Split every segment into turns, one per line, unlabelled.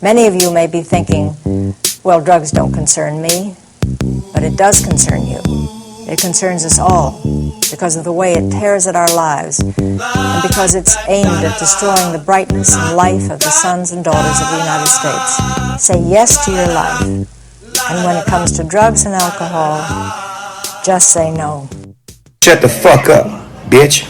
Many of you may be thinking, well, drugs don't concern me, but it does concern you. It concerns us all because of the way it tears at our lives and because it's aimed at destroying the brightness and life of the sons and daughters of the United States. Say yes to your life. And when it comes to drugs and alcohol, just say no.
Shut the fuck up, bitch.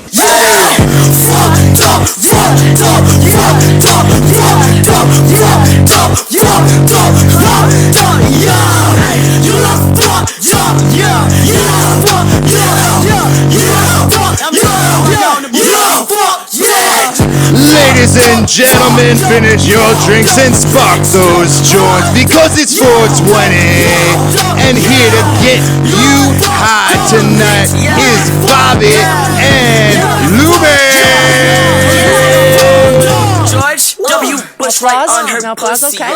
Ladies and gentlemen, finish your drinks and spark those joints because it's 420. And here to get you high tonight is Bobby and Lubi.
George W. Bush right on her pussy.
Okay.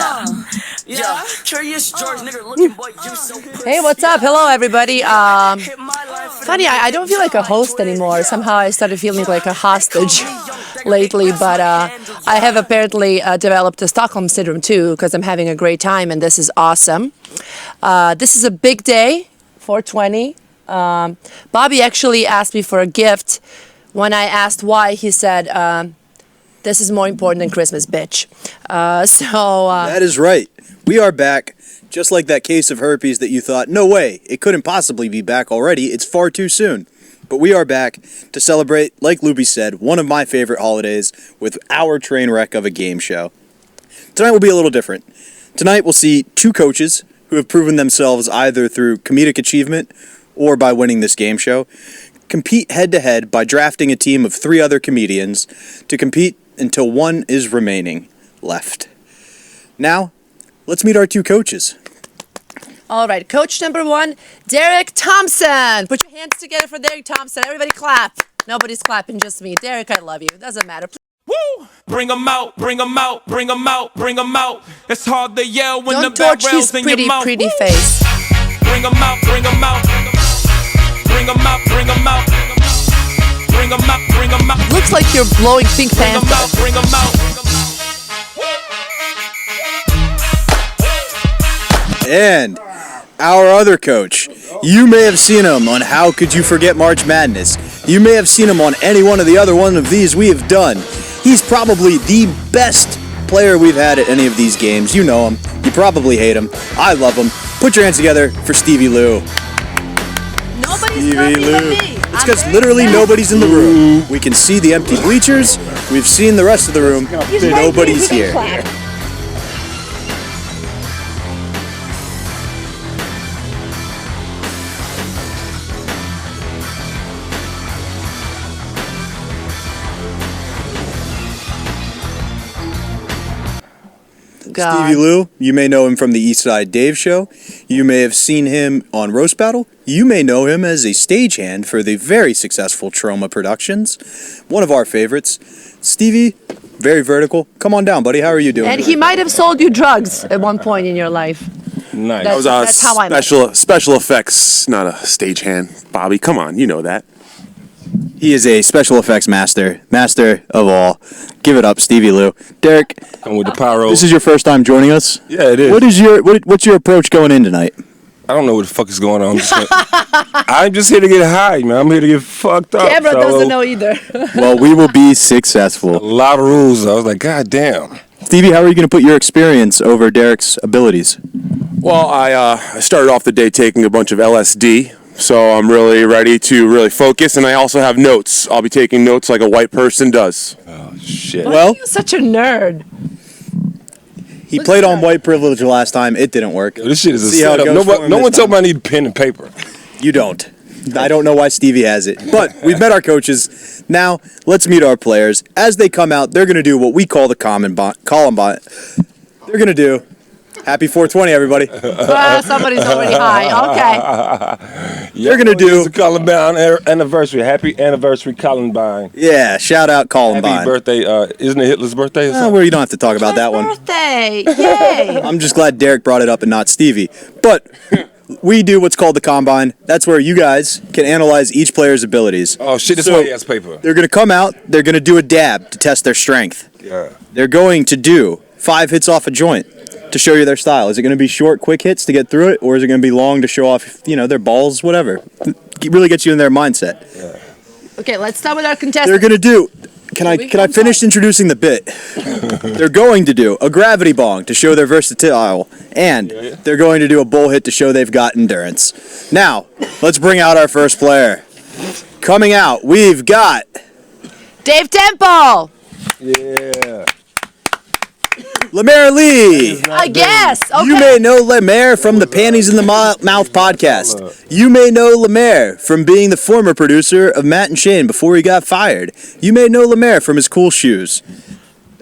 Yeah, curious George nigga looking boy, you so pretty.
Hey, what's up? Hello, everybody. Funny, I don't feel like a host anymore. Somehow I started feeling like a hostage lately, but I have apparently developed a Stockholm syndrome too because I'm having a great time and this is awesome. This is a big day, 420. Bobby actually asked me for a gift. When I asked why, he said, this is more important than Christmas, bitch.
That is right. We are back, just like that case of herpes that you thought, no way, it couldn't possibly be back already, it's far too soon. But we are back to celebrate, like Lubi said, one of my favorite holidays with our train wreck of a game show. Tonight will be a little different. Tonight we'll see two coaches who have proven themselves either through comedic achievement or by winning this game show, compete head-to-head by drafting a team of 3 other comedians to compete until one is remaining left. Now, let's meet our 2 coaches.
All right, coach number 1, Derrick Thompson. Put your hands together for Derrick Thompson. Everybody clap. Nobody's clapping, just me. Derrick, I love you. Doesn't matter.
Woo! Bring 'em out, bring 'em out, bring 'em out, bring 'em out. It's hard to yell when
Don't
the
torch
barrel's
his
in your mouth.
pretty
Woo!
face.
Bring 'em out, bring 'em out. Bring 'em out, bring 'em out. Bring 'em out, bring 'em out.
Looks like you're blowing Pink
Bring 'em
Panther.
out, bring 'em out.
And our other coach. You may have seen him on How Could You Forget March Madness. You may have seen him on any one of the other one of these we have done. He's probably the best player we've had at any of these games. You know him. You probably hate him. I love him. Put your hands together for Stevie Lou.
Nobody's clapping but me.
It's because literally nobody's in the room. We can see the empty bleachers. We've seen the rest of the room. Nobody's here.
God.
Stevie Lou, you may know him from the Eastside Dave Show. You may have seen him on Roast Battle. You may know him as a stagehand for the very successful Trauma Productions. One of our favorites. Stevie, very vertical. Come on down, buddy. How are you doing?
And he might have sold you drugs at one point in your life.
Nice.
That's how I met
special effects, not a stagehand. Bobby, come on, you know that.
He is a special effects master of all. Give it up, Stevie Lou. Derrick,
I'm with the pyro.
this is your first time joining us?
Yeah, it is.
What's your approach going in tonight?
I don't know what the fuck is going on. I'm just here to get high, man. I'm here to get fucked up.
Cameron
so
doesn't know either.
Well, we will be
a
successful.
lot of rules. I was like, God damn.
Stevie, how are you going to put your experience over Derrick's abilities?
Well, I started off the day taking a bunch of LSD, so I'm really ready to really focus, and I also have notes. I'll be taking notes like a white person does. Oh, shit.
Why
Well-
are you such a nerd?
He played on white privilege last time. It didn't work.
This shit is a
See how it
setup.
goes for him
No
this
one told
time.
me I need pen and paper.
You don't. I don't know why Stevie has it. But we've met our coaches. Now, let's meet our players. As they come out, they're going to do what we call the Columbine. They're going to do Happy 420, everybody.
Somebody's already high. Okay.
They're going to do...
It's a Columbine anniversary. Happy anniversary, Columbine.
Yeah, shout out Columbine.
Happy birthday. Isn't it Hitler's birthday or something?
Well, you don't have to talk about that one.
Birthday. Yay.
I'm just glad Derrick brought it up and not Stevie. But we do what's called the Combine. That's where you guys can analyze each player's abilities.
Oh, shit, this
So,
way he has paper.
They're going to come out. They're going to do a dab to test their strength.
Yeah.
They're going to do 5 hits off a joint to show you their style? Is it going to be short, quick hits to get through it, or is it going to be long to show off, their balls, whatever? It really gets you in their mindset.
Okay, let's start with our contestants.
They're going to do... Can I finish introducing the bit? They're going to do a gravity bong to show their versatile, and they're going to do a bull hit to show they've got endurance. Now, let's bring out our first player. Coming out, we've got...
Dave Temple!
Yeah.
LeMaire Lee.
I guess. Okay.
You may know LeMaire from the Panties in the Mouth podcast. You may know LeMaire from being the former producer of Matt and Shane before he got fired. You may know LeMaire from his cool shoes.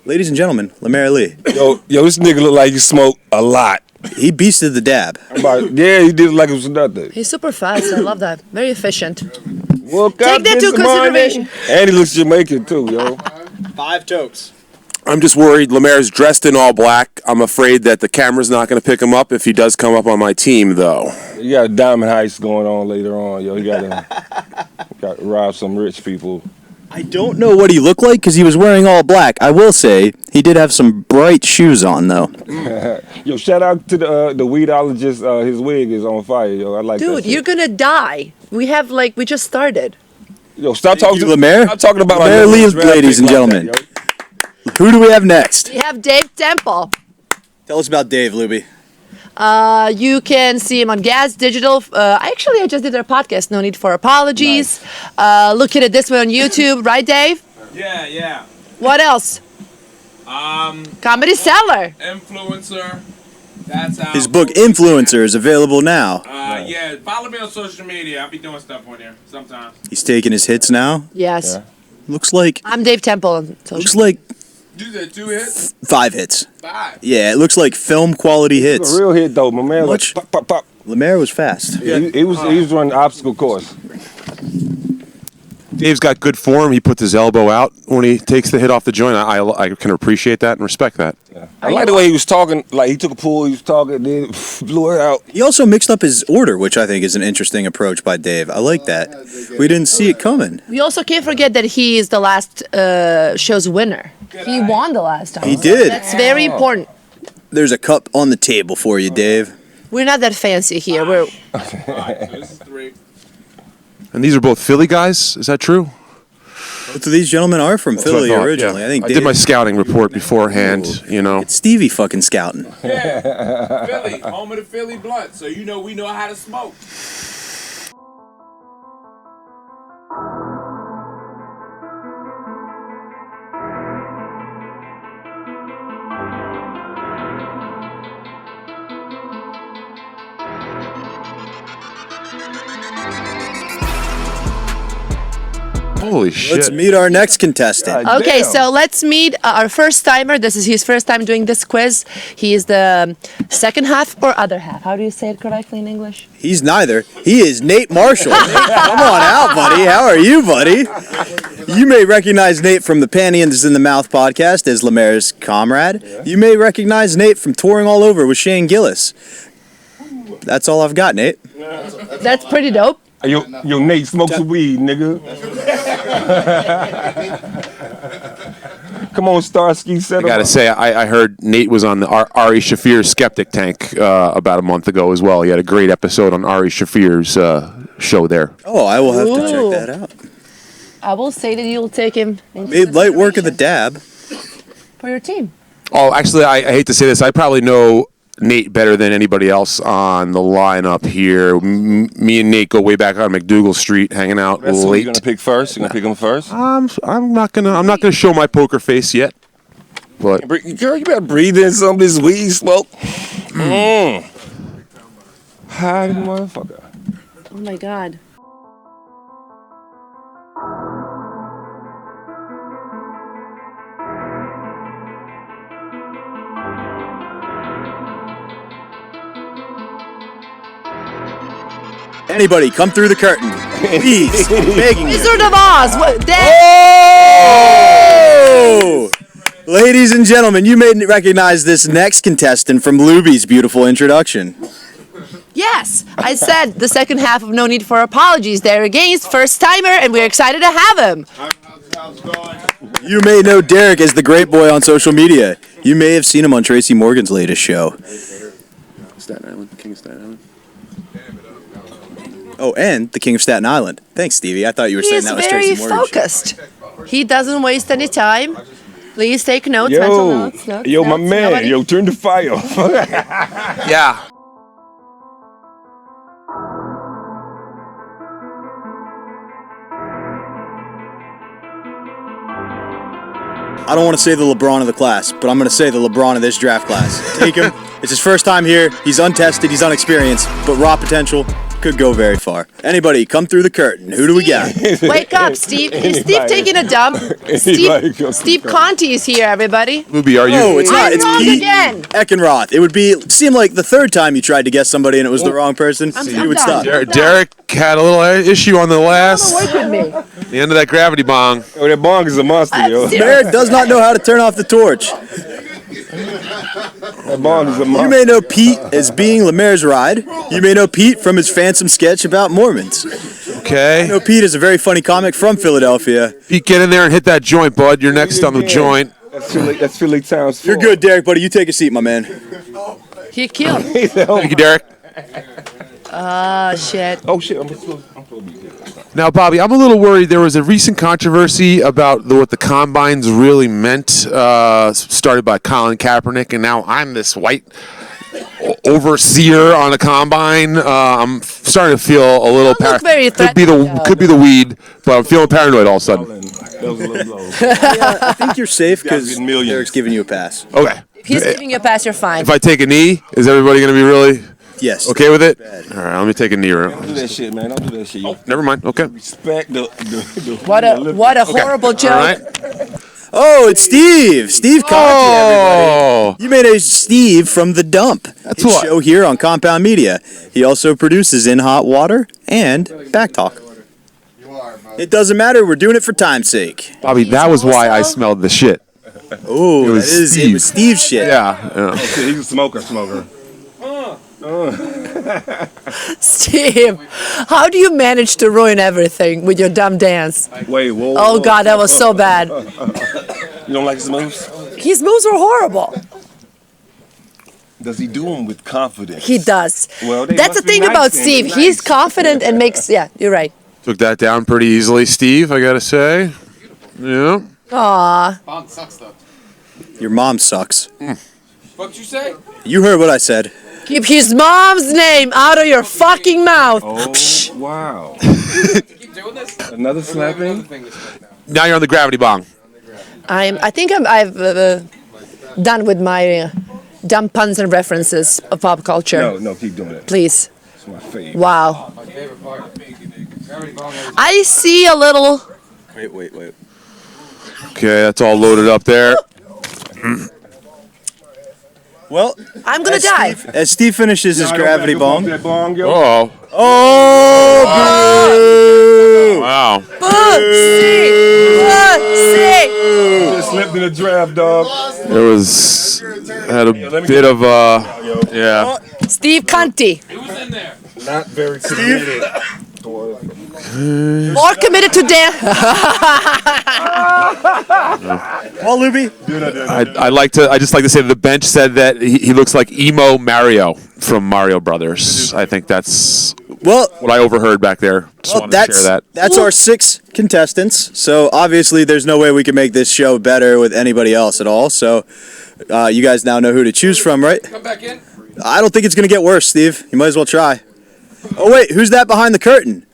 Ladies and gentlemen, LeMaire Lee.
Yo, this nigga look like he smoked a lot.
He beasted the dab.
Yeah, he did it like it was nothing.
He's super fast. I love that. Very efficient.
Well,
Take that to consideration.
And he looks Jamaican too, yo.
5 tokes.
I'm just worried. LeMaire's dressed in all black. I'm afraid that the camera's not going to pick him up if he does come up on my team, though.
You got a diamond heist going on later on, yo. You got to rob some rich people.
I don't know what he looked like because he was wearing all black. I will say he did have some bright shoes on, though.
Yo, shout out to the weedologist. His wig is on fire, yo. I like that.
Dude, you're gonna die. We just started.
Yo, stop talking to
LeMaire.
Stop talking about
LeMaire Lee, ladies and gentlemen. Who do we have next?
We have Dave Temple.
Tell us about Dave, Lubi.
You can see him on Gas Digital. I just did their podcast, No Need for Apologies.
Nice.
Look at it this way on YouTube, right, Dave?
Yeah.
What else? Comedy Cellar.
Influencer. That's how.
His book Influencer is available now.
Yeah, follow me on social media. I'll be doing stuff on there sometimes.
He's taking his hits now.
Yes.
Yeah. Looks like.
I'm Dave Temple on social.
Looks like.
You said 2 hits?
5 hits.
5.
Yeah, it looks like film quality hits.
A real hit though, my man. Like, pop, pop, pop.
LeMaire was fast.
Yeah, he was running obstacle course.
Dave's got good form. He puts his elbow out when he takes the hit off the joint. I can appreciate that and respect that.
Yeah. I like the way he was talking. Like he took a pull, he was talking, then blew it out.
He also mixed up his order, which I think is an interesting approach by Dave. I like that. We didn't see it coming.
We also can't forget that he is the last show's winner. He won the last time.
He did.
That's very important.
There's a cup on the table for you, Dave.
We're not that fancy here. We're.
This is 3.
And these are both Philly guys. Is that true?
Both of these gentlemen are from Philly originally.
Yeah.
I think
I did my scouting report beforehand.
It's Stevie fucking scouting.
Yeah, Philly, home of the Philly blunt. So we know how to smoke.
Holy shit.
Let's meet our next contestant.
Okay, so let's meet our first timer. This is his first time doing this quiz. He is the second half or other half. How do you say it correctly in English?
He's neither. He is Nate Marshall. Nate, come on out, buddy. How are you, buddy? You may recognize Nate from the Panties in the Mouth podcast as LeMaire's comrade. You may recognize Nate from touring all over with Shane Gillis. That's all I've got, Nate.
That's pretty dope.
Yo, Nate, smoke some weed, nigga. Come on, Starsky, set
I gotta say, I heard Nate was on the Ari Shaffir Skeptic Tank about a month ago as well. He had a great episode on Ari Shaffir's show there.
Oh, I will have to check that out.
I will say that you'll take him.
Made light work of the dab.
For your team.
Oh, actually, I hate to say this. I probably know Nate better than anybody else on the lineup here. Me and Nate go way back on McDougal Street, hanging out
That's
late.
what you're gonna pick first. You're gonna pick him first.
I'm not gonna show my poker face yet. But
girl, you better breathe in some of this weed smoke. Hi, motherfucker.
Oh my God.
Anybody, come through the curtain. Please, begging you.
Wizard of Oz.
Oh! Ladies and gentlemen, you may recognize this next contestant from Lubi's beautiful introduction.
Yes, I said the second half of No Need for Apologies. Derrick against first timer, and we're excited to have him.
You may know Derrick as the great boy on social media. You may have seen him on Tracy Morgan's latest show.
Staten Island, King of Staten Island.
Oh, and the King of Staten Island. Thanks, Stevie. I thought you were saying that was Tracy
He's
Morgan.
very focused. He doesn't waste any time. Please take notes, mental notes.
My
notes,
man.
nobody-
Yo, turn the fire off.
Yeah.
I don't want to say the LeBron of the class, but I'm going to say the LeBron of this draft class. Take him. It's his first time here. He's untested. He's unexperienced, but raw potential. Could go very far. Anybody, come through the curtain. Who do we got?
Wake up, Steve. Is Steve taking a dump? Steve Conti is here, everybody.
Lubi, are you?
No, it's not.
I'm
It's
wrong
Pete
again.
Eckenroth. It would seem like the third time you tried to guess somebody and it was the wrong person. You would
done.
stop.
Derrick had a little issue on the last,
Work with me.
the end of that gravity bong.
Oh, that bong is a monster, yo.
Barrett does not know how to turn off the torch.
That bong is a monster.
You may know Pete as being LeMaire's ride. You may know Pete from his Phantom sketch about Mormons.
Okay.
You know Pete is a very funny comic from Philadelphia.
Pete, get in there and hit that joint, bud. You're next on the joint.
That's Philly Town's
You're good, Derrick, buddy. You take a seat, my man.
He killed.
Thank you, Derrick.
Shit.
Oh, shit. I'm supposed to be here.
Now, Bobby, I'm a little worried. There was a recent controversy about what the combines really meant, started by Colin Kaepernick, and now I'm this white overseer on a combine. I'm starting to feel a little
very
could be the weed, but I'm feeling paranoid all of a sudden.
That was a little low.
I think you're safe because
Guys get millions.
Derek's giving you a pass.
Okay.
He's giving you a pass, you're fine.
If I take a knee, is everybody going to be really
Yes.
okay with it? All right, let me take a knee.
Don't do that shit, man. Don't do that shit. You
Never mind. Okay.
respect the
What a horrible joke.
All right.
Oh, it's Steve. Steve Conti, everybody.
Oh.
You may know Steve from The Dump.
That's
his
what-
show here on Compound Media. He also produces In Hot Water and Back Talk. It doesn't matter. We're doing it for time's sake.
Bobby, that was why I smelled the shit.
Oh,
It was
it
Steve.
was Steve's shit.
Yeah.
He's a smoker.
Steve, how do you manage to ruin everything with your dumb dance?
Wait, whoa.
Oh, God, that was so bad.
You don't like his moves?
His moves were horrible.
Does he do them with confidence?
He does.
Well, they
That's the
must be
thing
nice
about
then.
Steve.
They're
He's
nice.
confident and makes, yeah, you're right.
Took that down pretty easily, Steve, I got to say. Yeah.
Aw.
Bond sucks though.
Your mom sucks.
What you say?
You heard what I said.
Keep his mom's name out of your fucking mouth.
Oh, wow.
Keep doing this.
Another
Another
slapping?
thing this right now.
Now you're on the gravity bong.
I think I've done with my dumb puns and references of pop culture.
No, keep doing it.
Please.
It's my favorite.
Wow.
My favorite part. Gravity bong is-
I see a little.
Wait.
Okay, that's all loaded up there.
Well,
I'm gonna die.
as Steve finishes his gravity bong.
That bong, yo.
Oh.
Oh,
Wow.
Pussy.
Just slipped in the draft, dog.
There was had a bit of yeah.
Steve Conti.
It was in there.
Not very committed.
More committed to dance.
Well, Lubi.
I just like to say that the bench said that he looks like emo Mario from Mario Brothers. I think that's
Well,
what I overheard back there. Just wanted to share that.
that's our 6 contestants. So obviously, there's no way we can make this show better with anybody else at all. So you guys now know who to choose from, right?
Come back in.
I don't think it's gonna get worse, Steve. You might as well try. Oh wait, who's that behind the curtain?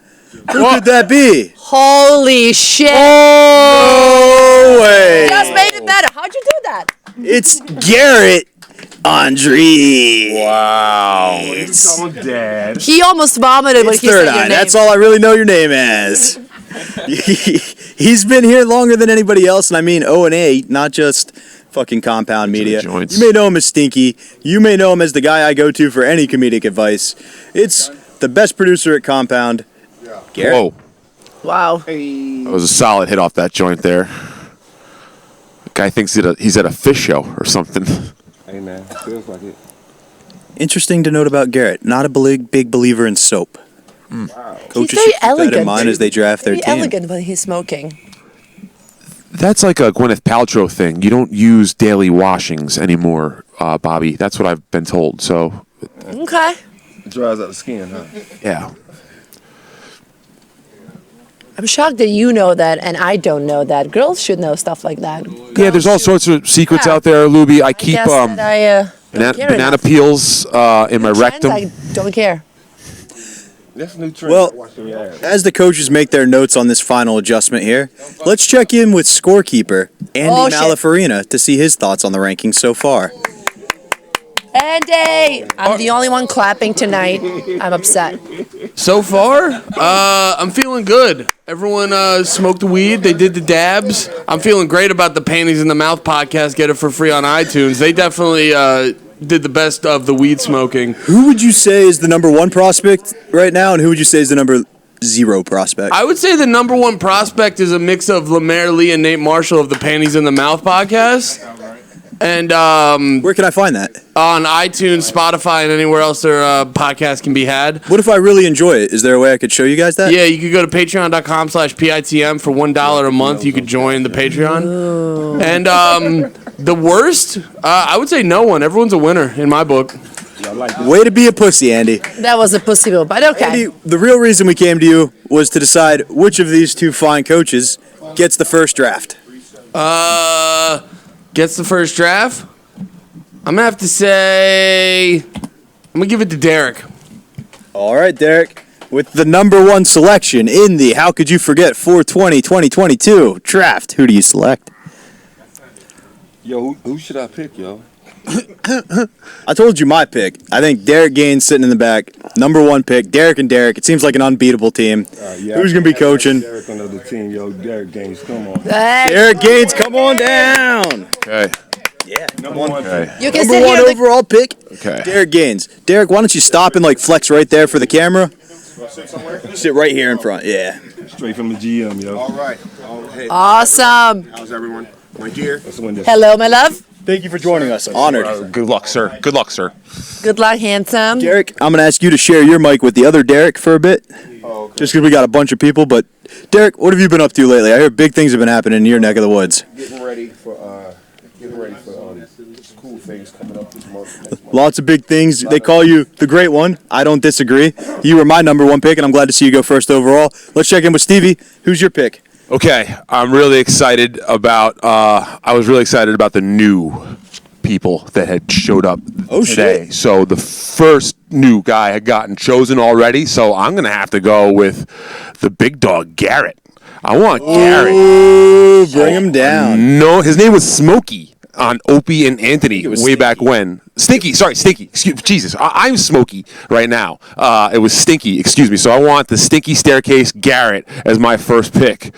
Who could that be?
Holy shit.
Oh wait,
Just made it better. How'd you do that?
it's Garrett Andritz.
Wow.
Oh, Dad.
He almost vomited when
It's
he said
Third
your
Eye.
name.
That's all I really know your name as. He's been here longer than anybody else, and I mean O&A, not just fucking Compound Media.
joints.
You may know him as Stinky. You may know him as the guy I go to for any comedic advice. It's the best producer at Compound, Garrett.
Whoa.
Wow.
That was a solid hit off that joint there. The guy thinks he's at a fish show or something.
Hey, man. Feels like it.
Interesting to note about Garrett, not a big believer in soap.
He's
Coaches
very
should keep that in
elegant.
mind as they draft their
Very
team.
elegant when he's smoking.
That's like a Gwyneth Paltrow thing. You don't use daily washings anymore, Bobby. That's what I've been told. So,
Okay.
It dries out the skin, huh?
yeah.
I'm shocked that you know that and I don't know that. Girls should know stuff like that.
Yeah, there's all sorts of secrets
Yeah.
out there, Luby. I keep
Guess that I don't care
banana
enough.
peels in my
Trends,
rectum.
I don't care.
That's a new trend.
Well,
Watch them ads.
as the coaches make their notes on this final adjustment here, let's check in with scorekeeper Andy
Oh, shit.
Malafarina to see his thoughts on the rankings so far.
Andy! I'm the only one clapping tonight. I'm upset.
So far, I'm feeling good. Everyone smoked the weed. They did the dabs. I'm feeling great about the Panties in the Mouth podcast. Get it for free on iTunes. They definitely did the best of the weed smoking.
Who would you say is the number 1 prospect right now, and who would you say is the number 0 prospect?
I would say the number 1 prospect is a mix of LeMaire, Lee, and Nate Marshall of the Panties in the Mouth podcast. And
where can I find that?
On iTunes, Spotify, and anywhere else their podcast can be had.
What if I really enjoy it? Is there a way I could show you guys that?
Yeah, you could go to patreon.com/PITM for $1 a month. You could join the Patreon.
Ooh.
And the worst, I would say no one. Everyone's a winner in my book.
Way to be a pussy, Andy.
That was a pussy move, but okay.
Andy, the real reason we came to you was to decide which of these 2 fine coaches gets the first draft.
Gets the first draft? I'm going to have to say, I'm going to give it to Derrick.
All right, Derrick. With the number 1 selection in the How Could You Forget 420-2022 draft, who do you select?
Yo, who should I pick, yo?
I told you my pick. I think Derrick Gaines sitting in the back. Number 1 pick, Derrick and Derrick. It seems like an unbeatable team.
Yeah,
Who's going to be coaching?
Derrick on the other team, yo. Derrick Gaines, come on.
Derrick Gaines, come on down.
Okay.
Yeah,
Number 1 pick.
You can
Number
sit
1
here.
overall pick,
Okay.
Derrick Gaines. Derrick, why don't you stop and flex right there for the camera? Sit right here in front. Yeah.
Straight from the GM, yo.
All right. Hey,
Awesome.
how's everyone? My dear.
Let's win this.
Hello, my love.
Thank you for joining us. Honored.
Good luck, sir. Good luck, sir.
Good luck, handsome.
Derrick, I'm going to ask you to share your mic with the other Derrick for a bit.
Oh, okay.
Just because we got a bunch of people. But, Derrick, what have you been up to lately? I hear big things have been happening in your neck of the woods.
Getting ready for cool things coming up this month.
Lots of big things. They call you the great one. I don't disagree. You were my number 1 pick, and I'm glad to see you go first overall. Let's check in with Stevie. Who's your pick?
Okay, I'm really excited about. I was really excited about the new people that had showed up today.
Shit.
So the first new guy had gotten chosen already. So I'm gonna have to go with the big dog Garrett. I want Garrett.
Ooh, bring him down.
No, his name was Smokey on Opie and Anthony way back when. Stinky, sorry, Stinky. Jesus, I'm Smokey right now. It was Stinky, excuse me. So I want the Stinky Staircase Garrett as my first pick.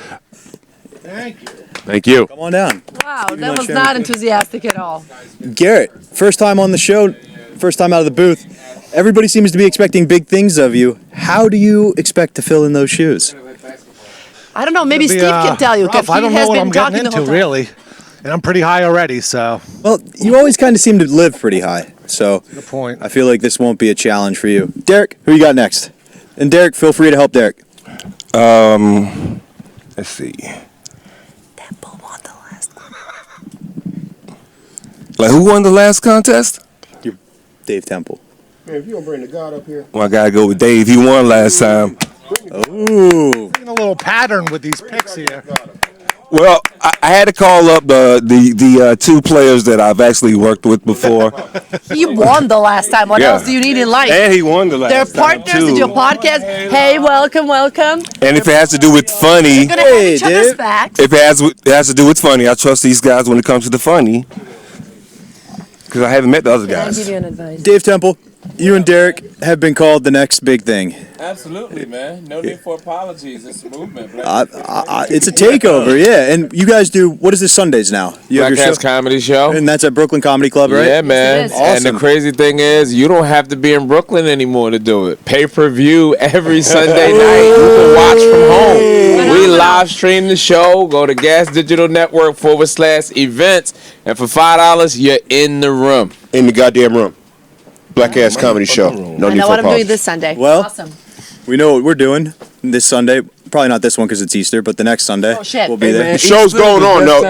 Thank you.
Come on down.
Wow, that was not enthusiastic at all.
Garrett, first time on the show, first time out of the booth. Everybody seems to be expecting big things of you. How do you expect to fill in those shoes?
I don't know. Maybe Steve can tell you.
Rough. I don't know what I'm getting into, really. And I'm pretty high already, so.
Well, you always kind of seem to live pretty high. So
Good point.
I feel like this won't be a challenge for you. Derrick, who you got next? And Derrick, feel free to help Derrick.
Let's see.
Temple won the last one.
Like, who won the last contest?
Dave Temple.
Man, if you don't bring the God up here.
Well, I gotta go with Dave. He won last time.
Ooh.
Seeing a little pattern with these picks here.
Well, I had to call up the 2 players that I've actually worked with before.
He won the last time. What else do you need in life?
And he won the last
They're
time,
partners in
too.
your podcast. Hey, welcome.
And if it has to do with funny,
We're gonna have each other's back.
if it has to do with funny, I trust these guys when it comes to the funny. Because I haven't met the other
Can I
guys.
give you an advice?
Dave Temple, you and Derrick have been called the next big thing.
Absolutely, man. No need for apologies. It's a movement.
It's a takeover, yeah. And you guys do, what is this, Sundays now? You have
Black
your
Cats Comedy Show.
And that's at Brooklyn Comedy Club, right?
Yeah, man.
Yes, it is.
And
Awesome.
the crazy thing is, you don't have to be in Brooklyn anymore to do it. Pay-per-view every Sunday night. You can watch from home. We live stream the show. Go to Gas Digital Network /events. And for $5, you're in the room.
In the goddamn room. Black Ass Comedy Show. No
I
need
know
for
what I'm doing
apologies.
this Sunday.
Well,
Awesome.
we know what we're doing this Sunday. probably not this one because it's Easter, but the next Sunday we'll be there.
The show's going on, though.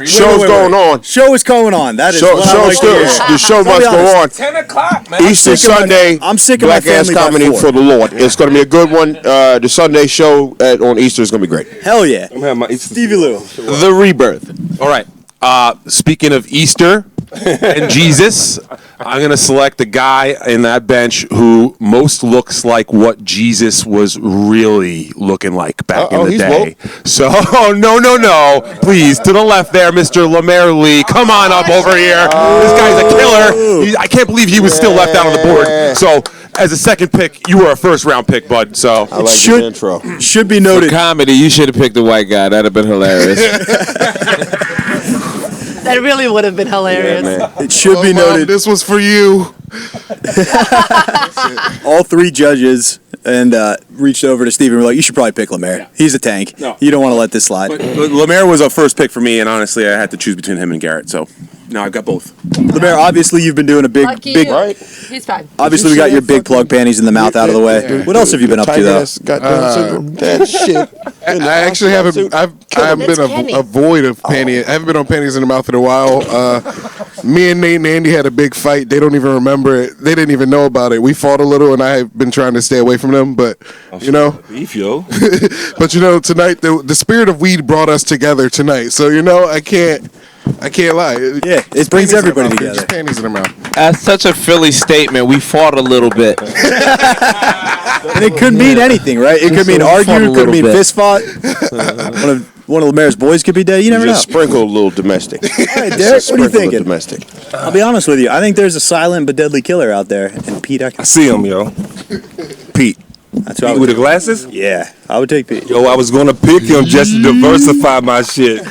Show's going on.
Show is going on. That is
the show must go on.
10 o'clock, man.
Easter Sunday.
I'm sick of my
Black Ass
family by
Comedy
4.
for the Lord. It's going to be a good one. The Sunday show on Easter is going to be great.
Hell yeah.
I'm having my Easter
Stevie Lou.
The rebirth. All right. Speaking of Easter and Jesus, I'm going to select the guy in that bench who most looks like what Jesus was really looking like back in the day. So, no. Please, to the left there, Mr. LeMaire Lee. Come on up over here. This guy's a killer. I can't believe he was still left out on the board. So, as a second pick, you were a first-round pick, bud. So
I like the intro.
Should be noted.
For comedy, you should have picked the white guy. That'd have been hilarious.
That really would have been hilarious.
It should be noted.
This was for you.
All three judges and reached over to Steve and were like, you should probably pick LeMaire. He's a tank.
No.
You don't want to let this slide.
But LeMaire was a first pick for me, and honestly, I had to choose between him and Garrett. So now I've got both.
LeMaire, obviously you've been doing a big.
He's fine.
Obviously, we got your big plug panties in the mouth out of the way. What else have you been up to, though?
That shit.
I actually haven't. I've been a void of panties. I haven't been on panties in the mouth in a while. Me and Nate and Andy had a big fight. They don't even remember it. They didn't even know about it. We fought a little, and I have been trying to stay away from them. But you know,
beef, yo.
But you know, tonight the spirit of weed brought us together tonight. So you know, I can't lie.
Yeah, it brings everybody together.
Just panties in their mouth.
That's such a Philly statement. We fought a little bit.
And it could mean anything, right? It could mean argue. It could mean fist fought. One of LeMaire's boys could be dead. You never know.
Just sprinkle a little domestic.
All right, Derrick, what are you thinking?
Domestic.
I'll be honest with you. I think there's a silent but deadly killer out there, and Pete.
I see him, yo. Pete.
That's what I
Pete
would
with the
do.
glasses?
Yeah, I would take Pete.
Yo, I was gonna pick him just to diversify my shit.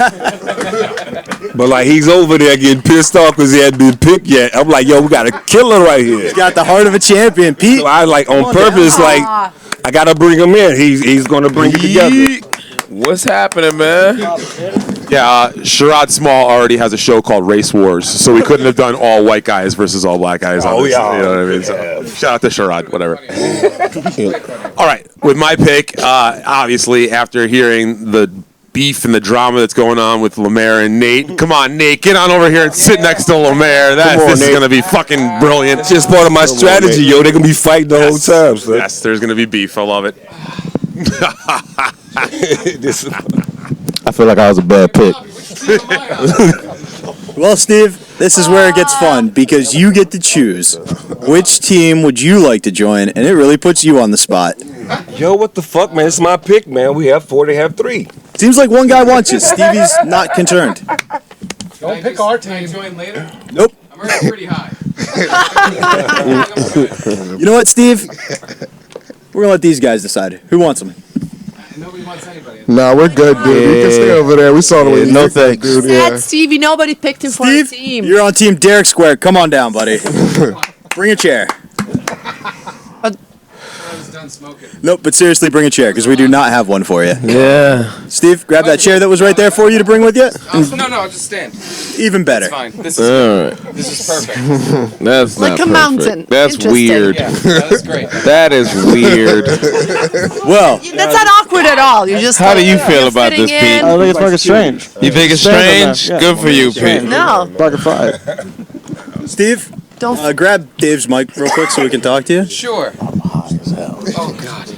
But like he's over there getting pissed off because he hadn't been picked yet. I'm like, yo, we got a killer right here.
He's got the heart of a champion, Pete.
So I like on purpose, like I gotta bring him in. He's gonna bring it together.
What's happening, man?
Yeah, Sherrod Small already has a show called Race Wars, so we couldn't have done all white guys versus all black guys. On this,
yeah.
You know what I mean? So, shout out to Sherrod, whatever. All right, with my pick, obviously, after hearing the beef and the drama that's going on with LeMaire and Nate, come on, Nate, get on over here and sit next to LeMaire. This is going to be fucking brilliant.
It's just part of my strategy, yo. They're gonna be fighting the whole time. So.
Yes, there's going to be beef. I love it.
I feel like I was a bad pick.
Well, Steve, this is where it gets fun because you get to choose which team would you like to join, and it really puts you on the spot.
Yo, what the fuck, man? It's my pick, man. We have 4, they have 3.
Seems like one guy wants you. Stevie's not concerned.
Don't pick our team.
Can I join later?
Nope.
I'm already pretty high.
You know what, Steve? We're going to let these guys decide. Who wants them?
Nobody wants anybody.
Nah, we're good, dude. You can stay over there. We saw the way you
no
picked that,
thanks.
dude.
Sad Stevie, nobody picked him for a
Steve,
team.
you're on Team Derrick Square. Come on down, buddy. Bring a chair.
I was done smoking.
Nope, but seriously, bring a chair because we do not have one for you.
Yeah.
Steve, grab that chair that was right there for you to bring with you.
No, I'll just stand.
Even better.
It's fine. This is perfect.
That's
Like
not
a
perfect.
mountain.
That's
Interesting.
weird.
Yeah, that was great.
That is weird.
Well,
That's not awkward at all. You just
How do you
you're
feel about
fitting
this, Pete?
in.
I think it's fucking strange.
You think it's strange?
Yeah.
Good for you, Pete.
No,
Fucking fine.
Steve,
don't.
grab Dave's mic real quick so we can talk to you.
Sure. Oh, God.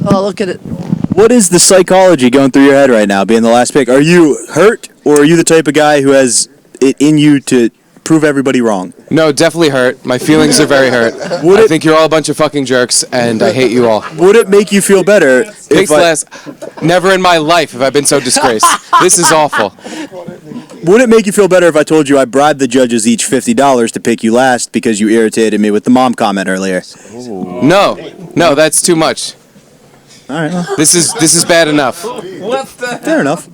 Oh, look at it.
What is the psychology going through your head right now, being the last pick? Are you hurt, or are you the type of guy who has it in you to prove everybody wrong?
No, definitely hurt. My feelings are very hurt. I think you're all a bunch of fucking jerks, and I hate you all.
Would it make you feel better
Picks last. Never in my life have I been so disgraced. This is awful.
Would it make you feel better if I told you I bribed the judges each $50 to pick you last because you irritated me with the mom comment earlier?
No, that's too much.
All right. Well,
This is bad enough.
fair enough.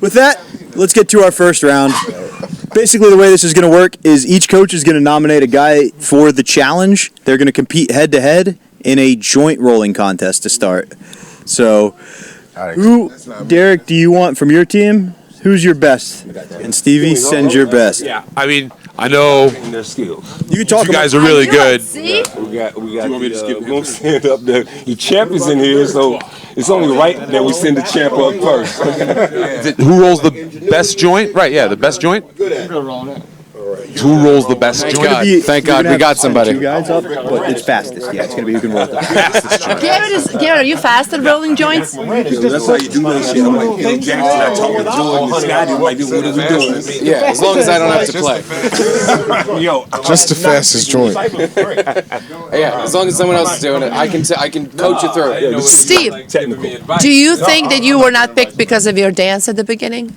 With that, let's get to our first round. Basically, the way this is going to work is each coach is going to nominate a guy for the challenge. They're going to compete head-to-head in a joint rolling contest to start. So, who, Derrick, do you want from your team? Who's your best? And Stevie, send your best.
Yeah, I mean, I know
their skills.
You can talk.
You guys are really good.
See?
We got. Do you want me to skip? We'll send up the champ is in here, so it's only right that we send the champ up first.
Who rolls the best joint? Right, yeah, the best joint. Who rolls the best joint?
Thank God we got somebody.
Two guys up, but it's fastest. Yeah, it's gonna be who can roll the
fastest joint.
Garrett, are you fast at rolling joints?
That's how you do that shit. I'm like, yo, Jackson, I talk to Jordan and Scotty. I'm like, what are we doing?
Yeah, as long as I don't have to play.
Yo,
just the fastest joint.
Yeah, as long as someone else is doing it, I can coach you through it.
Steve, do you think that you were not picked because of your dance at the beginning?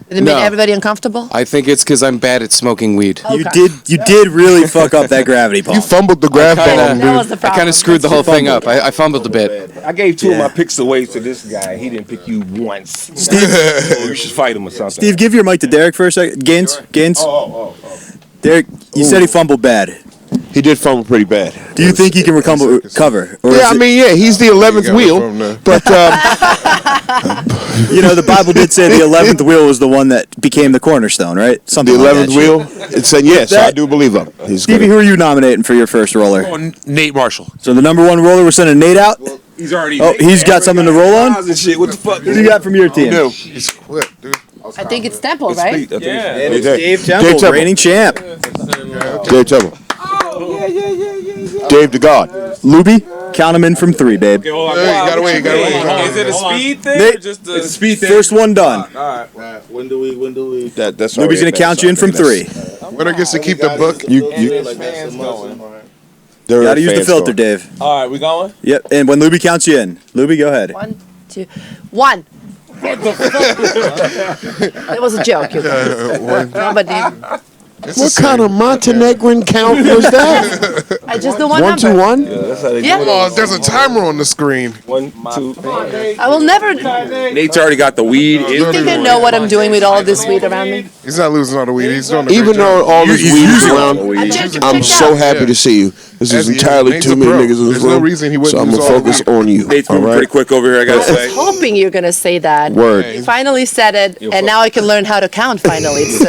Did it make everybody uncomfortable?
I think it's because I'm bad at smoking weed.
Okay.
You did really fuck up that gravity ball.
You fumbled the grab ball, dude.
That was the problem.
I kind of screwed the whole thing up. I fumbled a bit.
I gave two of my picks away to this guy. He didn't pick you once.
Steve,
you should fight him or something.
Steve, give your mic to Derrick for a second. Gaines. Derrick, you said he fumbled bad.
He did fumble pretty bad.
Do you think he can cover? Or
Yeah, I mean, yeah, he's the 11th wheel, but
you know, the Bible did say the 11th wheel was the one that became the cornerstone, right? Something
the
like
11th
that
wheel.
shit.
It said yes. I do believe him.
Stevie, who are you nominating for your first roller?
Oh, Nate Marshall.
So the number one roller, we're sending Nate out.
He's already.
Oh, he's got something to roll on.
And shit. What the fuck?
Who do you got from your team?
He's quit, dude.
I think it's Temple, right?
And it's Dave Temple, reigning champ.
Dave Temple. Dave the God.
Lubi, count him in from 3, babe.
Hey, you gotta wait.
Is it a speed thing
Nate,
or just a
it's a speed thing. First one done.
All right.
When do we? That's
Lubi's gonna count you in from 3.
Winner gets to keep the book.
You
gotta use the filter, Dave.
All right, we going?
Yep. And when Lubi counts you in, Lubi, go ahead.
1, 2, 1. It was a joke. Nobody.
What kind of Montenegrin count was that?
I just do one
1, 2,
number.
1.
Yeah, that's how they do
Yeah.
it.
Oh, there's a timer on the screen.
1, 2, 3.
I will never.
Nate's already got the weed.
You think I know what I'm doing with all this weed around me?
He's not losing all the weed. He's doing a
Even
great
though
job.
all this weed is around, I'm so
out.
happy to see you. This is
As he is.
entirely
Nate's
too
a
many
pro.
niggas in this
There's no
room,
reason he
so
wouldn't
I'm
lose
gonna
all the
focus
weed.
on you.
Nate's
All
moving
right.
pretty quick over here, I gotta
I
say.
was hoping you're gonna say that.
Word.
You finally said it, and now I can learn how to count. Finally, it's,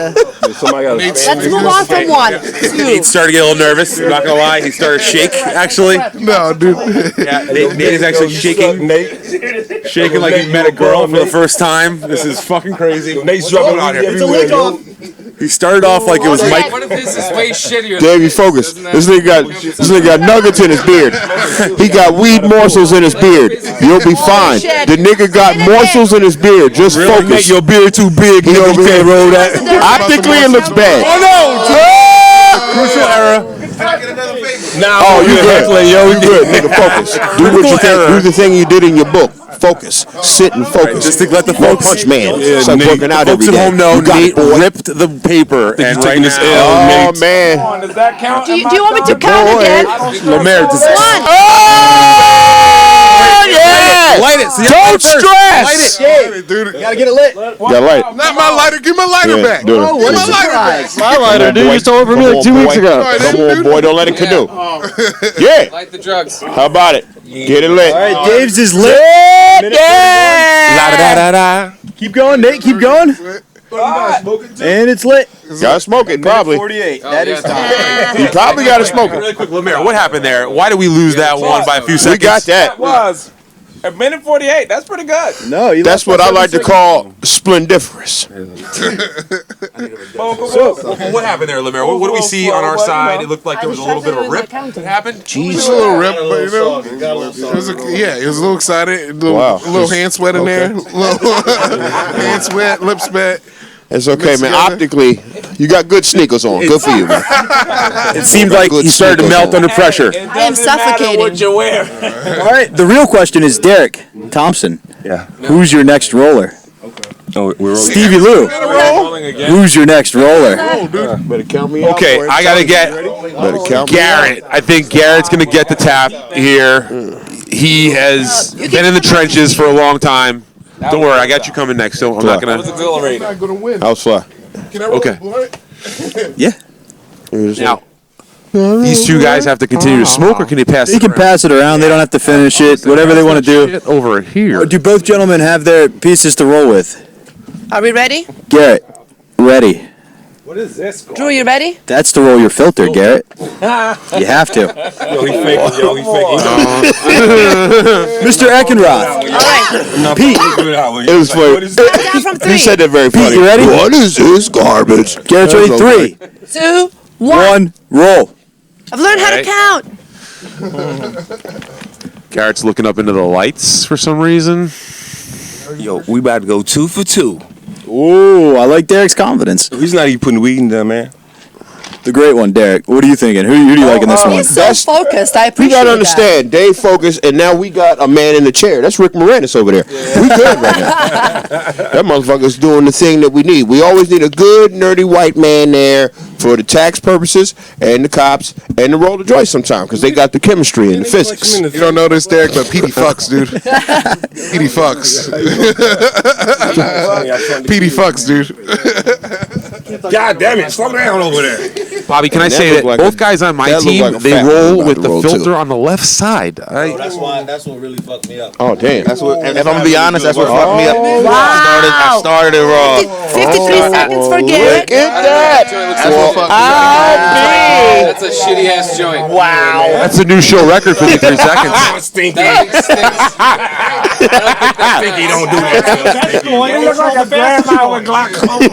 Somebody got
let's move on from 1.
Nate started to get a little nervous. I'm not gonna lie. He started to shake, actually.
No, dude.
Yeah, Nate is actually shaking. Shaking like he met a girl for the first time. This is fucking crazy.
Nate's
What's going
dropping
on here?
It's a lick off.
He started off like it was Mike.
What if this is way shittier?
Davey, focus. This nigga got nuggets in his beard. He got weed morsels in his beard. You'll be fine. The nigga got morsels in his beard. Just focus.
Make your beard too big.
He over here roll that. Optically, it looks bad.
Oh no! Crucial error.
Oh, you good, yo? You good, nigga? Focus. Do what you think. Do the thing you did in your book. Focus. Sit and focus.
Just to let the
No
folks,
punch man. It's like working out every
folks at
day.
home know
You got
Nate
it, boy.
ripped the paper and right
this
now.
L,
Oh man.
Does that count?
Do you want me to count again?
LeMaire, does
1.
Yeah.
light it. So you
Don't
first.
stress.
Light it.
Dude,
Gotta get it lit.
Got light.
not my lighter. Give my lighter back.
do it.
Give my lighter back.
My lighter, dude. You stole it from me like 2 weeks ago. Come on, boy. Don't let it canoe. Yeah.
Light the drugs.
How about it? Get it lit.
All right, Dave's is lit.
Yeah.
Keep going, Nate. Keep going. And it's lit.
Gotta smoke it, probably.
48. That is time.
You probably gotta smoke it.
Really quick, LeMaire, what happened there? Why did we lose that one by a few
We
seconds?
got that.
Was a minute 48. That's pretty good.
No, you
That's what I like to call splendiferous.
Well, what happened there, LeMaire? What do we see on our side? It looked like there was a little bit of a rip. What happened?
It was a little rip, but you know, it was it was a little excited. A little hand sweat in there. Little hand sweat, lip sweat.
It's okay, man. Optically, you got good sneakers on. Good for you, man.
It seemed like he started to melt under pressure.
It
I am
doesn't matter
suffocating.
what you wear.
All right, the real question is Derrick Thompson.
Yeah.
Who's your next roller?
Oh, we're rolling.
Stevie Lou. Who's your next roller?
Better count me out.
Okay, I gotta get
Better count me
Garrett. I think Garrett's gonna get the tap here. He has been in the trenches for a long time. Don't worry, I got you coming next. So I'm not
That was
gonna.
exhilarating.
I'm not gonna win.
House fly.
Can I roll
Okay.
a blunt?
Yeah.
Now, these two guys have to continue to smoke, or can they pass
They
it
can
around?
pass it around. They don't have to finish it. Whatever they want to do.
Shit over here.
Do both gentlemen have their pieces to roll with?
Are we ready?
Garrett, ready.
What is this?
Drew, you ready?
That's to roll your filter, Garrett. You have to.
Yo, he faking. Yo, he faking.
Mr. Eckenroth.
All right.
Pete.
It was funny.
Down from 3.
He said that very funny.
Pete, you ready?
What is this garbage?
Garrett's ready. 3,
2, 1.
Roll.
I've learned how to count.
Garrett's looking up into the lights for some reason.
Yo, we about to go 2 for 2.
Ooh, I like Derrick's confidence.
He's not even putting weed in there, man.
The great one, Derrick. What are you thinking? Who do you like in this one?
He's so focused. I appreciate
You gotta
that.
understand, Dave focused, and now we got a man in the chair. That's Rick Moranis over there. We good right now. That motherfucker's doing the thing that we need. We always need a good, nerdy white man there for the tax purposes and the cops and the roll of joy sometimes because they got the chemistry and the physics.
You don't know this, Derrick, but Petey fucks, dude. Petey fucks. Petey fucks, dude.
God damn it! Slow down over there.
Bobby, can I say that both guys on my team, they roll with the filter on the left side.
That's what really fucked me up.
Oh, damn.
That's what. If I'm gonna be honest, that's what fucked me up.
Wow.
I started it wrong.
53 seconds for Garrett.
Look at that.
That's a shitty ass joint.
Wow.
That's a new show record, 53 seconds.
Stinky.
Stinky
don't do that.
You look like a grandma with glaucoma.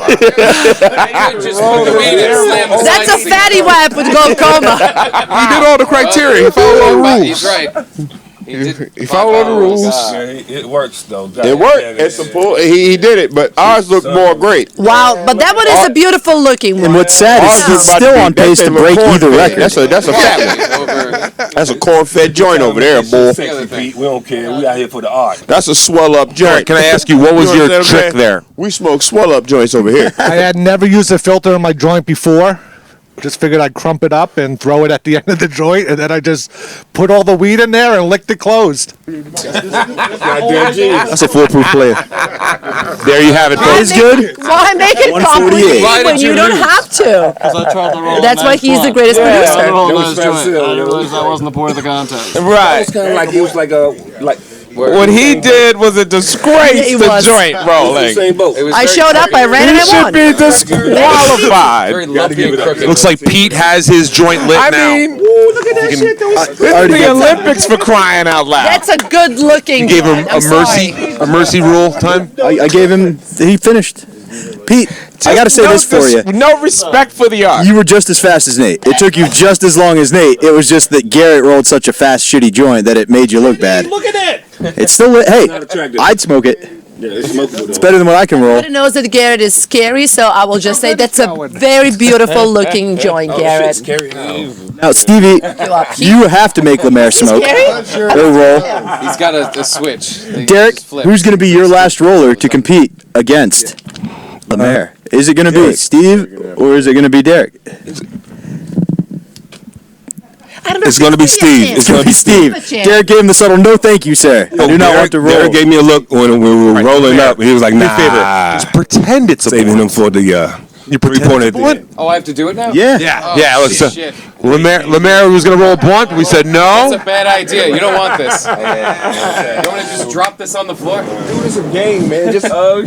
That's a fatty wipe with glaucoma.
He did all the criteria. He followed all the rules.
He's right.
He followed all the rules.
It works though.
It worked. It's a pull. He did it, but ours looked more great.
Wow, but that one is a beautiful looking one.
And what's sad is he's still on pace to break either record.
That's a fat one. That's a corn-fed joint over there, boy.
We don't care. We out here for the art.
That's a swell-up joint.
Can I ask you, what was your trick there?
We smoke swell-up joints over here.
I had never used a filter in my joint before. Just figured I'd crump it up and throw it at the end of the joint, and then I just put all the weed in there and licked it closed.
That's a foolproof player.
There you have it, folks.
good.
Why make it complicated when you don't have to? That's why he's the greatest producer.
I realized that wasn't the point of the contest.
Right.
It's kind of like it was like
What he did was a disgrace
It
to
was.
joint rolling.
same boat.
I showed up, I ran, and I
He should
won.
be disqualified.
Very lumpy and crooked.
Looks like Pete has his joint lit
I
now.
mean, look at that shit. This is the Olympics for crying out loud.
That's a good looking.
You gave him
joint. I'm
a mercy rule time.
I gave him. He finished. Pete, I got to say this for you.
No respect for the art.
You were just as fast as Nate. It took you just as long as Nate. It was just that Garrett rolled such a fast, shitty joint that it made you look bad.
Look at that.
It's still lit. Hey, I'd smoke it.
Yeah, it's smokable.
It's better than what I can roll.
Everybody knows that Garrett is scary, so I will just say that's a very beautiful looking joint, Garrett.
Now, Stevie, you have to make LeMaire smoke or roll.
He's got a switch.
Derrick, who's going to be your last roller to compete against LeMaire? Is it going to be Steve or is it going to be Derrick?
It's going to be Steve.
It's going to be Steve. Derrick gave him the subtle no thank you, sir. I do not want to roll.
Derrick gave me a look when we were rolling up. He was like, nah.
Just pretend it's a
Saving him for the
You
three-point at the end.
Oh, I have to do it now?
Yeah.
Oh,
Yeah, look, so
shit.
LeMaire was going to roll a blunt, but we said
That's
no.
a bad idea. You don't want this. You want to just drop this on the floor?
Dude, it's a game, man. Just
No,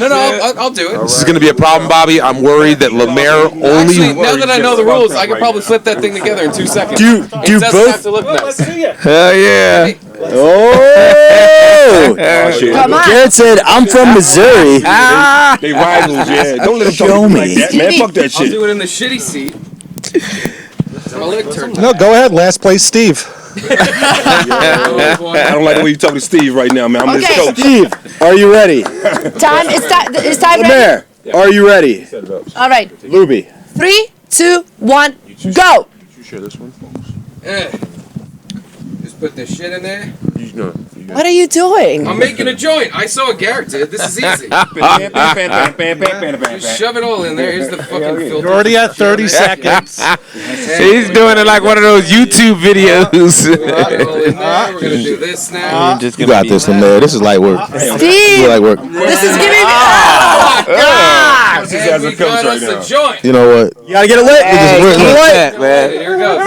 I'll do it.
This is going to be a problem, Bobby. I'm worried that LeMaire only...
Actually, now that I know the rules, I could probably flip that thing together in 2 seconds.
Do
It doesn't
both?
have to look nice.
Hell yeah.
Oh!
Come on.
Garrett said, I'm from Missouri.
they rivals, yeah. Don't let them
Show
talk to you
me.
like that, man. Fuck that
I'll
shit.
do it in the shitty seat. My leg turned.
No, go ahead. Last place, Steve.
I don't like the way you talking to Steve right now, man. I'm his
Okay.
coach.
Steve, are you ready?
Time is time ready?
LeMaire, are you ready?
All right.
Lubi.
3, 2, 1, go.
You share this one?
Just put the shit in there.
What are you doing?
I'm making a joint. I saw what Garrett did. This is easy. Just shove it all in there. Here's the fucking filter.
You're already at 30 seconds.
He's doing it like one of those YouTube videos.
We're gonna do this now.
You got this, LeMaire. This is light work.
Steve,
Light work.
this is giving me. Oh, God.
And we got us a joint.
You know what?
You gotta get it lit.
Here it goes.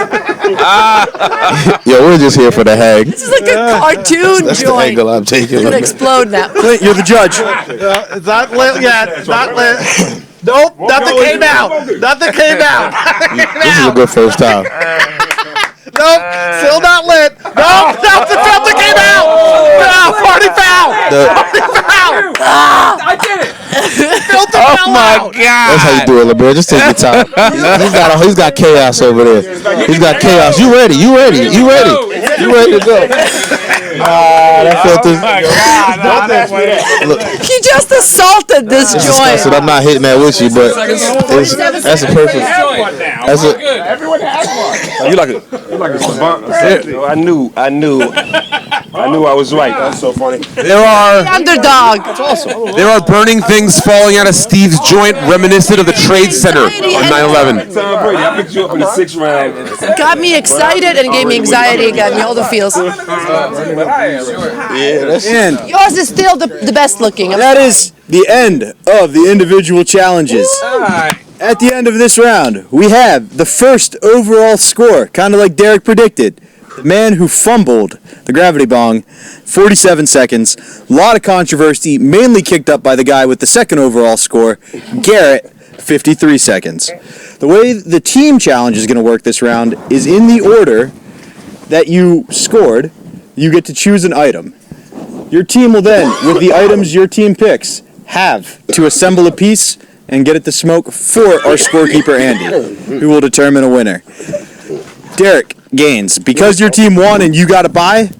Yo, we're just here for the hang.
This is like a cartoon
That's the
joint.
angle I'm taking.
It's gonna explode now.
Clint, you're the judge.
It's not lit yet. It's not lit. Nope, nothing came out. Nothing came out.
This is a good first time.
Nope, still not lit. Nope, the filter came out. No, party foul. Party foul.
I did it.
Filter fell out.
That's how you do it, LeMaire. Just take your time. He's got chaos over there. He's got chaos. You ready to go. That filter. Look,
He just assaulted this
it's
joint.
disgusting. I'm not hitting that with you, but that's a perfect. That's a.
Everyone has one.
You like a savant. I knew I was right. That's so funny.
There are
Underdog.
there are burning things falling out of Steve's joint, reminiscent of the Trade Center on 9/11.
Tom Brady, I picked you up in the 6th round.
Got me excited and gave me anxiety. Got me all the feels.
Yeah, that's
And
Yours is still the best looking.
that is the end of the individual challenges. At the end of this round, we have the first overall score, kind of like Derrick predicted. The man who fumbled the gravity bong, 47 seconds. A lot of controversy, mainly kicked up by the guy with the second overall score, Garrett, 53 seconds. The way the team challenge is going to work this round is in the order that you scored, you get to choose an item. Your team will then, with the items your team picks, have to assemble a piece and get it to smoke for our scorekeeper, Andy, who will determine a winner. Derrick gains. Because your team won and you got a bye,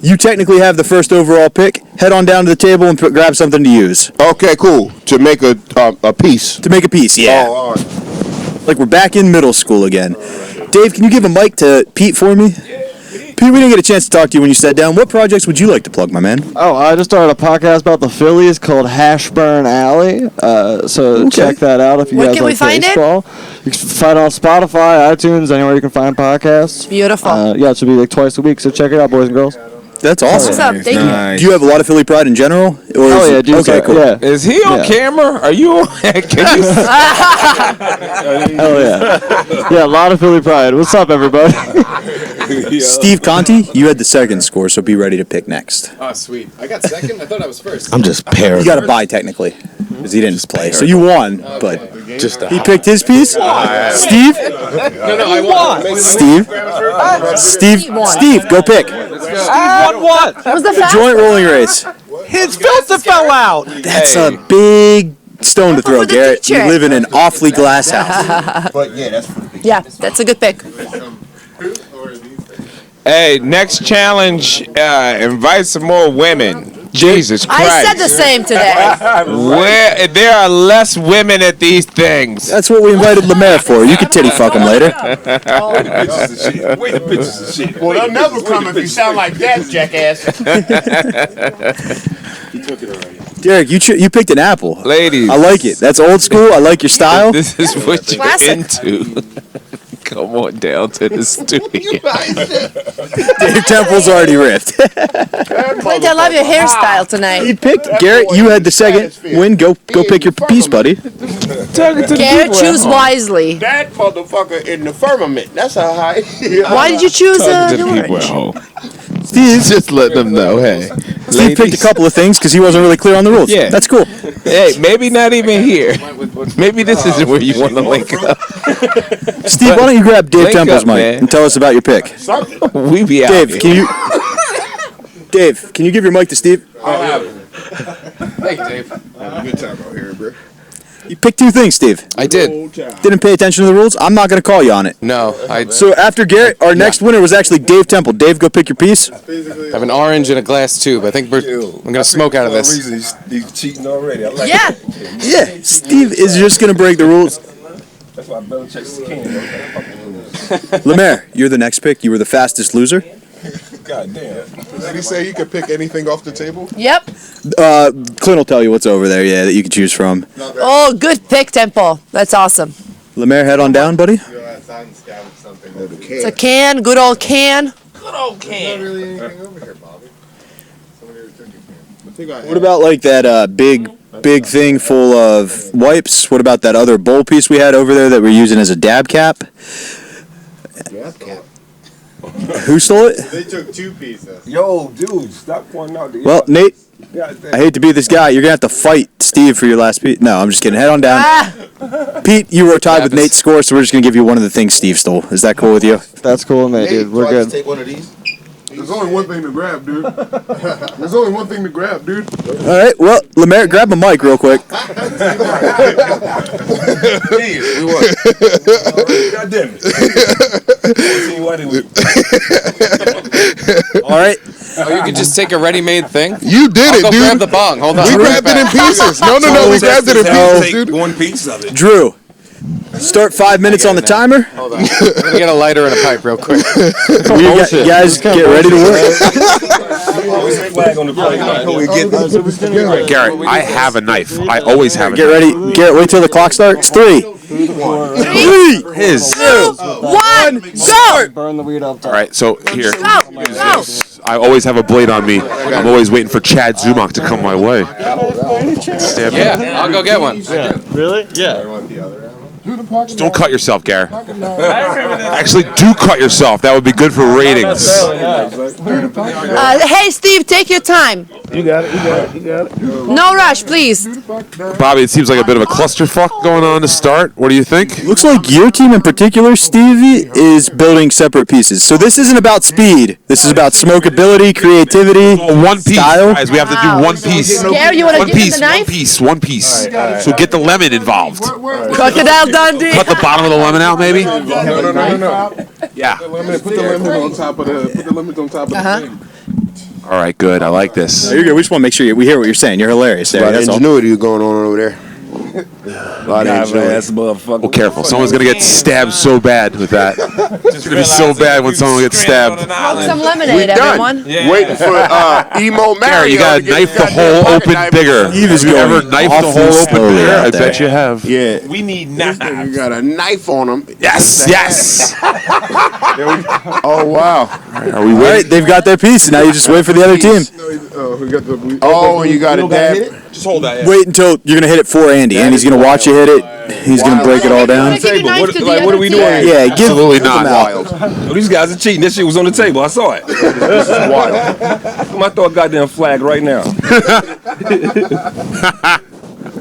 you technically have the first overall pick. Head on down to the table and grab something to use.
okay. Cool. To make a piece.
To make a piece, yeah.
Oh, all right.
Like we're back in middle school again. Dave, can you give a mic to Pete for me? Pete, we didn't get a chance to talk to you when you sat down. What projects would you like to plug, my man?
Oh, I just started a podcast about the Phillies called Hashburn Alley. So check that out if you
Where
guys
can we
like
find it?
baseball. You can find it on Spotify, iTunes, anywhere you can find podcasts.
Beautiful.
Yeah, it should be like twice a week. So check it out, boys and girls.
That's awesome.
What's up? Thank you.
Do you have a lot of Philly pride in general? Or
Oh
is
yeah,
it-
dude.
Okay, cool.
Yeah.
Is he on camera? Are you on? Can you?
Oh yeah. Yeah, a lot of Philly pride. What's up, everybody?
Steve Conti, you had the second score, so be ready to pick next.
Oh, sweet. I got second? I thought I was first.
I'm just paranoid.
You got a bye technically, because he didn't play. So you won, but
Just
he picked his piece. Steve,
No, I won.
Steve, go pick.
What?
That was the fast.
Joint rolling race.
His filter fell out.
That's a big stone to throw,
for the
Garrett. You
teacher.
live in an awfully glass house.
But yeah, that's.
Yeah, that's a good pick.
Hey, next challenge. Invite some more women. Jesus Christ.
I said the same today.
Where there are less women at these things.
That's what we invited LeMaire for. You could titty fuck him later.
Well, they'll never come if you sound like that, jackass.
Derrick, you picked an apple.
Ladies.
I like it. That's old school. I like your style.
This is what you're
Classic.
into. Come on down to the studio.
Dave Temple's already ripped.
Clint, I love your hairstyle tonight.
He picked Garrett. You had the second win. Go pick your piece, buddy.
Garrett, choose wisely.
That motherfucker in the firmament. That's how high.
Why did you choose
Talking to the
New
people at
Orange?
home.
Steve,
Just let them know, hey.
Steve picked a couple of things because he wasn't really clear on the rules.
Yeah.
That's cool.
Hey, maybe not even here. Maybe this isn't where you want to link up.
Steve, why don't you grab Dave
Link
Temple's
up,
mic
man.
and tell us about your pick?
We be out
Dave,
here.
can you give your mic to Steve?
Thank you, Dave.
Good time out here, bro.
You picked two things, Steve.
I did.
Didn't pay attention to the rules. I'm not going to call you on it.
No, I
So after Garrett, our next winner was actually Dave Temple. Dave, go pick your piece.
have an orange and a glass tube. I think I'm gonna smoke out of this.
He's cheating already. I like
Yeah.
Yeah, Steve is just going to break the rules.
That's why Belichick's king.
LeMaire, you're the next pick. You were the fastest loser.
God damn.
Did he say he could pick anything off the table?
Yep.
Clint will tell you what's over there, yeah, that you can choose from.
Oh, good pick, Temple. That's awesome.
LeMaire, head on down, buddy.
It's a can, good old can.
What about like that big thing full of wipes? What about that other bowl piece we had over there that we're using as a dab cap?
Dab cap.
Who stole it?
They took two pieces.
Yo, dude, stop pointing out the.
Well, Nate, I hate to be this guy. You're gonna have to fight Steve for your last piece. No, I'm just kidding. Head on down. Pete, you were tied with Nate's score, so we're just gonna give you one of the things Steve stole. Is that cool with you?
That's cool, mate, dude. We're good.
Take one of these. There's only one thing to grab, dude. There's only one thing to grab, dude.
All right. Well, LeMaire, grab a mic real quick.
God damn it.
All right.
Oh, you can just take a ready-made thing?
You did
I'll
it,
go
dude.
grab the bong. Hold on.
We grabbed it in pieces. No, we grabbed it in pieces, dude.
One piece of it.
Drew, start 5 minutes on the timer.
Hold on. I'm going to get a lighter and a pipe real quick.
You guys get ready to work.
Flag on the plate.
Garrett, I have a knife. I always have a
Get
knife.
ready. Garrett, wait till the clock starts. 3.
3. His.
2. 1. Start.
Burn the weed up.
All right, so here.
Go.
I always have a blade on me. I'm always waiting for Chad Zumach to come my way. Stab me.
Yeah, I'll go get one.
Really? Yeah.
Just don't cut yourself, Garrett. Actually, do cut yourself. That would be good for ratings.
Hey, Steve, take your time.
You got it.
No rush, please.
Bobby, it seems like a bit of a clusterfuck going on to start. What do you think?
Looks like your team in particular, Stevie, is building separate pieces. So this isn't about speed. This is about smokability, creativity,
one piece,
style.
guys. We have to do one piece.
Gary, you want to
One
give him
piece,
the knife?
one piece. So get the lemon involved.
Crocodile Dundee.
Cut the bottom of the lemon out, maybe?
No.
Yeah.
Put the lemon on top of the thing.
All right, good. I like this.
You're good. We just want to make sure we hear what you're saying. You're hilarious.
A lot of
That's all.
ingenuity going on over there. A lot of ingenuity.
That's motherfucker.
Well, careful. Someone's going to get stabbed so bad with that. It's going to be so bad when someone gets stabbed.
Smoke some lemonade, everyone.
Waiting for Emo Mario.
Gary, you got to knife the hole open bigger. Have you ever knifed the hole open bigger? I bet you have.
Yeah.
We need knives.
You got a knife on him.
Yes.
Oh, wow.
Are we
All right,
waiting?
they've got their piece. Now you just wait for the other team.
Oh, you got a dab.
Just hold that.
Wait until you're going to hit it for Andy. Andy's going to watch you hit it. He's going to break it all down.
Give your knife to the
What are we
other
doing?
team.
Yeah, give
Absolutely
them
not.
out.
Oh, these guys are cheating. This shit was on the table. I saw it. This is wild. I'm gonna throw a goddamn flag right now.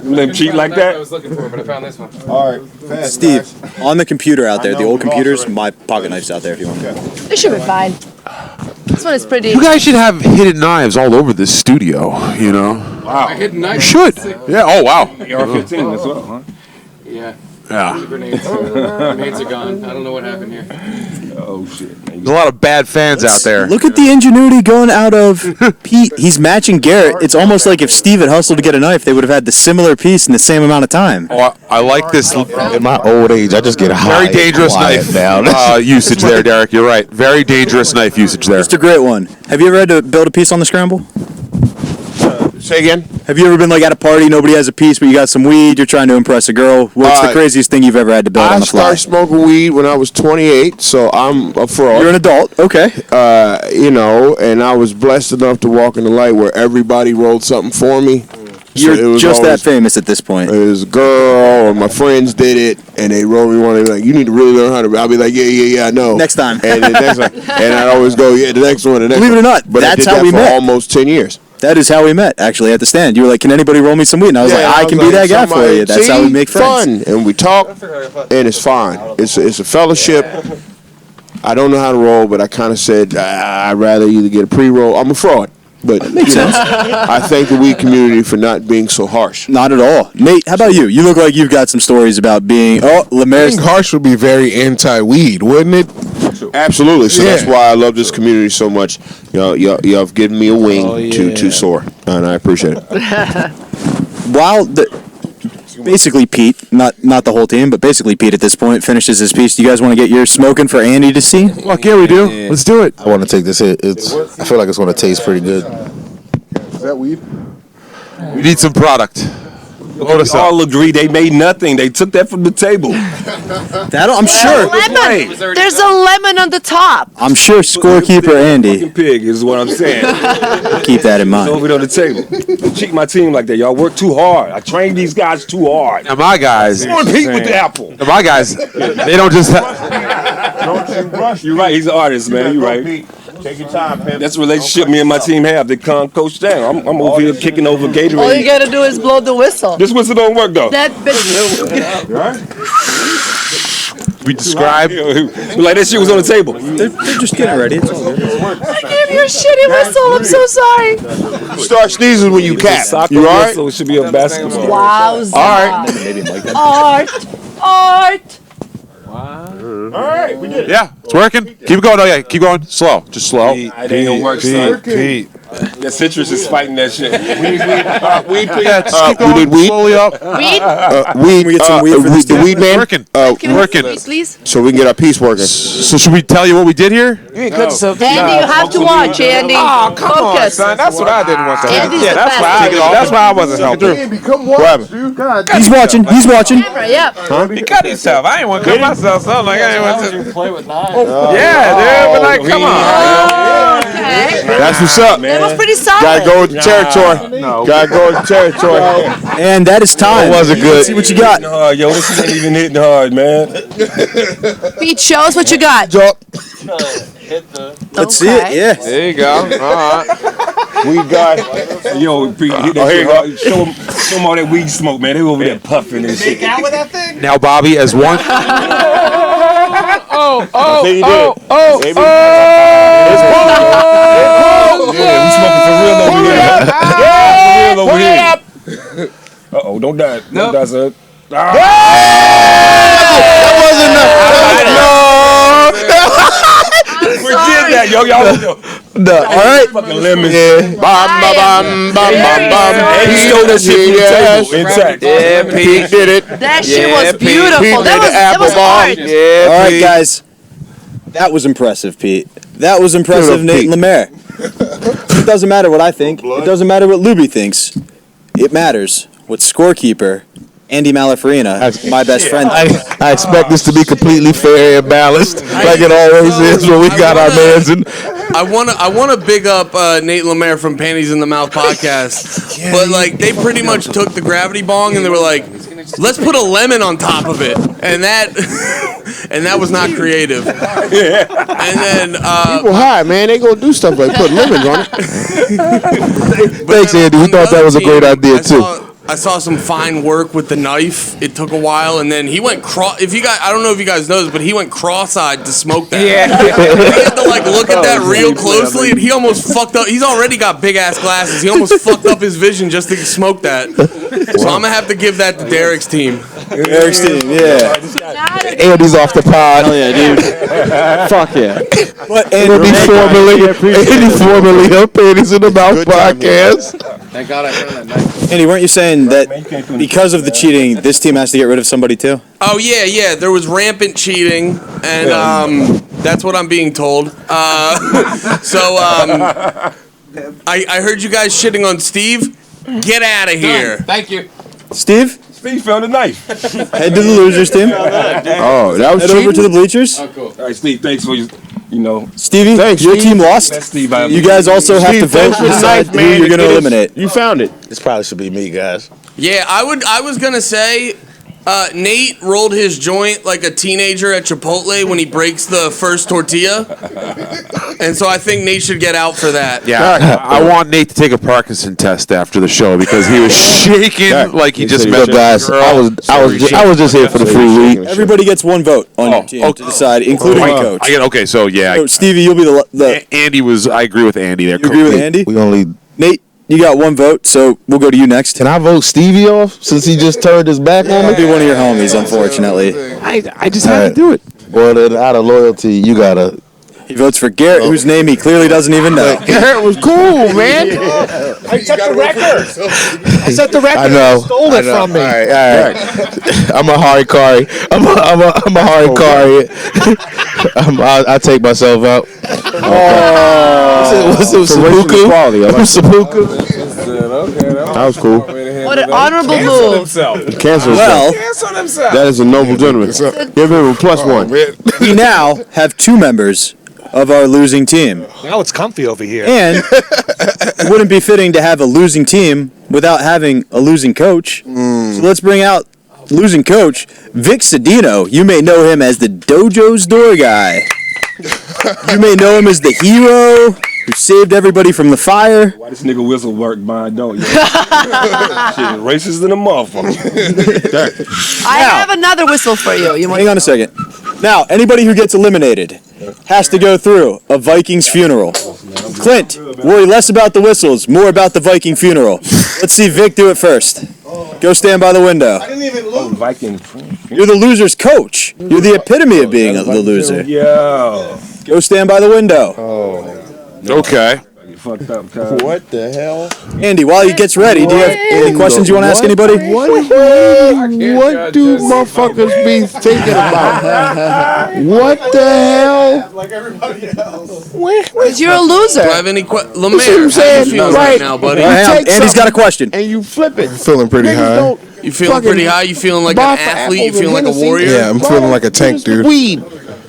You let him cheat like
I
that?
was looking for it, but I found this one.
All right, Steve, on the computer out there, the old computers, my pocket knife's out there if you want.
This should be fine. This one is pretty.
You guys should have hidden knives all over this studio, you know?
Wow.
Hidden knife.
You should. Yeah, oh, wow.
AR-15 as well, huh?
Yeah.
Yeah.
The grenades. Grenades are gone. I don't know what happened here.
Oh, shit.
There's a lot of bad fans out there.
Look at the ingenuity going out of Pete. He's matching Garrett. It's almost like if Steve had hustled to get a knife, they would have had the similar piece in the same amount of time.
Oh, I like this.
In my old age, I just get high.
Very dangerous knife usage there, Derrick. You're right. Very dangerous knife usage there.
Just a great one. Have you ever had to build a piece on the scramble?
Say again?
Have you ever been like at a party, nobody has a piece, but you got some weed, you're trying to impress a girl? What's the craziest thing you've ever had to build on the fly?
I started smoking weed when I was 28, so I'm a fraud.
You're an adult, okay.
You know, and I was blessed enough to walk in the light where everybody rolled something for me.
You're just that famous at this point.
It was a girl, or my friends did it, and they rolled me one. They were like, "You need to really learn how to." I'll be like, "Yeah, I know."
Next time.
And the next one, and I'd always go, "Yeah, the next one, the next
Believe it or
one."
not,
But I
that's
did
how
that
we
for
met.
almost 10 years.
That is how we met, actually, at the stand. You were like, "Can anybody roll me some weed?" And I was like, "I can be that guy for you." That's how we make friends.
Fun, and we talk, and it's fine. It's a fellowship. I don't know how to roll, but I kind of said I'd rather either get a pre-roll. I'm a fraud. But that
makes sense.
I thank the weed community for not being so harsh.
Not at all. Nate, how about you? You look like you've got some stories about being... LeMaire.
Being harsh would be very anti-weed, wouldn't it?
Absolutely. So
Yeah.
that's why I love this community so much. Y'all have given me a wing to soar, and I appreciate it.
Basically Pete, not the whole team, but basically Pete at this point finishes his piece. Do you guys want to get yours smoking for Andy to see?
Fuck yeah, we do. Let's do it.
I want to take this hit. I feel like it's going to taste pretty good.
Is that weed?
We need some product.
We all agree they made nothing. They took that from the table.
I'm sure.
Lemon. There's a lemon on the top.
I'm sure scorekeeper Andy.
Pig is what I'm saying.
Keep that in mind.
It's over on the table. Don't cheat my team like that. Y'all work too hard. I trained these guys too hard.
Now my guys.
Come on, Pete with the apple.
Now my guys, they don't just.
You're right. He's an artist, man. You're right.
Take your time, Pimp.
That's the relationship me and my team have. They calm coach down. I'm over here kicking over Gatorade.
All you gotta do is blow the whistle.
This whistle don't work though.
That bitch.
We describe.
Like that shit was on the table.
They're just getting ready. It's all good.
I gave you a shitty whistle. I'm so sorry.
Start sneezing when you cap. You all right?
So it should be a basketball.
Wowza.
All right.
Art.
All right, we did it.
Yeah, it's working. Keep it going. Oh yeah, keep going. Slow, just slow.
It ain't gonna work, son. Pete. That citrus is fighting that shit.
Weed, please.
Yeah, just keep going.
We need weed?
Slowly up.
Weed?
Weed.
We get some weed for this
the weed man.
Working.
Working. Please.
So we can get our piece working.
So should we tell you what we did here?
You ain't cut yourself.
Andy, you have to watch, Andy.
Oh, come on,
Focus.
son. That's what I didn't want to say.
Andy's
Yeah,
the
that's
best.
why I wasn't helping.
Andy, come watch, dude. God damn.
He's watching. He's watching.
Camera, yep.
He cut himself. I ain't want to cut myself. Something like I ain't want to.
Play with knives.
Yeah, dude. But like, come on.
Okay.
That's what's up.
That was pretty solid.
Gotta go with the territory. Gotta go with the territory.
And that is time.
That wasn't good.
Let's see what you got.
Hard, yo, this ain't even hitting hard, man.
Pete, show us what you got.
Let's see it. Yeah.
There you go. All right.
We got, yo, Pete, hit that shit hard. Show them all that weed smoke, man. They over there puffing and shit.
Out with that thing?
Now, Bobby, as one.
Yeah, we smoking for real over here. Yeah, for real over here. Uh-oh, don't die. Don't die, son.
That wasn't
We did that, yo. Y'all
all right.
fucking lemons.
Yeah. Bam, bam, bam, bam, bam.
And he stole that shit from the table intact.
Yeah, Pete did it.
That shit was
Pete.
beautiful.
Pete
That
made
was
the apple
art.
bomb. Yeah,
All right,
Pete.
guys. That was impressive, Pete. That was impressive,
Good
Nate
Pete.
LeMaire. It doesn't matter what I think. It doesn't matter what Lubi thinks. It matters what scorekeeper Andy Malafarina, my best friend.
I expect this to be completely fair and balanced, like it always is when we got our mans in.
I want to big up Nate LeMaire from Panties in the Mouth podcast, but like they pretty much took the gravity bong and they were like, let's put a lemon on top of it, and that was not creative. And then
People high, man. They gonna do stuff like put lemons on it. Thanks, Andy. We thought that was a great idea too.
I saw some fine work with the knife. It took a while, and then he went I don't know if you guys know this, but he went cross-eyed to smoke that. Yeah. He had to like look at that real closely, and he almost fucked up. He's already got big ass glasses. He almost fucked up his vision just to smoke that. So I'm gonna have to give that to Derrick's team.
Eric's team, yeah.
Andy's off the pod.
Hell yeah, dude. Fuck yeah.
But
Andy formerly of Panties in the Mouth podcast.
Thank God I turned that knife.
Andy, weren't you saying that because of the cheating, this team has to get rid of somebody too?
Oh yeah. There was rampant cheating, and that's what I'm being told. I heard you guys shitting on Steve. Get out of here.
Thank you.
Steve,
found a knife.
Head to the losers team.
Oh, that was
Head over to the bleachers.
Oh, cool.
All right, Steve, thanks for you know.
Stevie,
Thanks,
your
Steve.
team lost.
That's Steve.
You guys also have to vote and decide who you're going to eliminate.
You found it.
This probably should be me, guys.
Yeah, I was gonna say, Nate rolled his joint like a teenager at Chipotle when he breaks the first tortilla, and so I think Nate should get out for that.
Yeah, I want Nate to take a Parkinson test after the show because he was shaking like he just met
guys. I was just here for the free week.
Everybody gets one vote on your team to decide, including the coach.
Okay, so yeah.
So Stevie, you'll be the
Andy was. I agree with Andy there.
You agree with Andy?
We only.
Nate, you got one vote, so we'll go to you next.
Can I vote Stevie off since he just turned his back on me?
I'll be one of your homies, unfortunately.
I just had to do it.
Well, then out of loyalty, you gotta.
He votes for Garrett, whose name he clearly doesn't even know.
Garrett was cool, man.
I set the record. I set the record.
I know.
Stole it from me.
All right. I'm a Harikari. I'm a Harikari. I take myself out. What's it? Seppuku? Seppuku? That was cool.
What an honorable move.
Cancel himself. That is a noble gentleman. Give him a +1.
We now have two members of our losing team.
Now it's comfy over here.
And it wouldn't be fitting to have a losing team without having a losing coach. So let's bring out losing coach, Vic Cedeno. You may know him as the Dojo's door guy. You may know him as the hero who saved everybody from the fire.
Why this nigga whistle work, mine don't? Shit, racist than a motherfucker.
I have another whistle for you.
Hang on a second. Now, anybody who gets eliminated has to go through a Viking's funeral. Clint, worry less about the whistles, more about the Viking funeral. Let's see Vic do it first. Go stand by the window.
I didn't even lose. Viking.
You're the loser's coach. You're the epitome of being the loser.
Yo.
Go stand by the window.
Okay.
Fucked up,
What the hell?
Andy, while he gets ready, do you have any questions you want to ask anybody?
What do motherfuckers be thinking about? What the hell?
Like everybody else.
Because you're a loser.
Do I have any questions?
That's what
LeMaire,
I'm
how you
saying.
feeling
Right.
right now, buddy?
Andy's got a question.
And you flip it.
Feeling pretty high.
You feeling pretty high? You feeling like an athlete? You feeling like a warrior?
Yeah, I'm feeling like a tank, dude.
Weed.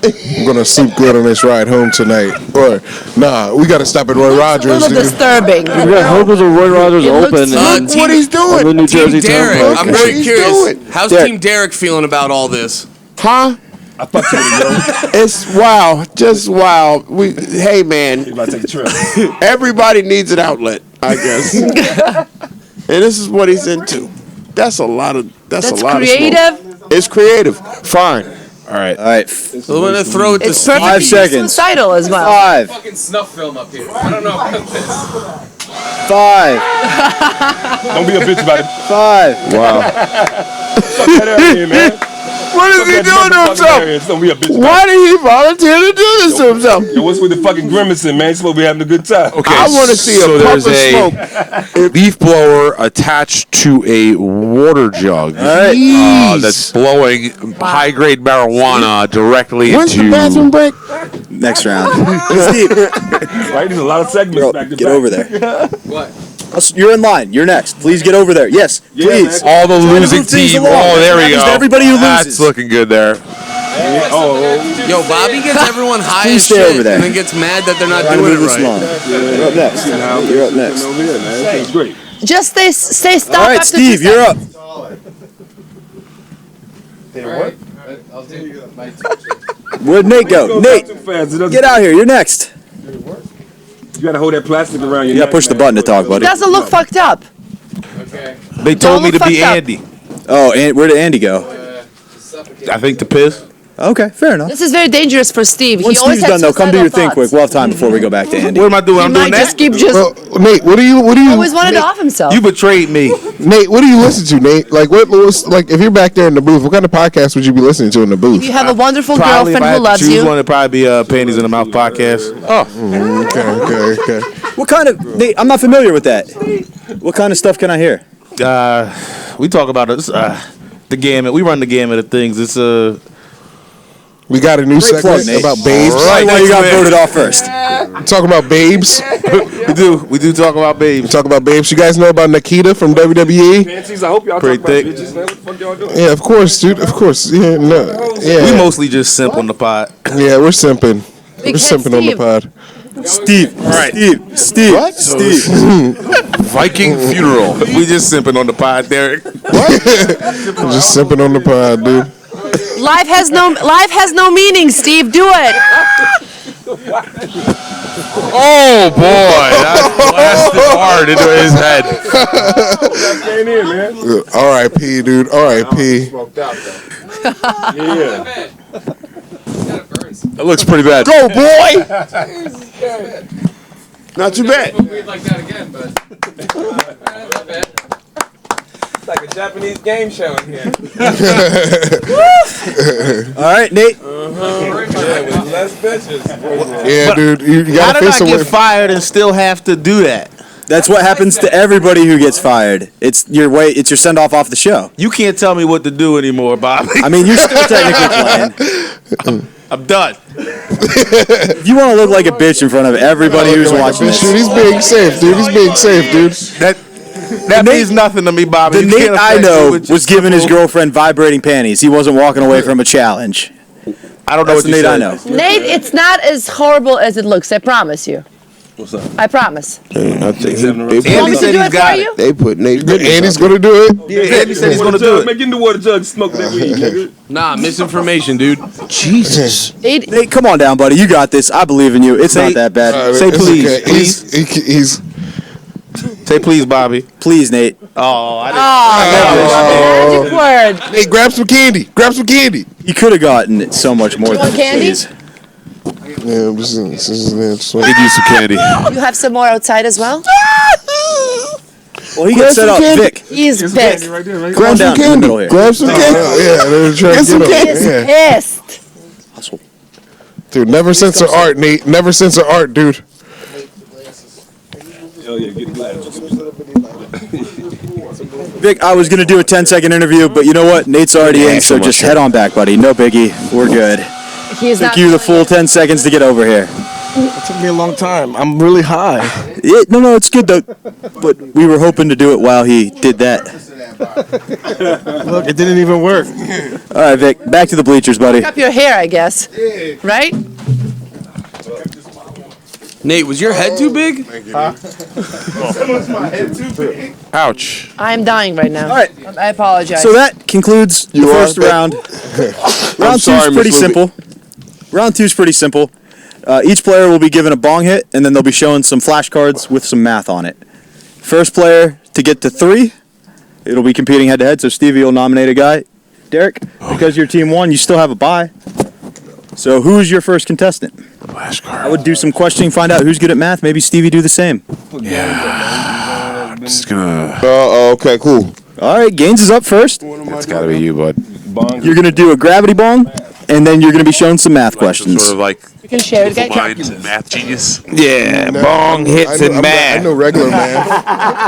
I'm gonna sleep good on this ride home tonight. Or nah, we gotta stop at Roy
A
Rogers.
little disturbing.
We got Hogan's and Roy Rogers
It looks-
open.
Look what he's
on the
doing.
New
Team
Jersey
Derrick,
Turnpike.
I'm
What
very
he's
curious.
doing.
How's
Derrick.
Team Derrick feeling about all this?
Huh?
I fucked with it, yo.
It's wow. Just wow. Hey, man.
You about to take a trip.
Everybody needs an outlet, I guess. And this is what he's into. That's a lot of. That's a lot
creative.
of smoke. It's creative. Fine.
All right.
So I'm gonna throw it to
It's
Steve.
5 seconds.
suicidal as well.
5,
Fucking snuff film up here. I don't know about this.
5,
Don't be a bitch about it.
5.
Wow.
Fuck that out here, man.
What is he doing to himself?
Don't be a bitch.
Why did he volunteer to do this to himself?
Yo, what's with the fucking grimacing, man? You're supposed to be having a good time.
Okay.
I want to see
so
a puff
there's
of
a
smoke.
leaf blower attached to a water jug that's blowing high-grade marijuana directly
When's
into.
the bathroom break?
Next round. Steve,
Right? There's a lot of segments
bro,
back to
get
back.
over there.
What?
You're in line. You're next. Please get over there. Yes, please.
man.
All the
Trying to
losing
move things
team.
along.
Oh, there we
Happens
go.
to everybody who
That's
loses.
looking good there.
Yo, Bobby gets everyone high
Please
as
stay
shit
over there.
and then gets mad that they're not
Trying to
doing
move
it
this along.
right.
You're up next. You're up next.
Over here, man. That's great.
Just stay stop.
All right,
after
Steve,
2
you're up.
I'll do my
Where'd Nate go? Nate,
Too fast. It doesn't-
get out here. You're next.
You gotta hold that plastic around your
You gotta
neck,
push the
man.
button to talk, buddy.
Doesn't look fucked up.
Okay.
They told me to
Don't
be
look fucked up.
Andy.
Oh, and where did Andy go?
I think to piss.
Okay, fair enough.
This is very dangerous for Steve.
Once
he always
Steve's
has
done, though, come do your thing
suicidal
quick. We'll have time before we go back to Andy.
What am I doing?
He
I'm doing
might
that.
just keep just
Well, Nate, what do you?
always wanted to off himself.
You betrayed me.
Nate, what do you listen to, Nate? Like, what was like if you're back there in the booth? What kind of podcast would you be listening to in the booth?
You have a wonderful
Probably if
girlfriend
I
who
had to
loves
choose
you.
one, it'd probably be Panties in the Mouth podcast.
Okay.
What kind of? Nate, I'm not familiar with that. What kind of stuff can I hear?
We talk about the gamut. We run the gamut of things. It's
We got a new
Great
segment
plug, Nate.
about babes.
Right, why you got voted off first?
Talking about babes.
we do talk about babes.
Talk about babes. You guys know about Nikita from WWE?
Panties, I hope y'all
Pretty
talk about
thick.
bitches, man. What the fuck y'all doing?
Yeah, of course, dude. Of course. Yeah, no. Yeah.
We mostly just simp on the pod.
Yeah, we're simping.
Big
We're
head
simping on the
Steve.
pod.
Steve. Right. Steve.
What?
Steve.
Viking funeral.
We just simping on the pod, Derrick.
I'm just simping on the pod, dude.
Life has no meaning, Steve. Do it.
Oh boy, that blasted hard into his head.
Came in, man.
R.I.P., dude. R.I.p.
Yeah.
That looks pretty bad.
Go, boy! Not too bad.
We'd like that again, but not bad.
It's like a Japanese game show in here.
All right, Nate.
Yeah, with less bitches.
Yeah, dude. You
How
gotta
did
face
I
away.
get fired and still have to do that?
That's what happens to everybody who gets fired. It's your way. It's your send off the show.
You can't tell me what to do anymore, Bobby.
I mean, you're still technically playing.
I'm done.
If you want to look like a bitch in front of everybody who's watching this,
Dude, he's being safe, dude. He's being safe, dude.
That means nothing to me, Bobby.
the
You
Nate
can't
I
affect me
know
with your
was giving his
simple-
girlfriend vibrating panties. He wasn't walking away from a challenge.
I don't know
That's
what
the
you
Nate I
said.
know.
Nate, it's not as horrible as it looks. I promise you.
What's up?
I promise.
I think
Want me to do it for you?
They put Nate.
Andy's gonna do it.
Yeah, Andy said he's gonna do it.
Man, get in the water jug, smoke that weed, nigga.
Nah, misinformation, dude.
Jesus.
Hey, come on down, buddy. You got this. I believe in you. It's not that bad.
Say
It's
please.
okay.
Please.
He's
Say please, Bobby.
Please, Nate.
Oh, I
Magic word.
Hey, grab some candy. Grab some candy.
You could have gotten it so much more
You
than
want candy?
please.
Yeah, this is
Did use some candy.
You have some more outside as well?
Well, he gets set up. Vic,
He's pissed.
grab some
candy.
middle here.
Grab some candy.
Yeah, they're trying to get
He's
him.
pissed.
Dude, never censor art, Nate. Never censor art, dude.
Oh yeah, get glasses.
Vic, I was going to do a 10-second interview, but you know what? Nate's already in, so just head on back, buddy. No biggie. We're good.
He's
Took
not
you the full 10 seconds to get over here.
It took me a long time. I'm really high.
No, it's good, though. But we were hoping to do it while he did that.
Look, it didn't even work.
All right, Vic, back to the bleachers, buddy.
up your hair, I guess. Right?
Nate, was your head too big?
Ouch.
I'm dying right now.
All right.
I apologize.
So that concludes the first round. Round two is pretty simple. Round two is pretty simple. Each player will be given a bong hit, and then they'll be shown some flashcards with some math on it. First player to get to 3, it'll be competing head-to-head, so Stevie will nominate a guy. Derrick, because your team won, you still have a bye. So who's your first contestant? I would do some questioning, find out who's good at math. Maybe Stevie do the same.
Yeah. I'm just gonna.
Okay, cool.
All right, Gaines is up first.
It's gotta be you, bud.
You're going to do a gravity bong, and then you're going to be shown some math questions.
Sort of like
you can share it, guys.
mind math genius.
Yeah, bong hits and
I
math.
know regular man.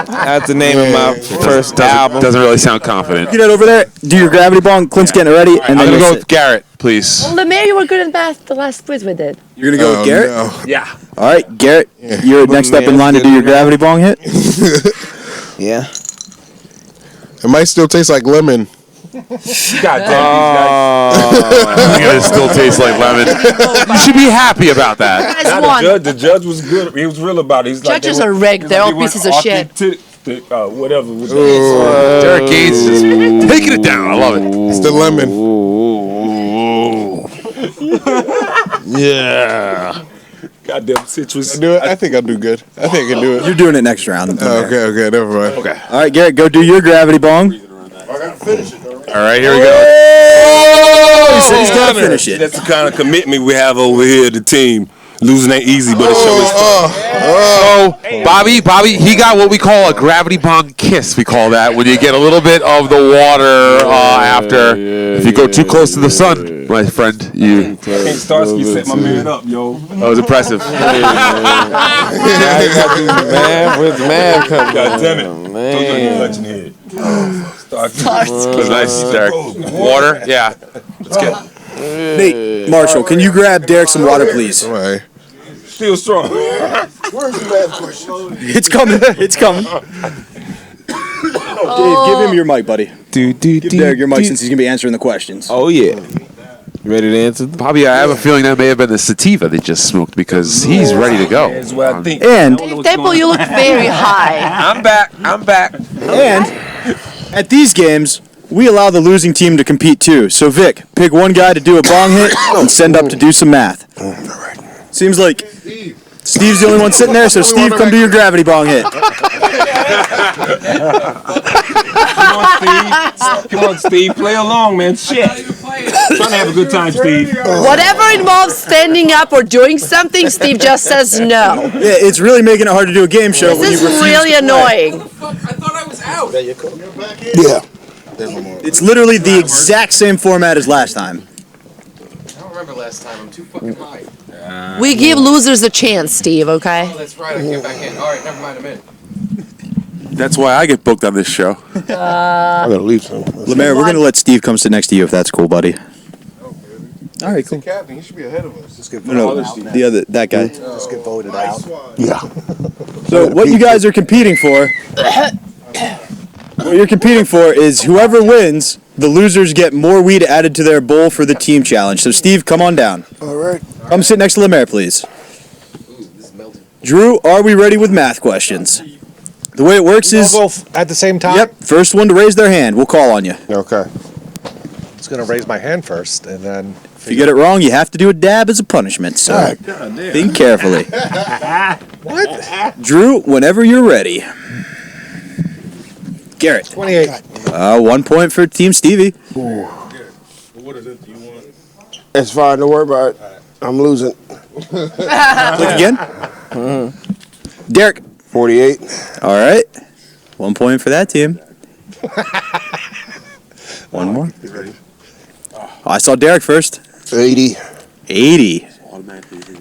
That's the name of my first album.
Doesn't really sound confident.
Get it over there. Do your gravity bong. Clint's getting it ready. And
I'm
then
gonna
you'll
go
sit.
with Garrett, please.
Well, LeMaire, you were good at math the last quiz we did.
You're going to go with Garrett?
No.
Yeah.
All right, Garrett, you're next up in line to do your gravity bong hit.
Yeah.
It might still taste like lemon.
God damn
It still tastes like lemon. You should be happy about that.
You guys won.
The judge was good. He was real about it. He's like,
Judges are rigged. They're all pieces of shit.
Whatever.
Derrick Gaines is just taking it down. I love it.
It's the lemon.
Yeah. Goddamn citrus.
Do it. I think I'll do good. I think I can do it.
You're doing it next round.
Okay, never mind.
Okay.
All right, Garrett, go do your gravity bong.
All right, here we go.
He said he's got to finish it.
That's the kind of commitment we have over here at the team. Losing ain't easy, but it sure is fun.
So, Bobby, he got what we call a gravity bong kiss. We call that when you get a little bit of the water after. If you go too close to the sun, my friend, you.
Can't Starsky set my man up, yo.
That was impressive.
Where's the man coming?
God damn it. Man. Touching head.
That was nice, Derrick. Water? Yeah. Let's get.
Nate, Marshall, can you grab Derrick some water, please?
All right.
Still strong.
Where's the math question?
It's coming. It's coming. Dave, give him your mic, buddy. Give Derrick your mic since he's going to be answering the questions.
Oh, yeah. You ready to answer?
Bobby, I have a feeling that may have been the sativa they just smoked because he's ready to go.
That's what I think.
And
Temple, you look very high.
I'm back.
And at these games, we allow the losing team to compete too. So Vic, pick one guy to do a bong hit and send up to do some math. Seems like Steve's the only one sitting there, so Steve, come do your gravity bong hit.
Come on, Steve. Play along, man. Shit. Trying to have a good time, Steve.
Whatever involves standing up or doing something, Steve just says no.
Yeah, it's really making it hard to do a game show when
This
you
is
refuse
really
to play.
annoying.
Yeah.
It's literally the exact same format as last time.
I don't remember last time. I'm too fucking high.
We give losers a chance, Steve, okay?
Oh, that's right. I came back in. All right, never mind. I'm in.
That's why I get booked on this show.
I gotta leave some.
LeMaire, we're going to let Steve come sit next to you if that's cool, buddy. All right, cool.
Captain, he should be ahead of us.
No, that guy.
Just get voted out.
Yeah.
So what you guys are competing for, what you're competing for is whoever wins, the losers get more weed added to their bowl for the team challenge. So Steve, come on down.
All right.
Come sit next to LeMaire, please. Drew, are we ready with math questions? The way it works is
We'll go at the same time.
Yep. First one to raise their hand, we'll call on you.
Okay.
I was going to raise my hand first, and then.
If you get it wrong, you have to do a dab as a punishment. So think carefully.
What?
Drew, whenever you're ready. Garrett.
28.
1 point for Team Stevie.
It's fine. Don't worry about it. I'm losing.
Click again. Derrick.
48.
All right. 1 point for that team. One more. I saw Derrick first.
80.
80.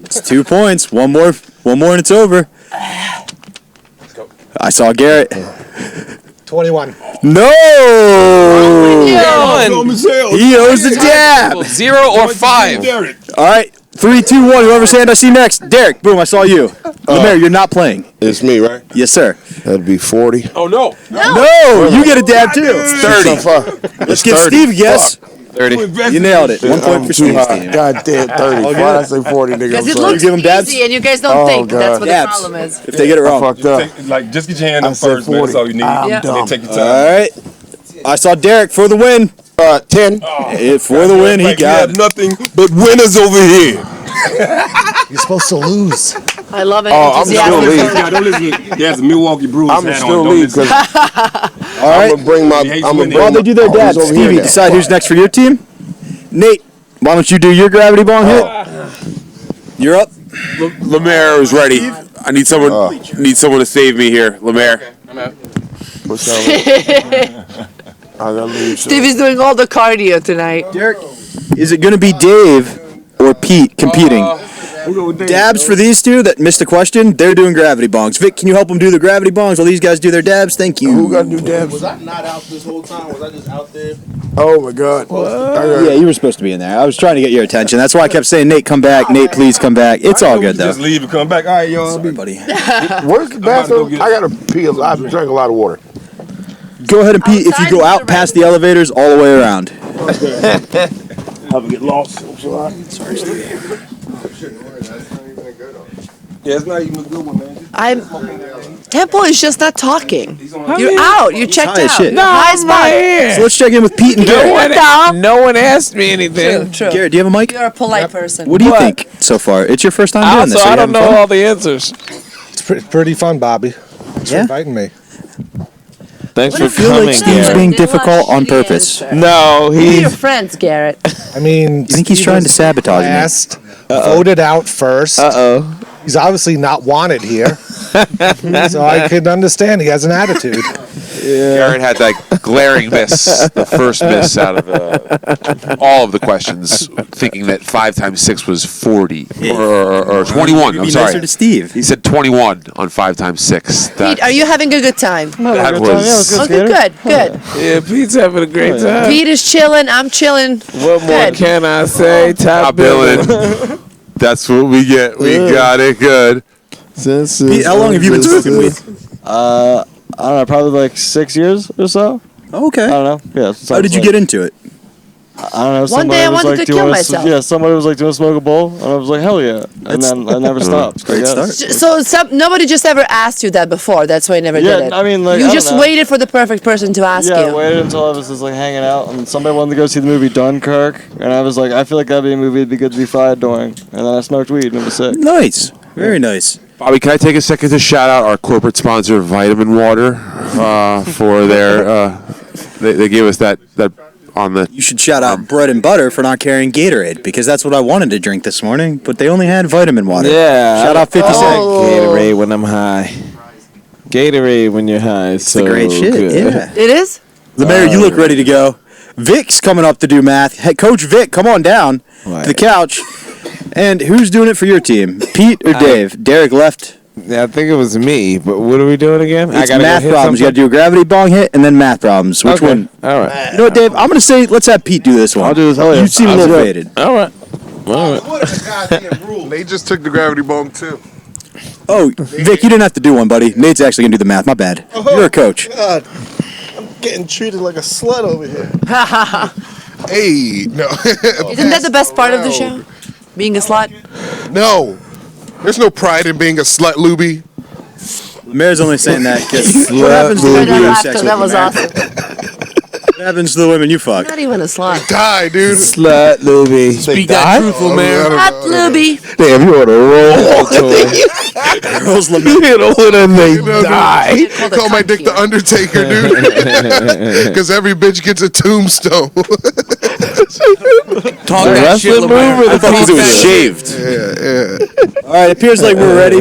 It's 2 points. One more and it's over. I saw Garrett.
21.
No! He owes the dab.
0 or 5.
All right. 3, 2, 1. Whoever's hand I see next. Derrick. Boom. I saw you. LeMaire, you're not playing.
It's me, right?
Yes, sir.
That'd be 40.
Oh, no.
No! You get a dab too. It's
30.
Let's give Steve a guess.
30.
You nailed it. 1 point for Steve.
God damn, 30. Why did I say 40, nigga?
Because
I'm
it
sorry.
looks
give 'em dabs?
easy, and you guys don't think
God.
that's what
Dabs.
the problem is.
If they get it wrong.
Fucked up.
Like, just get your hand
I
up
said
first, man. That's
40.
all you need.
I'm
Yeah.
dumb.
And take your
All
time.
right. I saw Derrick for the win.
10.
For the win, he
Like, we
got
have nothing but winners over here.
You're supposed to lose.
I love it.
Oh, I'm still lead.
Yeah, don't listen. Yes, Milwaukee Brewers
I'm
hat
still
on. Don't
lead
listen.
because
All right.
I'm gonna bring my.
He hates
I'm gonna
winning.
bring
While they do their
my-
dabs,
he's over here
Stevie,
now.
decide who's next for your team. Nate, why don't you do your gravity bong hit? You're up.
LeMaire is ready. I need someone. Need someone to save me here, LeMaire.
What's that? I gotta leave. So.
Stevie's doing all the cardio tonight.
Derrick, is it going to be Dave or Pete competing? Dabs for these two that missed a question. They're doing gravity bongs. Vic, can you help them do the gravity bongs while these guys do their dabs? Thank you.
Who got to do dabs?
Was I not out this whole time? Was I just out there?
Oh my God.
Yeah, you were supposed to be in there. I was trying to get your attention. That's why I kept saying, Nate, come back. Nate, please come back. It's all good, though.
Just leave and come back. All right, y'all.
Sorry, buddy.
Where's the bathroom? I gotta pee. I've been drinking a lot of water.
Go ahead and pee if you go out past the elevators all the way around.
Have to get lost. I'm sorry.
Yeah, it's not even a good one, man.
Temple is just not talking. You're out. You're checked
high as
out.
shit.
No, highest spot.
So let's check in with Pete and Garrett.
No one asked me anything.
True.
Garrett, do you have a mic?
You're a polite person.
What do you think so far? It's your first time doing
Also,
this. Are
I
you
don't
having
know
fun?
all the answers.
It's pretty fun, Bobby. Thanks for inviting me.
Thanks
I feel like Steve's being difficult on purpose.
No,
Who are your friends, Garrett?
I mean,
You think he's trying to sabotage me?
last, voted out first. He's obviously not wanted here. So I could understand he has an attitude.
Garrett had that glaring miss, the first miss out of all of the questions, thinking that 5 times 6 was 40 or 21.
You'd
I'm
be
sorry.
nicer to Steve.
He said 21 on 5 times 6.
Pete, are you having a good time?
That was.
Okay, good.
Yeah, Pete's having a great time.
Pete is chilling. I'm chilling.
What more
Good.
can I say? Top billing.
That's what we get. We got it good.
Pete, how long have you been smoking weed?
I don't know, probably like 6 years or so.
Okay.
I don't know. Yeah.
How did you get into it?
I don't know.
One day I wanted to kill myself.
Yeah, somebody was like doing a smoke a bowl, and I was like, hell yeah. And then I never stopped.
Great
I guess.
start.
So nobody just ever asked you that before. That's why you never
Yeah,
did it.
I mean, like,
you
I
just
don't know.
waited for the perfect person to ask
Yeah,
you.
I waited until I was just like hanging out, and somebody wanted to go see the movie Dunkirk, and I was like, I feel like that'd be a movie that'd be good to be fried during. And then I smoked weed, and it was sick.
Nice. Very nice.
Bobby, can I take a second to shout out our corporate sponsor, Vitamin Water, for their. They gave us that on the.
You should shout out Bread and Butter for not carrying Gatorade, because that's what I wanted to drink this morning, but they only had vitamin water.
Yeah.
Shout out 50 Cent.
Gatorade when I'm high. Gatorade when you're high. It's
The great shit.
good.
Yeah.
It is?
LeMaire, you look ready to go. Vic's coming up to do math. Hey, Coach Vic, come on down to the couch. And who's doing it for your team? Pete or Dave? Derrick left.
Yeah, I think it was me, but what are we doing again?
It's math problems. You got to do a gravity bong hit and then math problems. Which one?
All right.
You know what, Dave? I'm going to say let's have Pete do this one.
I'll do this. Hell yeah.
You seem a little faded.
All right.
They just took the gravity bomb too.
Oh, Vic, you didn't have to do one, buddy. Nate's actually going to do the math. My bad. You're a coach.
God, I'm getting treated like a slut over here.
Hey, no.
Isn't that the best part of the show? Being a slut?
No. There's no pride in being a slut, Lubi.
LeMaire's only saying that because what happens to the women you have sex with?
That was
LeMaire?
awesome.
What happens to the women you fuck?
Not even a slut.
Die, dude.
Slut, Luby.
Speak that truth, LeMaire.
Not Luby.
Damn, you on a roll.
Girls,
You hit over and they die.
You call my dick the Undertaker, dude. Because every bitch gets a tombstone.
Talk that shit, LeMaire.
I thought because it was shaved.
Yeah.
All right, it appears like we're ready.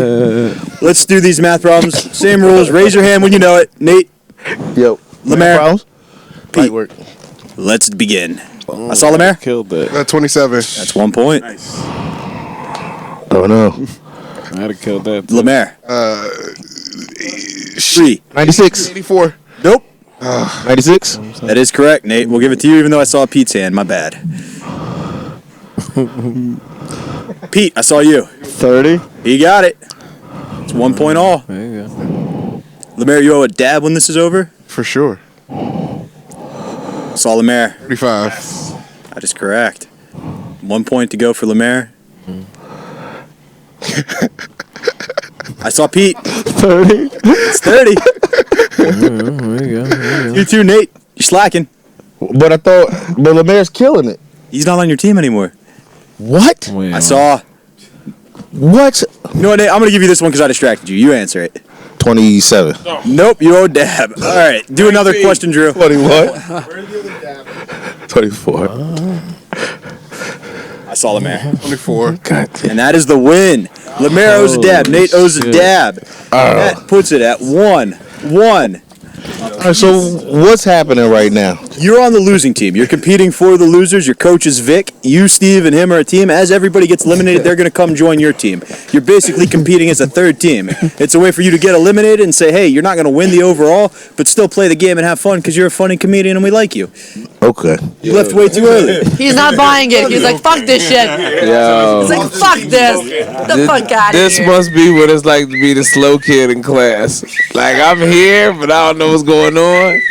Let's do these math problems. Same rules. Raise your hand when you know it. Nate.
Yo.
LeMaire.
Light work.
Let's begin. I saw LeMaire.
Killed that.
27.
That's 1 point.
Oh no.
I had to kill that.
LeMaire. 3.
96.
84.
Nope.
96.
That is correct, Nate. We'll give it to you even though I saw Pete's hand. My bad. Pete, I saw you.
30.
He got it. It's 1 point all.
There you go.
LeMaire, you owe a dab when this is over?
For sure.
Saw LeMaire.
35.
That is correct. 1 point to go for LeMaire. I saw Pete.
30.
It's 30.
There you go.
You too, Nate. You're slacking.
But LeMaire's killing it.
He's not on your team anymore.
What?
I saw.
What?
You know what, Nate? I'm going to give you this one because I distracted you. You answer it.
27.
Nope, you owe a dab. All right, do another question, Drew.
21. 24.
I saw LeMaire.
24.
And that is the win. LeMaire owes a dab. Nate owes a dab. That puts it at 1-1.
All right, so what's happening right now?
You're on the losing team. You're competing for the losers. Your coach is Vic. You, Steve, and him are a team. As everybody gets eliminated, they're going to come join your team. You're basically competing as a third team. It's a way for you to get eliminated and say, hey, you're not going to win the overall, but still play the game and have fun because you're a funny comedian and we like you.
Okay.
You left way too early.
He's not buying it. He's like, fuck this shit.
Yo.
He's like, fuck this. Get the fuck out of
This
here.
must be what it's like to be the slow kid in class. Like, I'm here, but I don't know what's going on.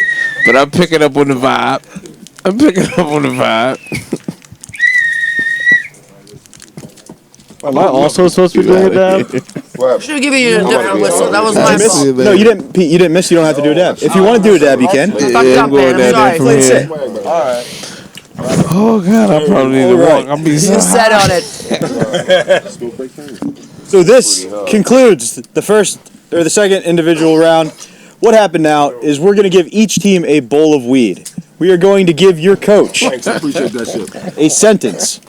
But I'm picking up on the vibe.
Am I also supposed to be doing a dab?
Should have given you a different whistle. That was my fault.
No, you didn't, Pete. You didn't miss. You don't have to do a dab. If you want to do a dab, you can.
Fucked up, man. I'm sorry.
Play it safe.
Oh, God, I probably need to walk. I'll be
You
so
sat on it.
So this concludes the second individual round. What happened now is we're going to give each team a bowl of weed. We are going to give your coach a sentence.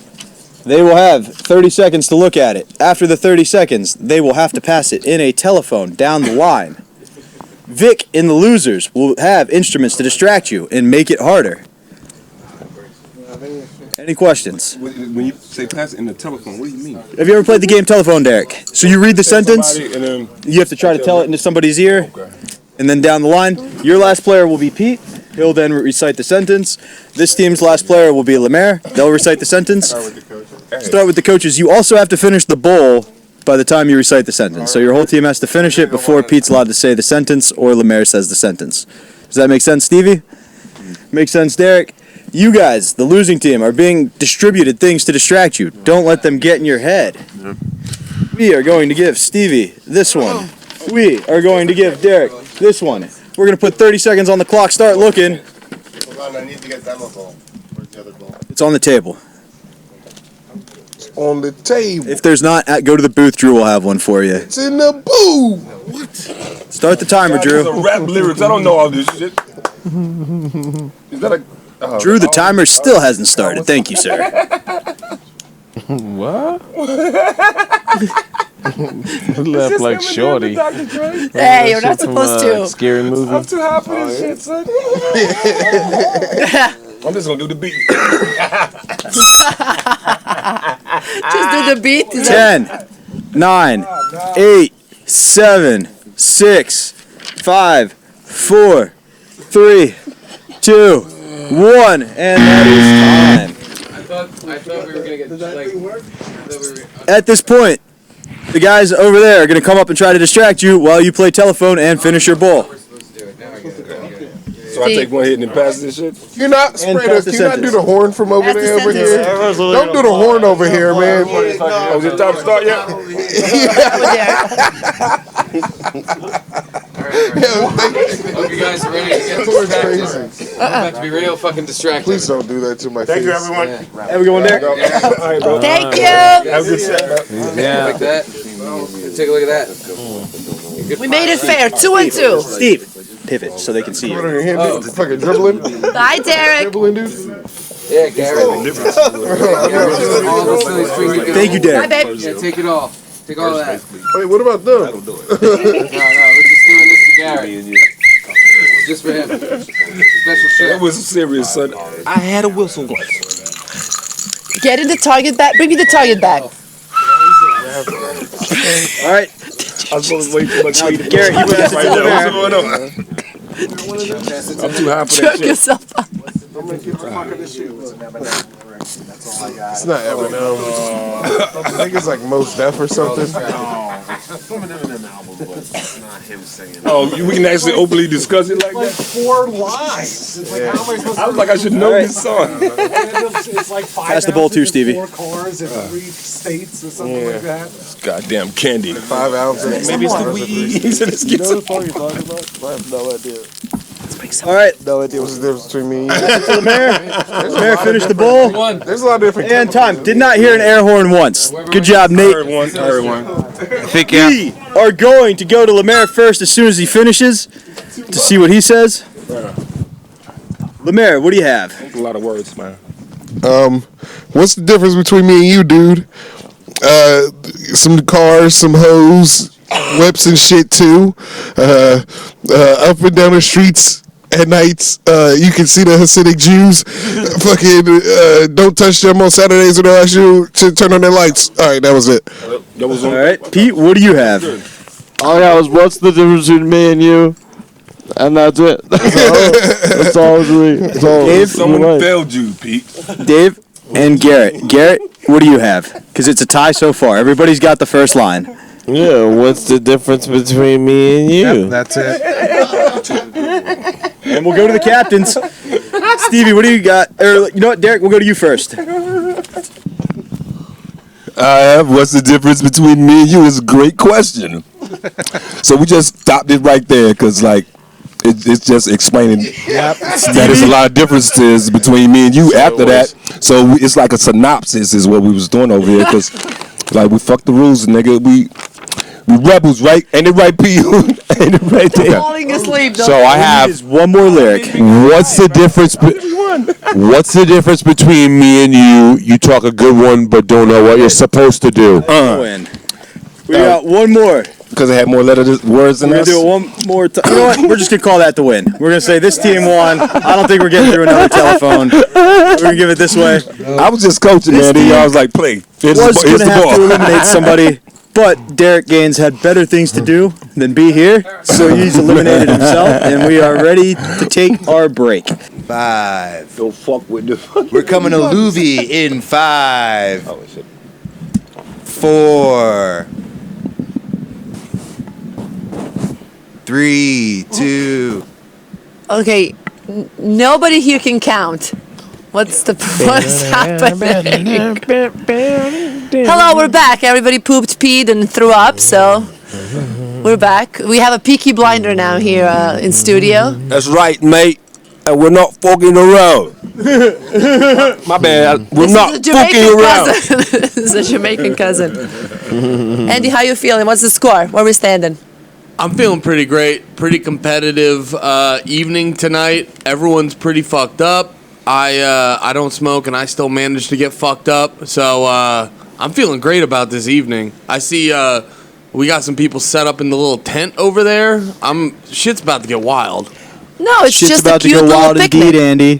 They will have 30 seconds to look at it. After the 30 seconds, they will have to pass it in a telephone down the line. Vic and the losers will have instruments to distract you and make it harder. Any questions?
When you say pass it in the telephone, what do you mean?
Have you ever played the game telephone, Derrick? So you read the sentence, you have to try to tell it into somebody's ear, and then down the line, your last player will be Pete. He'll then recite the sentence. This team's last player will be LeMaire. They'll recite the sentence. Start with the coaches. You also have to finish the bowl by the time you recite the sentence. So your whole team has to finish it before Pete's allowed to say the sentence or LeMaire says the sentence. Does that make sense, Stevie? Makes sense, Derrick? You guys, the losing team, are being distributed things to distract you. Don't let them get in your head. We are going to give Stevie this one. We are going to give Derrick this one. We're going to put 30 seconds on the clock. Start looking.
Hold on, I need to get that ball. Where's the other ball?
It's on the table.
It's on the table.
If there's not, go to the booth. Drew will have one for you.
It's in the booth. What?
Start the timer, Drew.
Those are rap lyrics. I don't know all this shit. Is that a...
Drew, the timer still hasn't started. Thank you, sir.
What? Left like Shorty.
Hey, you're not supposed to.
Scary movie.
I'm too happy for this shit, son. I'm just gonna do the beat.
Just do the beat.
10, 9, 8, 7, 6, 5, 4, 3, 2, 1, and that is time.
I thought we were gonna get like.
At this point, the guys over there are going to come up and try to distract you while you play telephone and finish your bowl.
So I take one hit and then pass this shit.
You're not
And
spread
pass
us.
the
Can you not do
sentence.
the horn from over there over here? Don't do the horn over here, man.
Oh, is it time to start yet?
Hope you guys are ready to get distracted. I'm about to be real fucking distracted.
Please don't do that to my face.
Thank you, everyone.
Have a good one, Derek.
All right, bro.
Thank you.
Have a good set, man.
Yeah. Like that. Take a look at that.
We made it fair. 2 and 2.
Steve, pivot so they can see
Put
you.
on your hand, fucking dribbling.
Bye, Derek.
Dribbling, dude.
Yeah, Garrett.
Thank you,
Bye,
Derek.
babe.
Yeah, take it all. Take all that.
Wait, what about them?
No, we're just doing this to Garrett. Just for him. Special shit.
That was serious, son. I had a whistle.
Get in the target bag. Bring me the target bag.
All right.
I was supposed to wait too much weed.
Garrett, you pass it to
Right now.
LeMaire.
What's going on? I'm too high for that
Jerk
shit.
yourself up.
It's not Eminem. I think it's like Mos Def or something.
Oh, we can actually openly discuss it like
Like
that?
4 lines. It's like, how am I supposed to?
I was like, I should know this song.
It's like 5
Pass the ball too, Stevie.
4 cars in 3 states or something like that.
Goddamn candy.
5 ounces.
Maybe it's the weed. He said it's
You know the song you're talking about? I have no idea.
All right.
No idea
What's the difference between me and you?
LeMaire finished the bowl.
There's a lot of different.
And time. Did not hear an air horn once. Good job, Nate.
Heard one.
We are going to go to LeMaire first as soon as he finishes to see what he says. LeMaire, what do you have?
A lot of words, man.
What's the difference between me and you, dude? Some cars, some hoes, whips and shit too. Up and down the streets at nights, you can see the Hasidic Jews. Fucking don't touch them on Saturdays or they'll ask you to turn on their lights. All right, that was it.
That was
All right, Pete, what do you have?
All I got was what's the difference between me and you? And that's it. That's all. That's all.
Dave?
Someone failed you, Pete.
Dave and Garrett. Garrett, what do you have? Because it's a tie so far. Everybody's got the first line.
Yeah, what's the difference between me and you?
That's it.
And we'll go to the captains. Stevie, what do you got? Or, you know what, Derek, we'll go to you first.
What's the difference between me and you is a great question. So we just stopped it right there because, like, it's just explaining that there's a lot of differences between me and you after that. So it's like a synopsis is what we was doing over here because, like, we fucked the rules, nigga. We rebels, right? Ain't it right, P? Ain't it right there?
Falling asleep.
So I have
Just one more lyric.
What's the difference? What's the difference between me and you? You talk a good one, but don't know what you're supposed to do.
Win. We got one more.
Because they had more words than
We're
us.
gonna do it one more time. You know what? We're just gonna call that the win. We're gonna say this team won. I don't think we're getting through another telephone. We're gonna give it this way.
I was just coaching, man. I was like, play. Here's
Was
the
gonna have
ball.
to eliminate somebody, but Derek Gaines had better things to do than be here, so he's eliminated himself, and we are ready to take our break.
5.
Don't fuck with the.
We're coming to Lubi in 5, 4, 3, 2.
Okay, nobody here can count. What's happening? Hello, we're back. Everybody pooped, peed, and threw up, so we're back. We have a Peaky Blinder now here in studio.
That's right, mate. And we're not fucking around. My bad. We're not fucking around.
This is a Jamaican cousin. Andy, how you feeling? What's the score? Where we standing?
I'm feeling pretty great. Pretty competitive evening tonight. Everyone's pretty fucked up. I don't smoke, and I still managed to get fucked up. So I'm feeling great about this evening. I see we got some people set up in the little tent over there. Shit's about to get wild.
No, it's
Shit's
just
about
a cute
to go
little
wild
picnic.
indeed, Andy.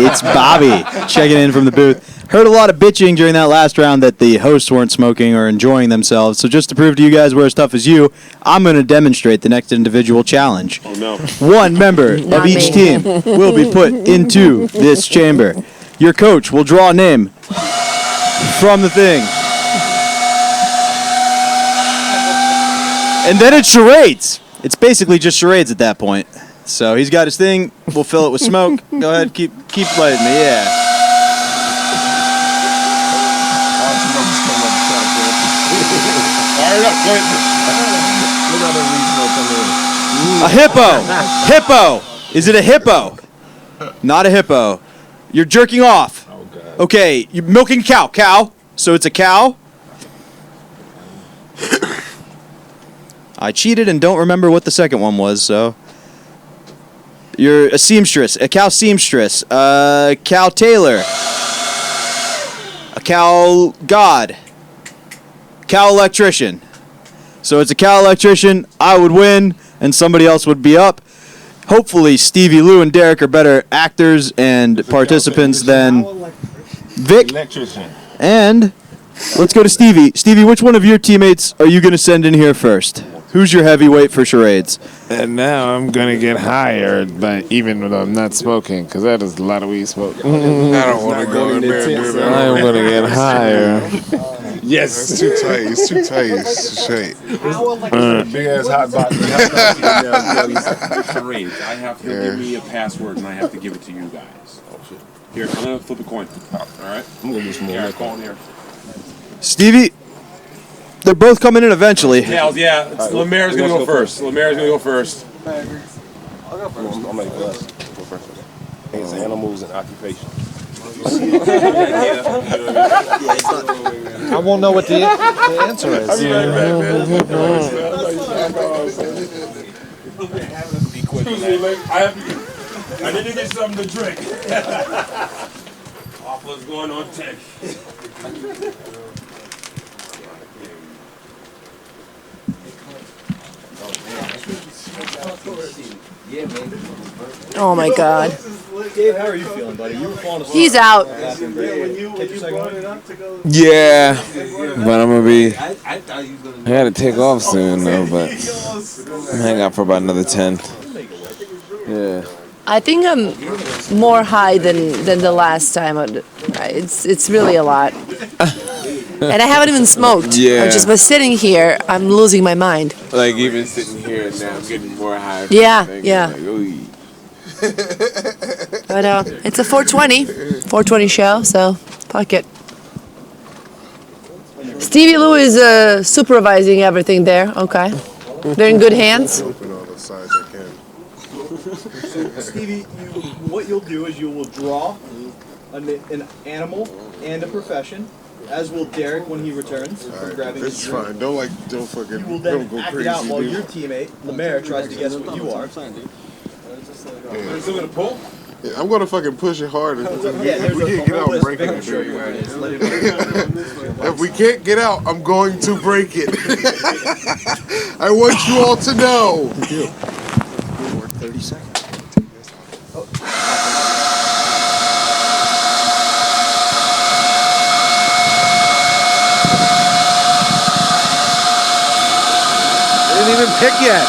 It's Bobby checking in from the booth. Heard a lot of bitching during that last round that the hosts weren't smoking or enjoying themselves. So just to prove to you guys we're as tough as you, I'm going to demonstrate the next individual challenge.
Oh, no.
One member of each team will be put into this chamber. Your coach will draw a name from the thing. And then it's charades. It's basically just charades at that point. So he's got his thing. We'll fill it with smoke. Go ahead, keep lighting me. Yeah. A hippo. Hippo. Is it a hippo? Not a hippo. You're jerking off. Okay, you're milking a cow. Cow. So it's a cow. I cheated and don't remember what the second one was, so. You're a seamstress. A cow seamstress. A cow tailor. A cow god. Cow electrician. So it's a cow electrician. I would win, and somebody else would be up. Hopefully, Stevie, Lou, and Derrick are better actors and participants than Vic. And let's go to Stevie. Stevie, which one of your teammates are you going to send in here first? Who's your heavyweight for charades?
And now I'm gonna get hired, but even though I'm not smoking, because that is a lot of weed smoke. I don't want to go in there and do that. I'm gonna get higher. Yes.
It's too tight. It's too tight. It's straight.
Big ass hot box. Charades. I have to give me a password, and I have to give it to you guys. Here, I'm gonna flip a coin. All right. I'm gonna do some more. Yeah, call in here.
Stevie, they're both coming in eventually.
Tails, yeah. LeMaire's gonna go first. LeMaire's gonna go first.
I'll go first. I'll make the last. Go first. It's animals and occupation.
I won't know what the answer is.
I need to get something to drink. Offer's going on 10.
Oh my God.
Dave, how are you feeling, buddy? You were falling asleep.
He's out.
Yeah, but I'm gonna be. I gotta take off soon though, but hang out for about another 10. Yeah.
I think I'm more high than the last time. It's really a lot. And I haven't even smoked.
Yeah.
Just by sitting here, I'm losing my mind.
Like even sitting here now, I'm getting more high.
Yeah,
Like,
yeah.
Like, ooh.
But it's a 420 show, so fuck it. Stevie Lou is supervising everything there. Okay, they're in good hands.
Stevie, what you'll do is you will draw an animal and a profession, as will Derrick when he returns from grabbing his drink.
Fine. Don't fucking.
You will then
don't go
act
crazy,
it out while
dude.
your teammate LeMaire tries to guess what you are.
Yeah.
Still gonna pull?
Yeah, I'm gonna fucking push it harder.
Yeah,
If
there's
we can't
a
get
whole
out,
list.
break
Vic
it.
will show you where it is. Let it
If we can't get out, I'm going to break it. I want you all to know.
30 seconds.
Didn't even pick yet.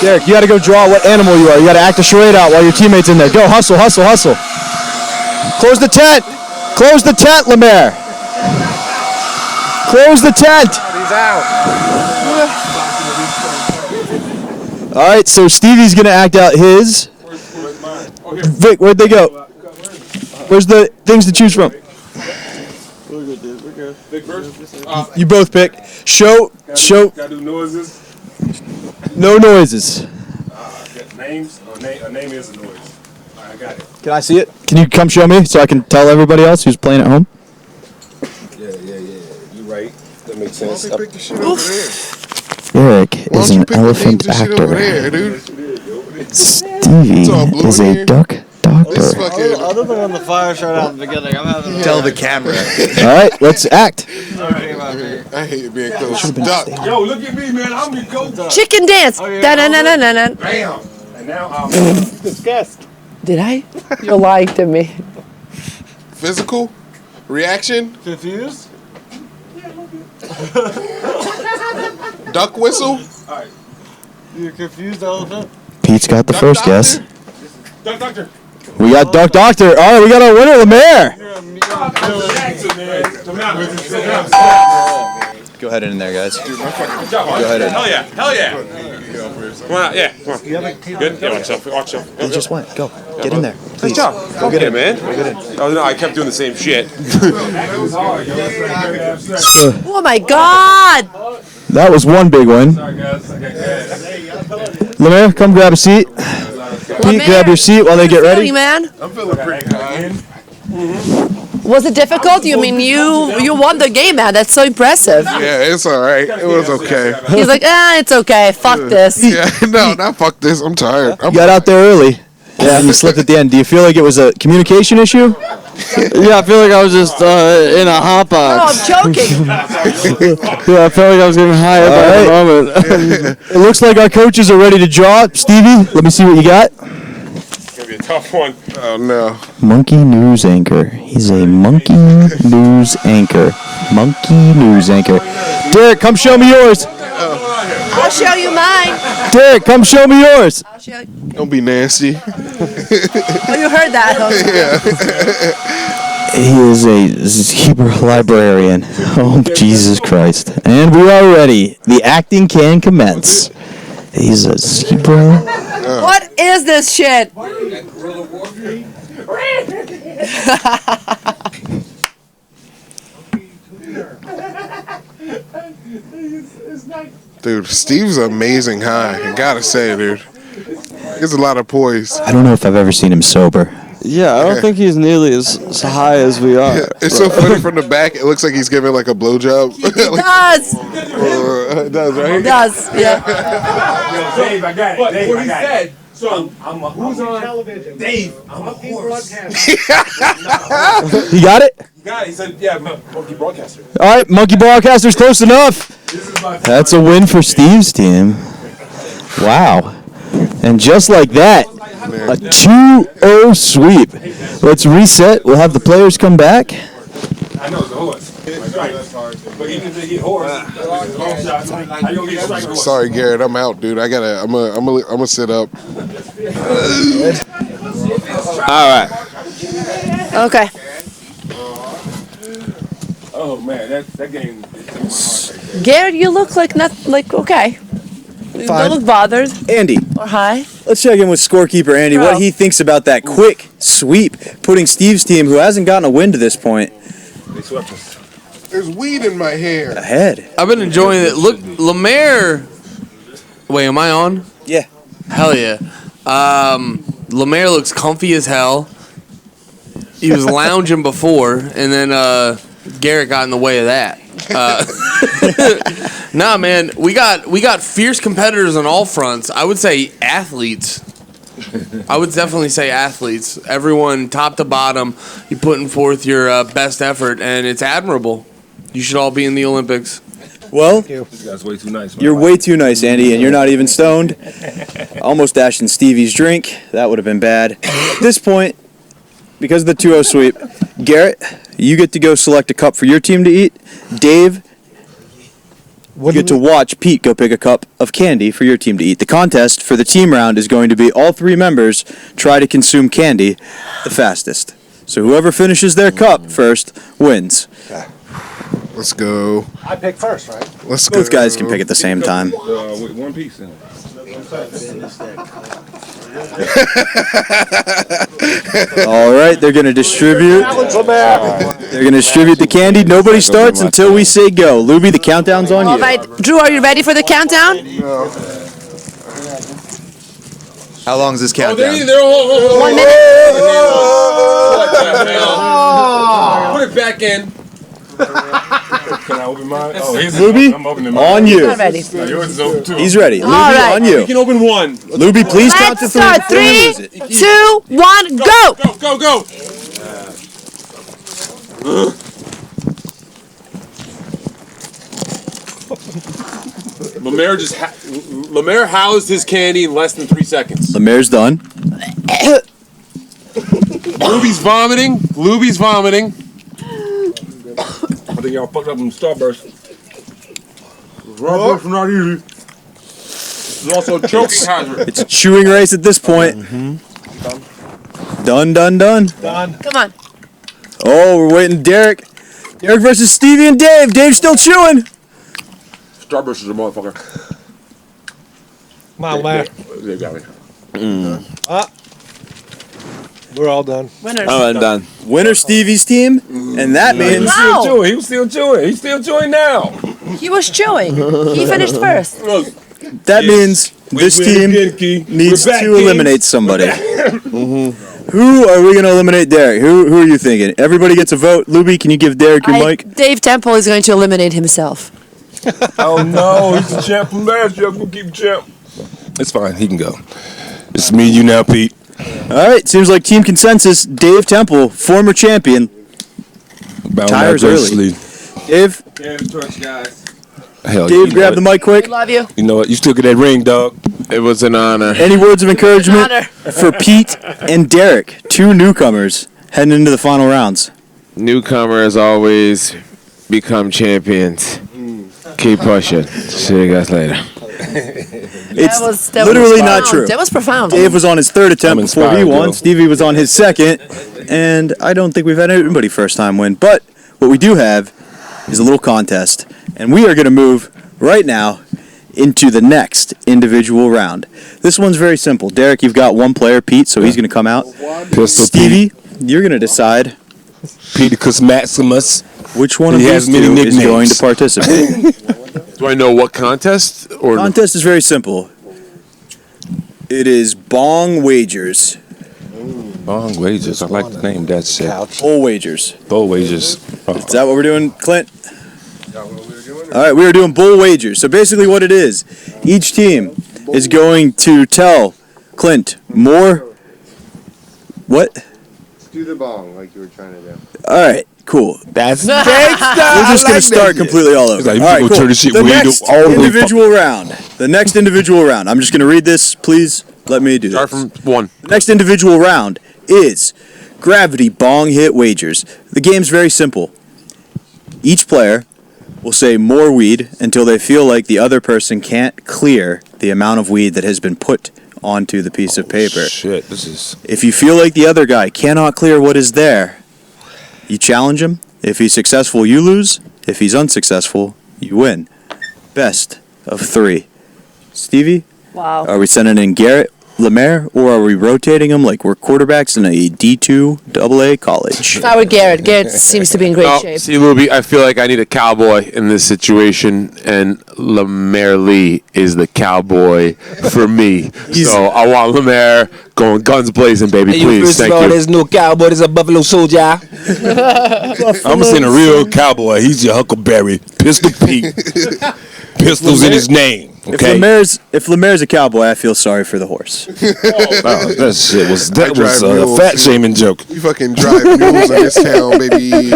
Derrick, you gotta go draw what animal you are. You gotta act a charade out while your teammate's in there. Go, hustle, hustle, hustle. Close the tent. Close the tent, LeMaire. Close the tent.
He's out.
All right, so Stevie's gonna act out his. Vic, where'd they go? Where's the things to choose from? You both pick. Show.
Gotta do noises.
No noises.
Names. A name is a noise. I got it.
Can I see it? Can you come show me so I can tell everybody else who's playing at home?
Yeah. You're right. That makes sense.
Derrick
Why
is
don't you
an
pick the
elephant
names and shit over there,
actor.
dude?
Stevie
all blue
is
in
a
here.
duck doctor.
Other than when the fire started out in the beginning, I'm having.
Tell the camera. All right, let's act.
I hate being close. Duck.
Yo, look at me, man. I'm the GOAT.
Chicken dance. Da-na-na-na-na-na.
Bam. And now I'm
Disgust.
Did I? You're lying to me.
Physical reaction.
Confused?
Duck whistle.
You're confused, elephant?
Pete's got the first guess.
Duck Doctor.
We got Duck Doctor. All right, we got our winner, LeMaire. Go ahead in there, guys.
Dude, my fucking good job.
Go ahead in.
Hell yeah. Hell yeah. Come on out. Yeah. Come on. Good? Yeah, watch yourself. Watch yourself.
He just went. Go. Get in there. Please.
Good job.
Go get in,
man.
Go get in.
Oh, no, I kept doing the same shit.
Oh my God!
That was one big win. LeMaire, come grab a seat. Pete, grab your seat while they get ready.
Man.
I'm feeling pretty good.
Was it difficult? You mean you won the game, man? That's so impressive.
Yeah, it's all right. It was okay.
He's like, it's okay. Fuck this.
Yeah, no, not fuck this. I'm tired.
You got out there early. Yeah, and you slipped at the end. Do you feel like it was a communication issue?
Yeah, I feel like I was just in a hot box.
Oh, I'm choking.
Yeah, I felt like I was getting high up at the moment.
It looks like our coaches are ready to draw. Stevie, let me see what you got.
It's going to be a tough one.
Oh, no.
Monkey news anchor. He's a monkey news anchor. Monkey news anchor. Derrick, come show me yours.
I'll show you mine.
Derrick, come show me yours.
I'll show you.
Don't be nasty.
Oh, you heard that, huh?
He is a zebra librarian. Oh, Jesus Christ. And we are ready. The acting can commence. He's a zebra.
What is this shit?
Dude, Steve's amazing high. I gotta say, dude. There's a lot of poise.
I don't know if I've ever seen him sober.
Yeah, I don't think he's nearly as high as we are.
Yeah, it's so funny from the back. It looks like he's giving like a blowjob.
It does.
It does, right?
It does, yeah.
Dave, I got it. Dave,
what
I
he
got
said.
It. So, who's on television? Dave, I'm a horse.
You got it?
You got it. He said, yeah, monkey broadcaster.
All right, monkey broadcaster's close enough. That's a win for Steve's team. Wow. And just like that, a 2-0 sweep. Let's reset. We'll have the players come back.
I know it's a horse. But even if they get horse, long shots, how you gonna get strike horse?
Sorry, Garrett. I'm out, dude. I'm gonna sit up.
All right.
Okay.
Oh man, that game.
Garrett, you look like okay. You
Fine.
don't look bothered
Andy,
or high.
let's check in with scorekeeper Andy. What he thinks about that quick sweep, putting Steve's team, who hasn't gotten a win to this point,
They swept us.
There's weed in my hair.
ahead.
I've been enjoying it. Look, LeMaire. Wait, am I on?
Yeah.
Hell yeah. LeMaire looks comfy as hell. He was lounging before, and then Garrett got in the way of that. Nah, man, we got fierce competitors on all fronts. I would say athletes. I would definitely say athletes. Everyone, top to bottom, you're putting forth your best effort, and it's admirable. You should all be in the Olympics.
Well,
This guy's way too nice.
you're way too nice, Andy, and you're not even stoned. Almost dashed in Stevie's drink. That would have been bad. At this point, because of the 2-0 sweep, Garrett, you get to go select a cup for your team to eat. Dave, you get to watch Pete go pick a cup of candy for your team to eat. The contest for the team round is going to be all three members try to consume candy the fastest. So whoever finishes their cup first wins.
Let's go.
I pick first, right?
Let's go.
Both guys can pick at the same time.
With one piece in it.
All right, they're going to distribute. They're going to distribute the candy. Nobody starts until we say go. Lubi, the countdown's on
All
you.
right, Drew, are you ready for the countdown?
How long is this countdown?
1 minute.
Put it back in. Can I open mine? Oh,
Lubi,
I'm opening mine.
on you.
I'm ready.
No, yours is open too.
He's ready.
All
Lubi,
right.
on you.
You can open one.
Lubi, please count to
Let's
three.
start. 3, 2, 1, go!
Go. LeMaire housed his candy in less than 3 seconds.
LeMaire's done.
Lubi's vomiting. I think y'all fucked up in Starburst. Starburst is not easy. It's also a choking hazard.
It's a chewing race at this point. Done.
Come on.
Oh, we're waiting. Derrick versus Stevie and Dave. Dave's still chewing.
Starburst is a motherfucker.
Come on, man.
They got me.
We're all done.
Winners.
I'm done.
Winner Stevie's team, and that means
Wow.
He was still chewing. He's still chewing now.
He was chewing. He finished first.
that means this team needs to eliminate somebody. Who are we going to eliminate, Derrick? Who are you thinking? Everybody gets a vote. Lubi, can you give Derrick your mic?
Dave Temple is going to eliminate himself.
Oh no, he's the champ from last year. I'm gonna keep champ.
It's fine. He can go. It's me and you now, Pete.
All right, seems like team consensus. Dave Temple, former champion, tires early. Dave,
Hell,
Dave,
you
grab
know
the mic quick.
Love you.
You know what? You still get that ring, dog.
It was an honor.
Any words of encouragement for Pete and Derrick, two newcomers heading into the final rounds?
Newcomers always become champions. Keep pushing. See you guys later.
It's
that
literally
was
not
profound.
true.
That was profound.
Dave was on his third attempt before he
inspired,
won.
yo.
Stevie was on his second, and I don't think we've had anybody first time win. But what we do have is a little contest, and we are going to move right now into the next individual round. This one's very simple. Derrick, you've got one player, Pete, so he's going to come out.
Pistol
Stevie, you're going to decide
Pedicus Maximus.
which one of
He
these
has many
two is
nicknames.
going to participate.
Do I know what contest or
Contest is very simple. It is bong wagers.
Bong wagers. I like the name. That shit.
Bull wagers.
Bull wagers. Oh.
Is that what we're doing, Clint? All right, we are doing bull wagers. So basically what it is, each team is going to tell Clint more. What?
Do the bong like you were trying to do.
All right, cool.
That's
We're just going to start completely all over.
Like,
All right,
you
cool.
turn this shit
The
way
next
to all the way
individual round. The next individual round. I'm just going to read this. Please let me do this.
start from one?
The next individual round is gravity bong hit wagers. The game's very simple. Each player will say more weed until they feel like the other person can't clear the amount of weed that has been put onto the piece of paper.
Shit, this is.
If you feel like the other guy cannot clear what is there, you challenge him. If he's successful, you lose. If he's unsuccessful, you win. Best of 3. Stevie?
Wow.
Are we sending in Garrett, LeMaire, or are we rotating them like we're quarterbacks in a D2 AA college?
If I were Garrett, Garrett seems to be in great shape.
See, Lubi, I feel like I need a cowboy in this situation, and LeMaire Lee is the cowboy for me. So I want LeMaire going guns blazing, baby, please. Thank you.
There's no cowboy. There's a buffalo soldier. I'm seeing a real cowboy. He's your Huckleberry. Pistol Pete. Pistols in his name. Okay.
If LeMaire's a cowboy, I feel sorry for the horse.
That shit was
drive
a
mules,
fat
dude.
shaming joke.
You fucking drive mules in this town, baby.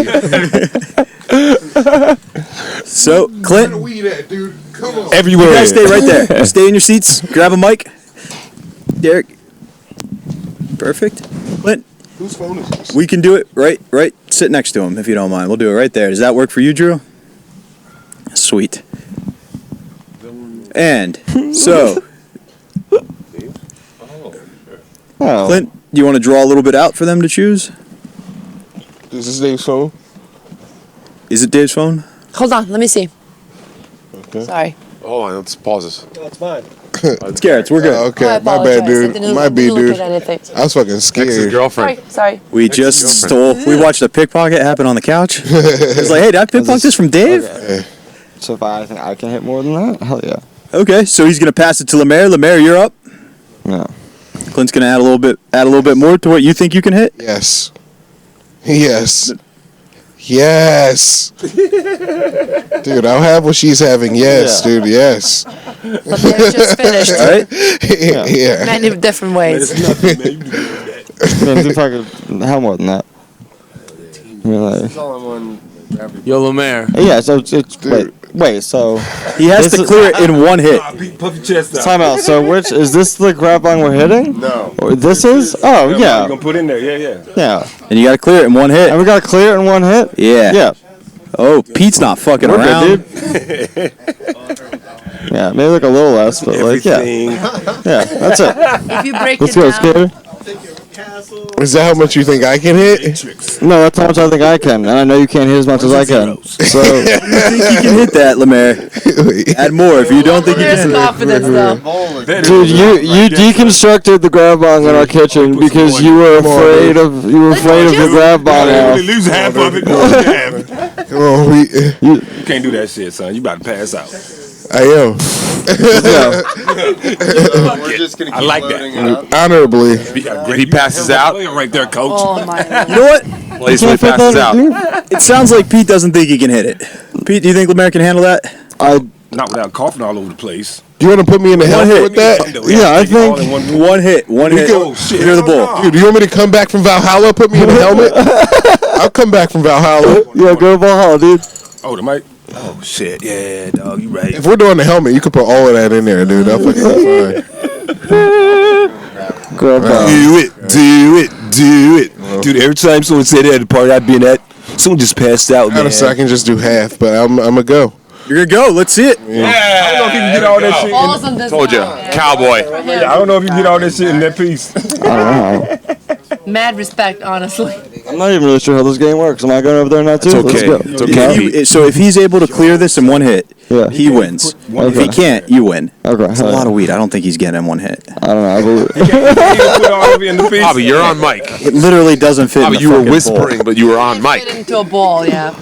So, Clint,
Where the weed at, dude? Come on.
Everywhere.
you guys stay right there. Stay in your seats. Grab a mic. Derrick. Perfect. Clint,
Whose phone is this?
we can do it right. Sit next to him if you don't mind. We'll do it right there. Does that work for you, Drew? Sweet. And so, Clint, do you want to draw a little bit out for them to choose?
Is this Dave's phone?
Is it Dave's phone?
Hold on, let me see. Sorry.
Hold on, let's pause this.
No, it's fine.
It's Garrett's. We're good.
Okay,
I
my bad,
apologize. I
dude.
didn't
My bad,
look
dude.
at anything.
I was fucking
Next
scared.
is girlfriend.
Sorry.
We just stole. We watched a pickpocket happen on the couch. It's like, hey, did I pickpocket this from Dave?
Okay. So if I think I can hit more than that, hell yeah.
Okay, so he's gonna pass it to LeMaire. LeMaire, you're up.
No.
Clint's gonna add a little bit more to what you think you can hit.
Yes. Yes. Yes. Dude, I'll have what she's having. Yes,
Yeah.
dude. Yes.
LeMaire just finished.
All right.
Yeah.
Many different ways.
If I could, how more than that? I mean, like,
Yo, LeMaire.
yeah, so it's wait, so
He has
this
to
is-
clear it in one hit.
Puff your chest
time out. So which is this the grab line we're hitting?
No.
Or this is? Oh
You're
yeah,
gonna put in there. Yeah.
yeah.
And you gotta clear it in one hit.
And we got to clear it in one hit.
Yeah.
Yeah.
Oh, Pete's not fucking
We're
around.
good, dude. Yeah, maybe like a little less, but like yeah, yeah. That's it.
If you break
Let's
it
go,
down,
Skater.
Is that how much you think I can hit?
No, that's how much I think I can, and I know you can't hit as much as I can. So
You think you can hit that, LeMaire? Add more if you don't think you
There's
can.
confidence though.
dude, you deconstructed the grab bong in our kitchen because you were afraid of the grab bong.
lose half of it.
Come on,
You can't do that shit, son. You about to pass out.
I am.
I like that.
Honorably.
He passes out.
Right there, coach.
Oh my.
You know what?
Plays when he passes out.
It sounds like Pete doesn't think he can hit it. Pete, do you think LeMaire can handle that?
Not without coughing all over the place.
Do you want to put me in the helmet
hit.
with that?
Yeah, I think
One hit. Clear the ball.
Dude, do you want me to come back from Valhalla? Put me in the helmet? I'll come back from Valhalla.
Yeah, go Valhalla, dude.
Oh, the mic. Oh shit. Yeah, dog. You right.
If we're doing the helmet, you can put all of that in there, dude. I'll fucking be fine.
Grab bong.
Do it. Dude, every time someone said that at the party I've been at, someone just passed out, man.
Honestly, I can just do half, but I'm going to go.
You're going to go. Let's see it.
I don't know if you can get all that shit.
Falls on this
Told you,
one.
cowboy.
I don't know if you can get all that shit in that piece.
I don't know.
Mad respect, honestly.
I'm not even really sure how this game works. Am I going over there now too?
It's okay.
Let's go.
It's okay.
So if he's able to clear this in one hit,
Yeah.
he wins. If he can't, you win.
Okay.
It's a lot of weed. I don't think he's getting in one hit.
I don't know. I believe
Put all of it in the piece.
Bobby, you're on mic.
It literally doesn't fit.
Bobby,
in the
you were
fucking
whispering, but you were on mic.
Fit into a ball, yeah.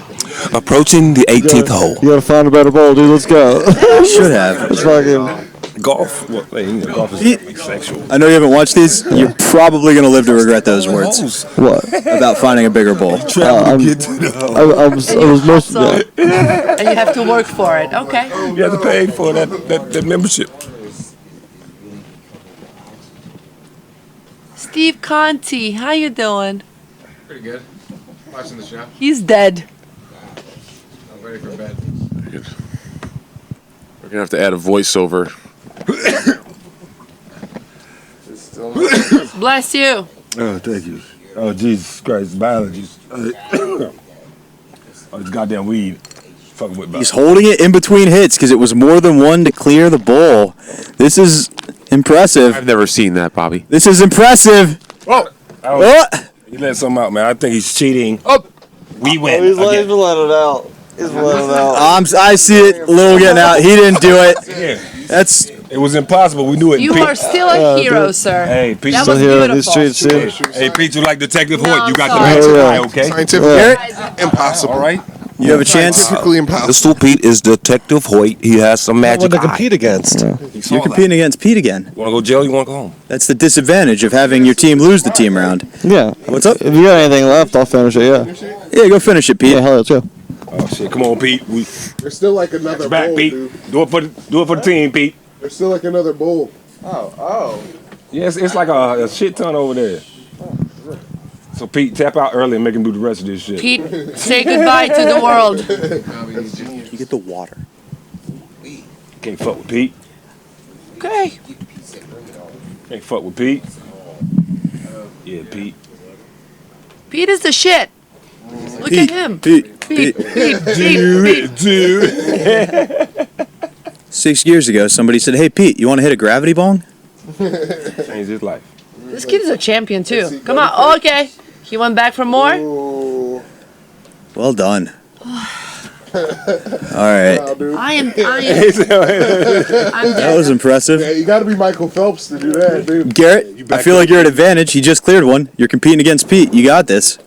Approaching the 18th hole.
You gotta find a better bowl, dude. Let's go.
bowl. Should have.
Let's fucking.
Golf. Well, golf is sexual.
I know you haven't watched these. You're probably going to live to regret those words
What?
about finding a bigger bowl.
I was most. Yeah.
And you have to work for it. Okay.
You have to pay for that membership.
Steve Conti, how you doing?
Pretty good. Watching the show.
He's dead.
I'm ready for bed.
We're gonna have to add a voiceover.
Bless you.
Oh, thank you. Oh, Jesus Christ. Biology. Oh, this goddamn weed. Fucking with
He's holding it in between hits because it was more than one to clear the bowl. This is impressive.
I've never seen that, Bobby.
This is impressive.
Oh!
What?
He let something out, man. I think he's cheating. Oh! We win.
He's letting it out. He's letting it out.
I see it. Lil getting out. He didn't do it.
Yeah.
That's.
It was impossible. We knew it.
You
Pete.
are still a hero, sir.
Hey, Pete.
That was beautiful.
Hey, Pete, you like Detective
No,
Hoyt. You got the
sorry.
right
Yeah.
eye, okay?
Scientifically impossible.
All right.
You have a chance.
Scientifically impossible.
Pistol Pete is Detective Hoyt. He has some magic
to
eye.
compete against.
You're competing against Pete again.
You want to go jail? You want to go home?
That's the disadvantage of having your team lose the team round.
Yeah.
What's up?
If you got anything left, I'll finish it. Yeah.
Yeah, go finish it, Pete.
Yeah. Hell, let's go.
Oh shit! Come on, Pete.
There's still like another
Back,
bowl,
Pete.
dude.
Do it for the team, Pete.
There's still like another bowl.
Yes, it's like a shit ton over there. So Pete, tap out early and make him do the rest of this shit.
Pete, say goodbye to the world.
You get the water.
Can't fuck with Pete.
Okay.
Can't fuck with Pete. Yeah, Pete.
Pete is the shit. Look at him.
Pete.
Pete.
Dude.
6 years ago, somebody said, "Hey, Pete, you want to hit a gravity bong?"
Changed his life.
This kid is a champion too. Come on. Oh, okay. He went back for more.
Well done. All right.
I am.
That was impressive.
Yeah, you got to be Michael Phelps to do that, dude.
Garrett, I feel like you're at advantage. He just cleared one. You're competing against Pete. You got this.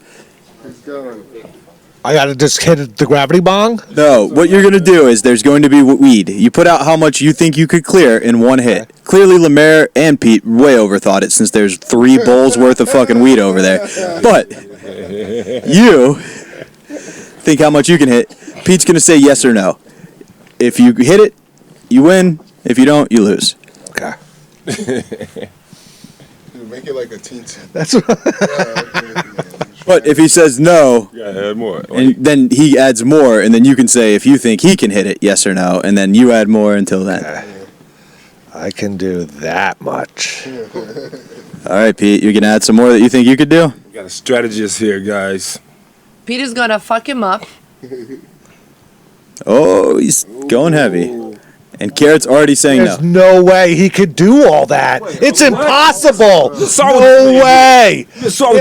I gotta just hit the gravity bong?
No, what you're going to do is there's going to be weed. You put out how much you think you could clear in one hit. Clearly, LeMaire and Pete way overthought it since there's 3 bowls worth of fucking weed over there. But you think how much you can hit. Pete's going to say yes or no. If you hit it, you win. If you don't, you lose.
Okay.
Dude, make it like a teensy.
That's
But if he says no,
add more.
and then he adds more, and then you can say if you think he can hit it, yes or no, and then you add more until then.
I can do that much.
All right, Pete, you can add some more that you think you could do?
We got a strategist here, guys.
Pete is gonna fuck him up.
Oh, he's going heavy. And Garrett's already saying
There's no way he could do all that. It's impossible. No way.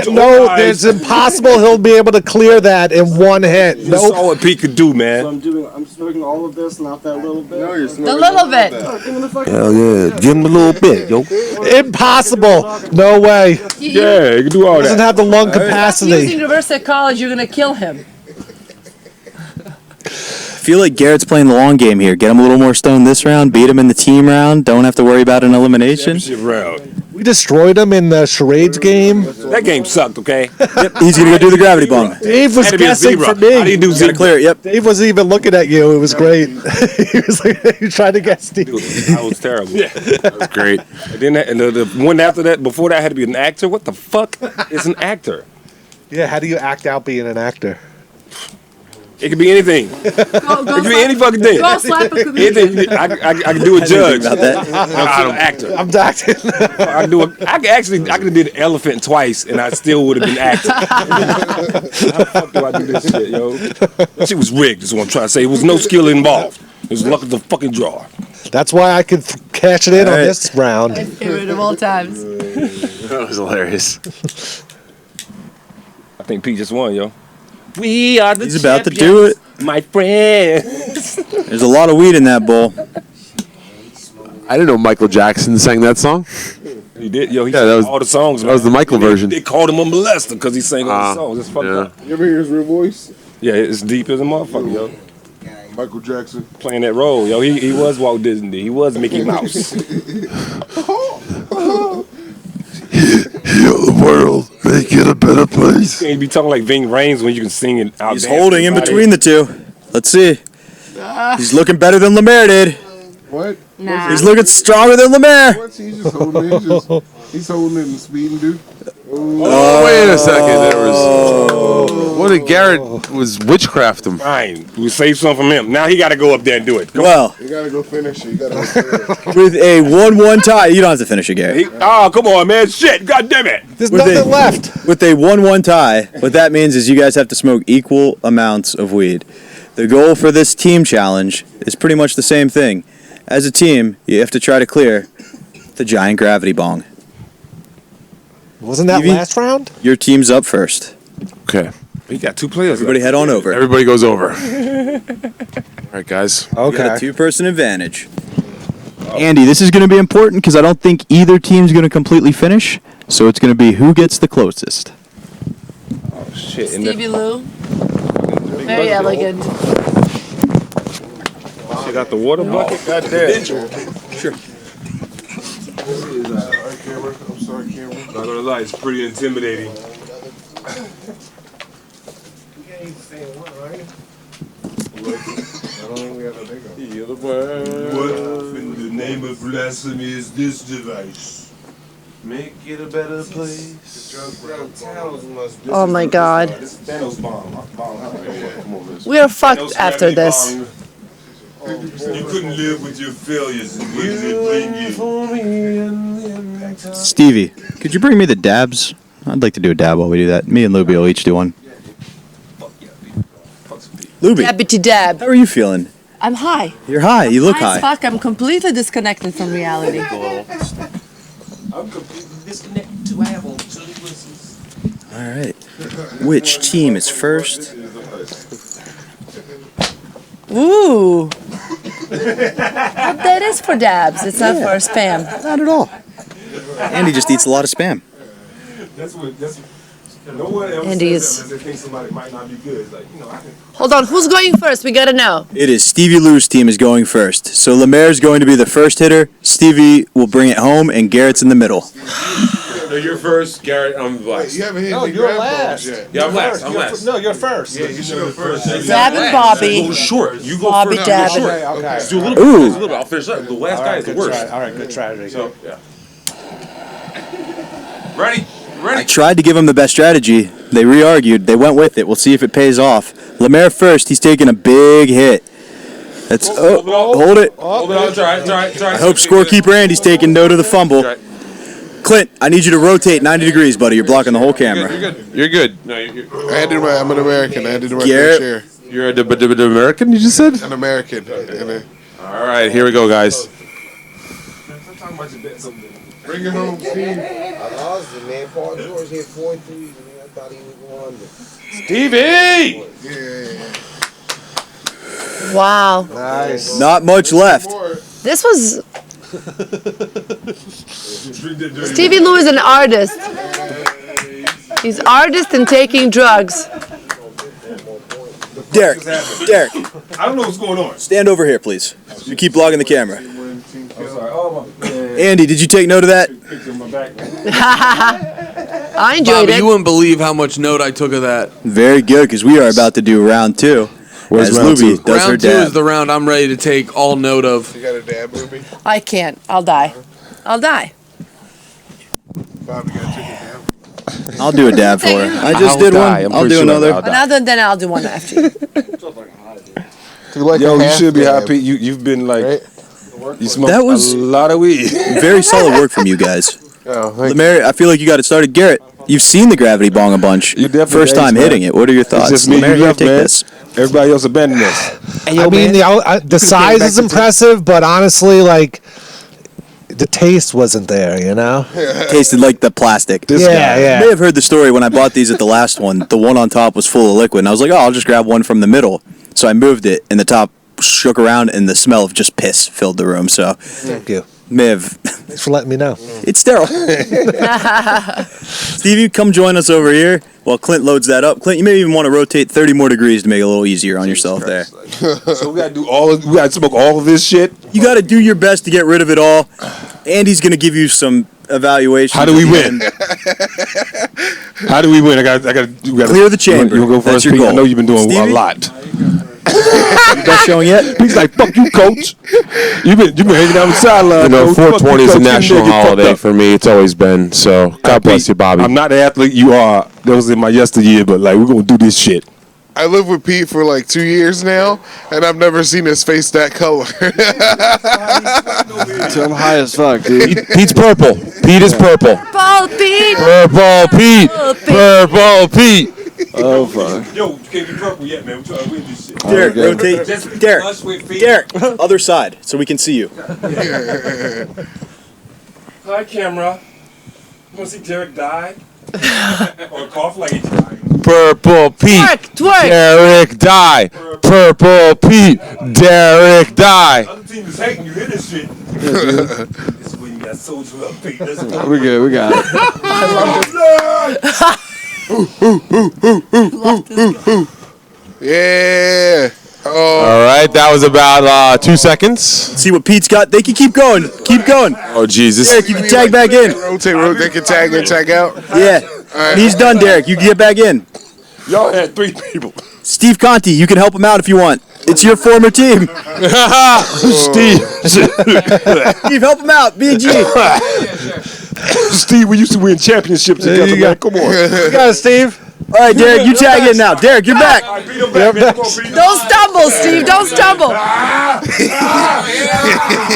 No, it's impossible he'll be able to clear that in one hit.
You saw what Pete could do, man.
I'm smoking all of this, not that little bit. No, you're
The little bit.
Hell yeah. Give him a little bit, yo.
Impossible. No way.
Yeah, you can do all that.
Doesn't have the lung
Using
capacity.
reverse psychology, you're gonna kill him.
I feel like Garrett's playing the long game here. Get him a little more stoned this round, beat him in the team round. Don't have to worry about an elimination.
We destroyed him in the charades game.
That game sucked, okay?
Yep, he's going to go do the gravity bong.
Dave was
Had to be a
guessing
zebra.
for me.
How do you do zebra?
Clear it, yep.
Dave wasn't even looking at you. It was great. he was trying to guess Steve.
That was terrible. Yeah, that was great. And then the one after that, before that, had to be an actor. What the fuck is an actor?
Yeah, how do you act out being an actor?
It could be anything. It could be any fucking thing.
Go slap a comedian.
Anything. I can do a judge.
About that.
I'm an actor.
I'm acting.
I could have did elephant twice, and I still would have been acting. How the fuck do I do this shit, yo? That shit was rigged. Is what I'm trying to say. There was no skill involved. It was luck of the fucking draw.
That's why I could cash it in on this round.
My favorite of all times.
That was hilarious.
I think Pete just won, yo. We are the
He's about to do it.
my friend.
There's a lot of weed in that bowl.
I didn't know Michael Jackson sang that song.
He did, yo. He
Yeah,
sang
that was-
all the songs.
that was the Michael version.
They called him a molester because he sang all the songs. It's fucked up.
You ever hear his real voice?
Yeah, it's deep as a motherfucker, yo.
Michael Jackson.
Playing that role, yo. He was Walt Disney. He was Mickey Mouse.
Heal the world. Make it a better place.
You can't be talking like Ving Rhames when you can sing it out.
He's holding in between the two. Let's see. He's looking better than LeMaire did.
What?
Nah.
He's looking stronger than LeMaire.
What? He's just holding it. He's holding it and speeding, dude.
Oh, wait a second. There was. What did Garrett was witchcraft him?
Fine. We saved some from him. Now he got to go up there and do it. Come
Well,
You gotta go finish it. You gotta
with a 1-1 tie, you don't have to finish it, Garrett.
come on, man. Shit. God damn it.
There's
With
nothing
a-
left.
With a 1-1 tie, what that means is you guys have to smoke equal amounts of weed. The goal for this team challenge is pretty much the same thing. As a team, you have to try to clear the giant gravity bong.
Wasn't that
Evie?
last round?
Your team's up first.
Okay.
We got two players.
Everybody head on over.
Everybody goes over. All right, guys.
You got a
Okay.
two-person advantage. Andy, this is going to be important because I don't think either team's going to completely finish. So it's going to be who gets the closest.
Oh, shit.
Stevie Lou. Very elegant.
She got the water bucket. God damn.
Sure.
I'm sorry, camera.
Not gonna lie, it's pretty intimidating. What in the name of blasphemy is this device?
Make it a better place.
Oh my God.
This is Thanos bomb.
We are fucked after this.
You couldn't live with your failures. And what did it bring you?
Stevie, could you bring me the dabs? I'd like to do a dab while we do that. Me and Lubi will each do one. Lubi,
Dabbity dab.
how are you feeling?
I'm high.
You're high. You look
High as
high.
fuck. I'm completely disconnected from reality.
I'm completely disconnected to Apple.
All right. Which team is first?
Ooh. But that is for dabs. It's not for spam.
Not at all. Andy just eats a lot of spam.
That's no one else
Andy's.
says that unless they think somebody might not be good. It's like, I can.
Hold on. Who's going first? We gotta know.
It is Stevie Lou's team is going first. So LeMaire's going to be the first hitter. Stevie will bring it home, and Garrett's in the middle.
No, you're first, Garrett. I'm last.
You haven't hit
No,
the
you're
grab
last.
balls yet.
Yeah, I'm last. I'm last.
No, you're first.
Yeah, you should go first.
Dab and Bobby.
Go short. You go
Bobby
first.
dabbing.
Short.
Okay.
Just do a little bit.
Ooh.
Just a little bit. I'll finish up. The last guy is the worst.
All right, good strategy.
So, yeah. Ready?
I tried to give him the best strategy. They re-argued. They went with it. We'll see if it pays off. LeMaire first. He's taking a big hit. That's hold it.
Hold it on. It's all right. It's all right. It's all right.
I hope scorekeeper Andy's taking note of the fumble. Clint, I need you to rotate 90 degrees, buddy. You're blocking the whole camera.
You're good. You're good. No,
I'm an American. I had to do my fair
Garrett.
share.
You're an American, you just said?
An American. And
All right, here we go, guys.
Bring it home, Steve.
I lost it, man. Paul George hit 4 threes, and I thought he was going under.
Stevie!
Wow.
Nice. Not much left.
This was. Stevie Lou is an artist. He's artist and taking drugs.
Derrick.
I don't know what's going on.
Stand over here, please. You keep blocking the camera. Andy, did you take note of that?
I enjoyed
Bobby,
it.
you wouldn't believe how much note I took of that.
Very good, because we are about to do round 2.
Where's
as
round
Lubi
two?
does her
Round 2
dab.
is the round I'm ready to take all note of.
You got a dab, Lubi?
I can't. I'll die. I'll die.
Bobby got to take a dab.
I'll do a dab for her. I just did one. I'll do another.
Another, then I'll do one after you.
Yo, you should be happy. You've been like, you smoked
That was
a lot of weed.
Very solid work from you guys.
Oh,
LeMaire, I feel like you got it started. Garrett, you've seen the gravity bong a bunch.
You definitely
First time
man.
hitting it. What are your thoughts?
It's just me and
LeMaire,
you left,
take
man.
this.
Everybody else abandoned this.
I mean, the size is impressive, but honestly, like, the taste wasn't there, you know?
Tasted like the plastic.
Yeah.
You may have heard the story when I bought these at the last one. The one on top was full of liquid, and I was like, oh, I'll just grab one from the middle. So I moved it, and the top shook around, and the smell of just piss filled the room. So
Thank you.
may have.
Thanks for letting me know.
It's sterile. Stevie, come join us over here while Clint loads that up. Clint, you may even want to rotate 30 more degrees to make it a little easier on yourself there.
So we gotta do we gotta smoke all of this shit.
You got to do your best to get rid of it all. Andy's going to give you some evaluation.
How do we win? How do we win? I got.
Clear the chamber.
You wanna go
That's
first,
your
Pete? I
goal.
know you've been doing
Stevie?
a lot.
You done showing yet?
He's like, fuck you, coach. You've been hanging out on the sideline.
You know,
coach.
420 is a
Fuck you, coach.
national
You get fucked
holiday
up.
for me. It's always been. So God bless you, Bobby.
I'm not an athlete. You are. That was in my yesteryear, but like we're gonna do this shit.
I lived with Pete for like 2 years now, and I've never seen his face that color.
I'm high as fuck, dude.
Pete's purple. Pete is purple.
Ball Pete.
Purple Pete. Purple Pete.
Oh fuck.
Yo, you can't be purple yet, man. We're trying to win this shit.
Derrick, rotate. Derrick, other side, so we can see you.
Hi, camera. You want to see Derrick die? Or cough like he died?
Purple Pete.
Twerk.
Derrick die. Purple Pete. Derrick die.
Other team is hating you. Hear this shit. This is when you got soldier up, Pete. Let's go.
We good. We got it.
Yeah.
All right, that was about 2 seconds.
See what Pete's got. They can keep going. Keep going.
Oh Jesus.
Derrick, you can tag back in.
Rotate. They can tag in, tag out.
Yeah. He's done, Derrick. You can get back in.
Y'all had 3 people.
Steve Conti, you can help him out if you want. It's your former team.
Steve.
Steve, help him out. Be a G.
Steve, we used to win championships together, man. Come on.
You got it, Steve.
All right, Derrick, you tag in now. Derrick, you're back.
Don't stumble, Steve. Don't stumble.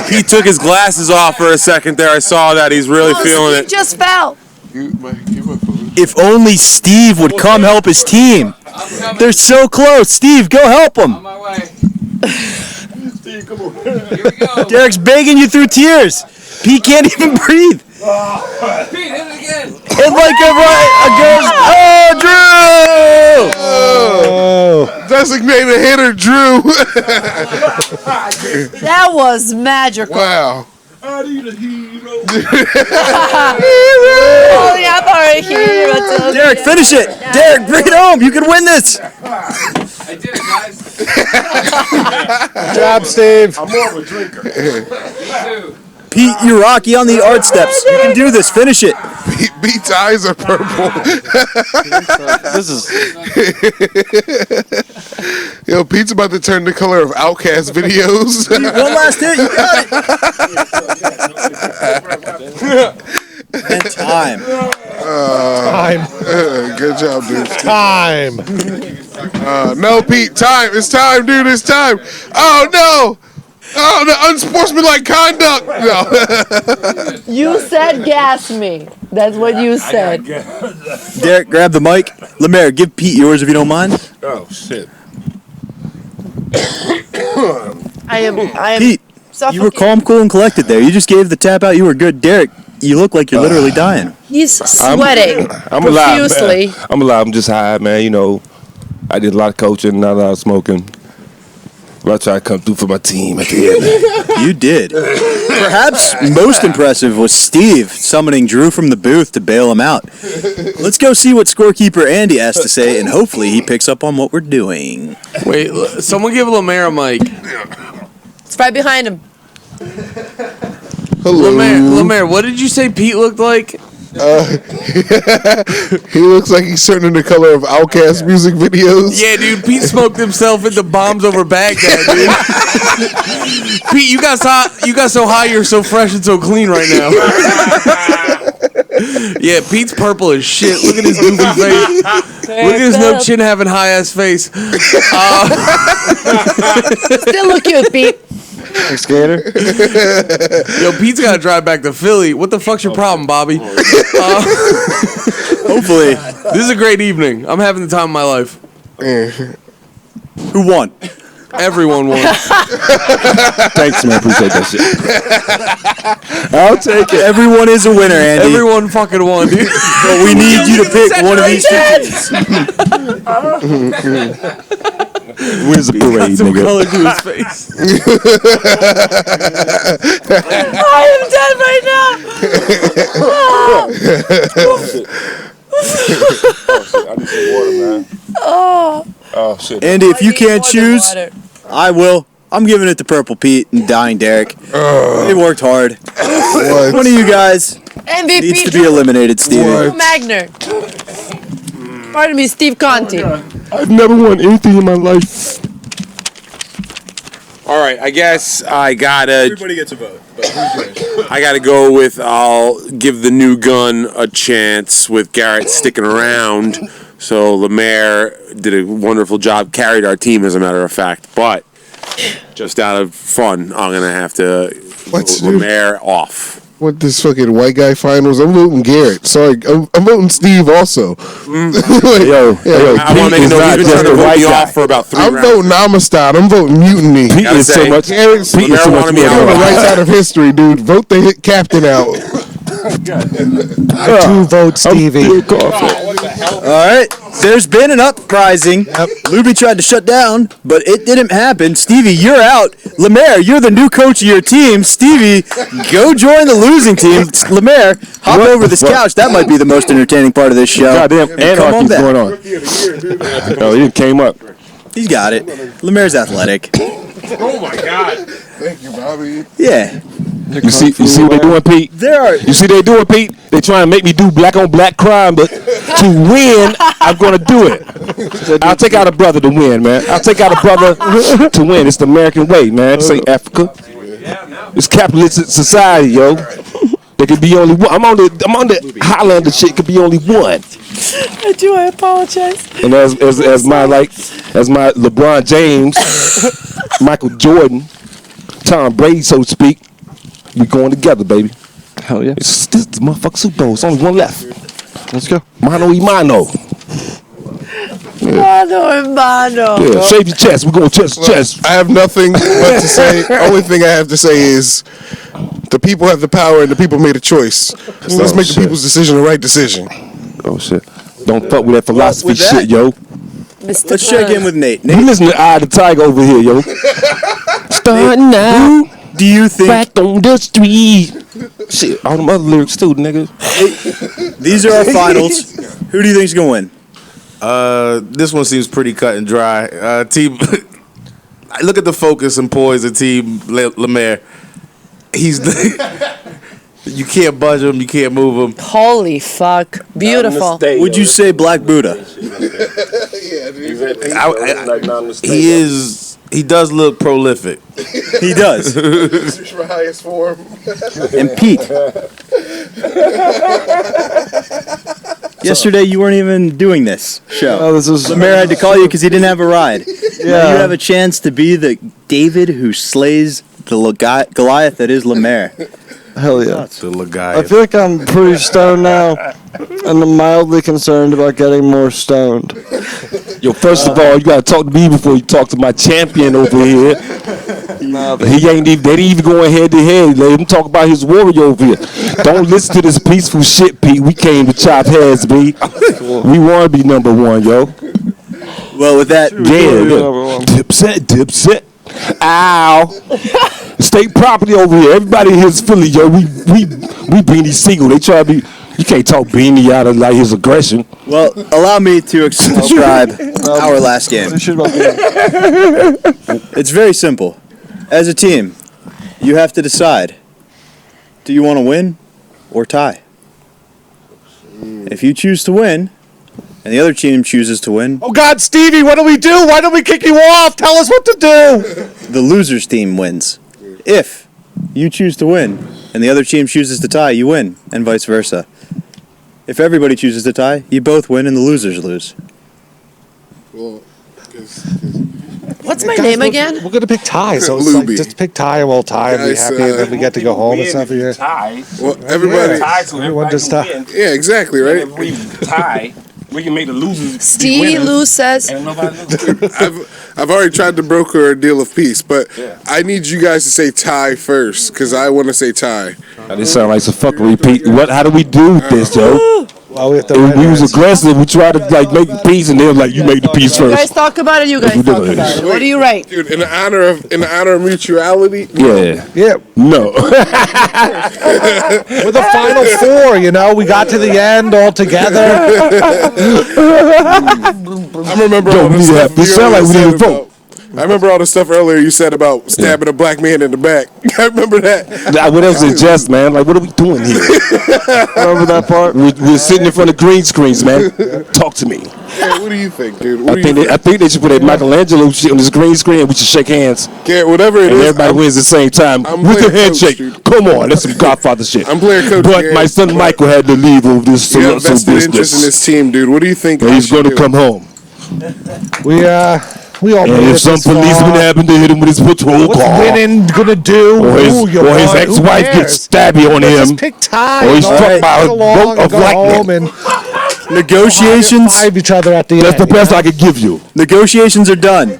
He took his glasses off for a second there. I saw that. He's really feeling
Steve
it.
just fell.
If only Steve would come help his team. They're so close. Steve, go help them.
On my way.
Steve, come on.
Here we go.
Derek's begging you through tears. Pete can't even breathe.
Pete, hit it again.
It's like a girl's. Oh, Drew!
Oh. Designated hitter, Drew.
That was magical.
Wow.
Are you the hero?
Only I'm a hero.
Derrick, finish it. Derrick, bring it home. You can win this.
I did it, guys.
Good job, Steve.
I'm more of a drinker.
Me too.
Pete, you're Rocky on the art steps. You can do this. Finish it.
Beat's eyes are purple.
This is.
Yo, Pete's about to turn the color of Outkast videos.
One last hit. You got it. And time.
Time.
Good job, dude.
Time.
No, Pete, time. It's time, dude. It's time. Oh, no. Oh, the unsportsmanlike conduct. No.
You said gas me. That's what you said.
Derrick, grab the mic. LeMaire, give Pete yours if you don't mind.
Oh, shit.
I am
Pete, you were calm, cool, and collected there. You just gave the tap out. You were good. Derrick, you look like you're literally dying.
He's sweating
I'm alive,
profusely.
man. I'm alive. I'm just high, man. You know, I did a lot of coaching, not a lot of smoking. But I try to come through for my team at the end.
You did. Perhaps most impressive was Steve summoning Drew from the booth to bail him out. Let's go see what scorekeeper Andy has to say, and hopefully he picks up on what we're doing.
Wait, someone give LeMaire a mic.
It's right behind him.
Hello.
LeMaire, what did you say Pete looked like?
He looks like he's turning the color of Outkast music videos.
Yeah, dude, Pete smoked himself into bombs over Baghdad, dude. Pete, you got so high, you're so fresh and so clean right now. Yeah, Pete's purple as shit. Look at his goofy face. Look at his no chin having high ass face.
Still look cute, Pete.
Skater.
Yo, Pete's got to drive back to Philly. What the fuck's your problem, Bobby?
Hopefully.
This is a great evening. I'm having the time of my life.
Who won?
Everyone won.
Thanks, man. Appreciate that shit.
I'll take it. Everyone is a winner, Andy.
Everyone fucking won, dude.
But we need you to pick one of these two.
Where's the parade,
Some
nigga?
color to his face.
I am dead right
I need some water, man.
now.
Oh, shit.
Andy, if you can't choose, I will. I'm giving it to Purple Pete and Dying Derrick. They worked hard. One of you guys
MVP
needs to be eliminated, Stevie.
Drew Magner. Pardon me, Steve Conti.
I've never won anything in my life.
All right, I guess I gotta.
Everybody gets a vote.
I gotta go with. I'll give the new gun a chance with Garrett sticking around. So LeMaire did a wonderful job, carried our team as a matter of fact. But just out of fun, I'm gonna have to vote LeMaire off.
What this fucking white guy finals? I'm voting Garrett. Sorry, I'm voting Steve also.
Yo,
I want to make it known he's been trying to vote me off for about 3
I'm
rounds.
voting Amistad. I'm voting Mutiny.
Pete is so much.
Garrett's
Pete is so much
wanted me
on the
out.
right side of history, dude. Vote the hit captain out.
2 votes, Stevie.
All right. There's been an uprising. Lubi tried to shut down, but it didn't happen. Stevie, you're out. LeMaire, you're the new coach of your team. Stevie, go join the losing team. LeMaire, hop over this couch. That might be the most entertaining part of this show.
Goddamn
Come on
anarchy's
back.
going on. Oh, he came up.
He's got it. LeMaire's athletic.
Oh my God.
Thank you, Bobby.
Yeah.
You see what they doing, Pete? You see they doing, Pete? They trying to make me do black on black crime, but to win, I'm gonna do it. I'll take out a brother to win, man. I'll take out a brother to win. It's the American way, man. This ain't Africa. It's capitalist society, yo. There could be only one. I'm on the Highlander shit. Could be only one.
I apologize.
And as my LeBron James, Michael Jordan, Tom Brady, so to speak, we going together, baby.
Hell yeah.
This is the motherfucking Super Bowl. It's only one left.
Let's go.
Mano y mano.
Mano.
Yeah, shave your chest. We're going chest to chest.
I have nothing but to say. Only thing I have to say is the people have the power and the people made a choice. So let's make the people's decision the right decision.
Oh, shit. Don't fuck with that philosophy
with that,
shit, yo.
Let's check in with Nate.
You listen to Eye of the Tiger over here, yo. Starting out.
Do you think
back on the street? Shit, all them other lyrics too, nigga.
These are our finals. Who do you think's gonna win?
This one seems pretty cut and dry. Team, look at the focus and poise of Team LeMaire. You can't budge him, you can't move him.
Holy fuck. Beautiful.
Would you say Black Buddha?
He does look prolific.
He does.
For highest form.
And Pete. Yesterday you weren't even doing this show.
Oh, this was.
LeMaire had to call you because he didn't have a ride.
Yeah.
Now you have a chance to be the David who slays the Goliath that is LeMaire.
Hell yeah.
The
I feel like I'm pretty stoned now, and I'm mildly concerned about getting more stoned.
Yo, first of all, you gotta talk to me before you talk to my champion over here. He ain't even. They ain't even going head to head. Let him talk about his warrior over here. Don't listen to this peaceful shit, Pete. We came to chop heads, B. We want to be number one, yo.
Well, with that,
dipset. Ow. State property over here. Everybody here is Philly, yo. We Beanie Siegel. They try to be. You can't talk Beanie out of like his aggression.
Well, allow me to describe our last game. It's very simple. As a team, you have to decide: do you want to win or tie? If you choose to win, and the other team chooses to win,
Oh God, Stevie, what do we do? Why don't we kick you off? Tell us what to do.
the loser's team wins. If you choose to win, and the other team chooses to tie, you win, and vice versa. If everybody chooses to tie, you both win, and the losers lose.
Well,
What's my name again?
We're gonna pick tie, so it's like,
Lubi.
just pick tie and we'll tie and be
Guys,
happy, and then we get to go home and stuff. Yeah.
Tie.
Well, everybody.
Tie, so
Everyone
everybody
just
can
tie.
win.
Yeah, exactly,
And
right?
if we tie, we can make the losers be
Stevie
winners,
Lou says.
and nobody loses.
I've already tried to broker a deal of peace, but I need you guys to say tie first because I want to say tie.
This sound like some fuckery, Pete. How do we do this, yo?
Well, we have to
We was aggressive. We tried to like make peace, and they were like, "You make the peace
You guys
first."
talk about it. You guys talk about it. What do you rate?
Dude, in the honor of mutuality.
Yeah.
Yeah.
No.
We're the final four, you know. We got to the end all together.
I remember all the stuff
This sound like we didn't vote.
I remember all the stuff earlier you said about stabbing a black man in the back. I remember that.
What else is just, man? Like, what are we doing here?
Remember that part?
We're sitting in front of green screens, man. Talk to me.
Yeah, what do you think, dude?
I think they should put a Michelangelo shit on this green screen and we should shake hands.
Yeah, whatever it
and
is.
everybody wins at the same time with a handshake. Come on, that's some Godfather shit.
I'm playing coach.
But my son Michael had to leave over this
You
some
have vested interest in
business.
this team, dude. What do you think?
And he's going to come home.
We all
And
made
if
it
some
this far.
policeman happened to hit him with his patrol
What's
car,
winning gonna do?
or his
Who
ex-wife
cares?
gets stabby on
Let's
him,
just pick tie.
or he's
and
struck by
get
a
along
bolt
and
of
go home
lightning.
and
Negotiations.
five each other at the
That's
end.
the best I could give you.
Negotiations are done.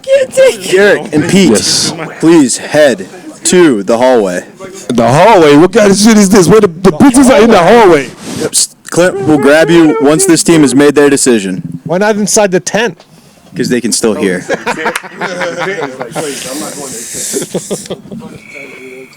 Garrett and Pete, please head to the hallway.
The hallway? What kind of shit is this? Where the pizzas are in the hallway?
Yep. Clint will grab you once this team has made their decision.
Why not inside the tent?
Because they can still hear.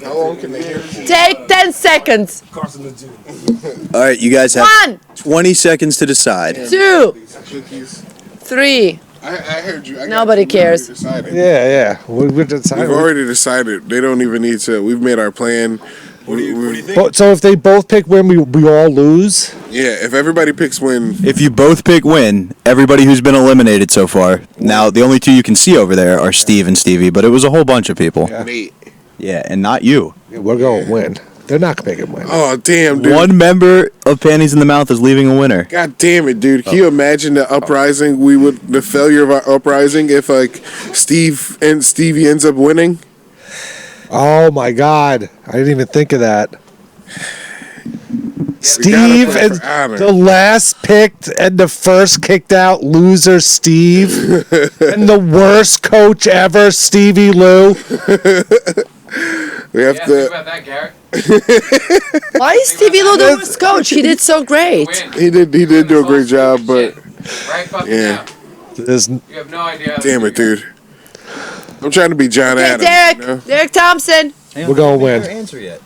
How long can they hear?
Take 10 seconds.
All right, you guys have
1,
20 seconds to decide.
2, 3.
I heard you.
Nobody cares.
Yeah. We're deciding.
We've already decided. They don't even need to. We've made our plan.
What do you think?
So if they both pick win, we all lose.
Yeah, if everybody picks win.
If you both pick win, everybody who's been eliminated so far. Now, the only two you can see over there are Steve and Stevie, but it was a whole bunch of people. Yeah, and not you.
Yeah, we're going to win. They're not going to make it win.
Oh, damn, dude.
One member of Panties in the Mouth is leaving a winner.
God damn it, dude. Can you imagine the uprising the failure of our uprising if, like, Stevie ends up winning?
Oh, my God. I didn't even think of that. Steve and the last picked and the first kicked out loser, Steve. And the worst coach ever, Stevie Lou.
We have to.
about that, Garrett.
Why is Stevie Lou the worst coach? He did so great.
He did do a great job, but yeah.
You have no idea.
Damn it, dude. I'm trying to be John
Okay,
Adams.
Derrick.
You know?
Derrick Thompson.
We're going to win.
Answer yet.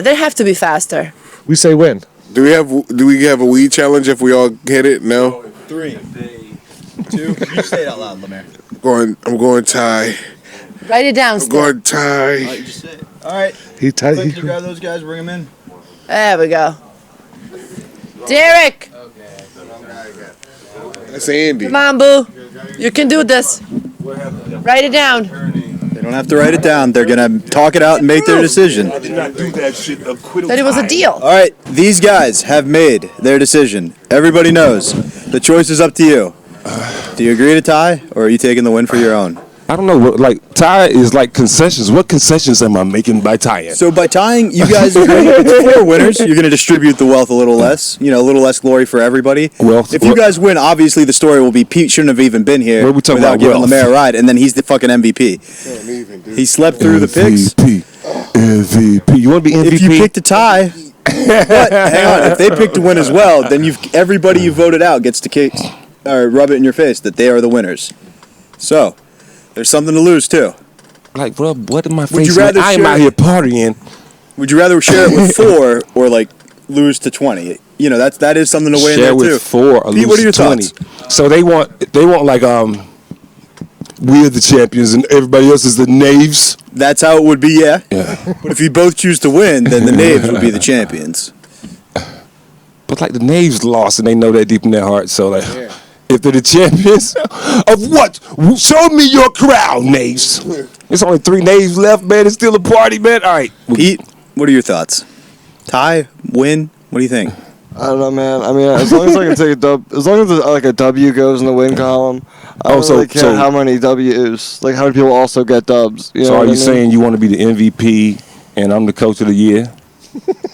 They have to be faster.
We say win.
Do we have a weed challenge if we all hit it? No.
3, 2. You say it out loud, LeMaire.
I'm going tie.
Write it down.
I'm
Still.
going tie.
You just say it. All right.
He
Clint, can you grab those guys, bring them in?
There we go. Derrick.
That's Andy.
Come on, boo. You can do this. Write it down.
They don't have to write it down. They're going to talk it out and make their decision.
I did not do that shit. Acquittal.
That it was a deal.
All right, these guys have made their decision. Everybody knows. The choice is up to you. Do you agree to tie, or are you taking the win for your own?
I don't know. Like tie is like concessions. What concessions am I making by tying?
So by tying, you guys agree it's 4 winners. You're going to distribute the wealth a little less. A little less glory for everybody. If you guys win, obviously the story will be Pete shouldn't have even been here
What are we talking
without
about
giving
wealth?
LeMaire a ride, and then he's the fucking MVP. He slept through the picks.
MVP. You want to be MVP?
If you picked a tie, but hang on. If they picked to win as well, then everybody you voted out gets to rub it in your face that they are the winners. So there's something to lose too.
Like, bro, what am I
Would you
facing?
rather
I am out here partying.
Would you rather share it with 4 or like lose to 20? That is something to weigh in
Share
there too.
with 4 or
Pete,
lose
what are your
to 20.
thoughts?
So they want like we're the champions and everybody else is the knaves.
That's how it would be, yeah. But if you both choose to win, then the knaves would be the champions.
But like the knaves lost and they know that deep in their heart. So like, if they're the champions of what? Show me your crowd, knaves. There's only 3 knaves left, man. It's still a party, man. All right,
Pete, what are your thoughts? Tie, win. What do you think?
I don't know, man. I mean, as long as I can take a dub, as long as like a W goes in the win column, I don't really care how many W's. Like how many people also get dubs. You know
so are
what
you
I mean?
saying you want to be the MVP and I'm the coach of the year?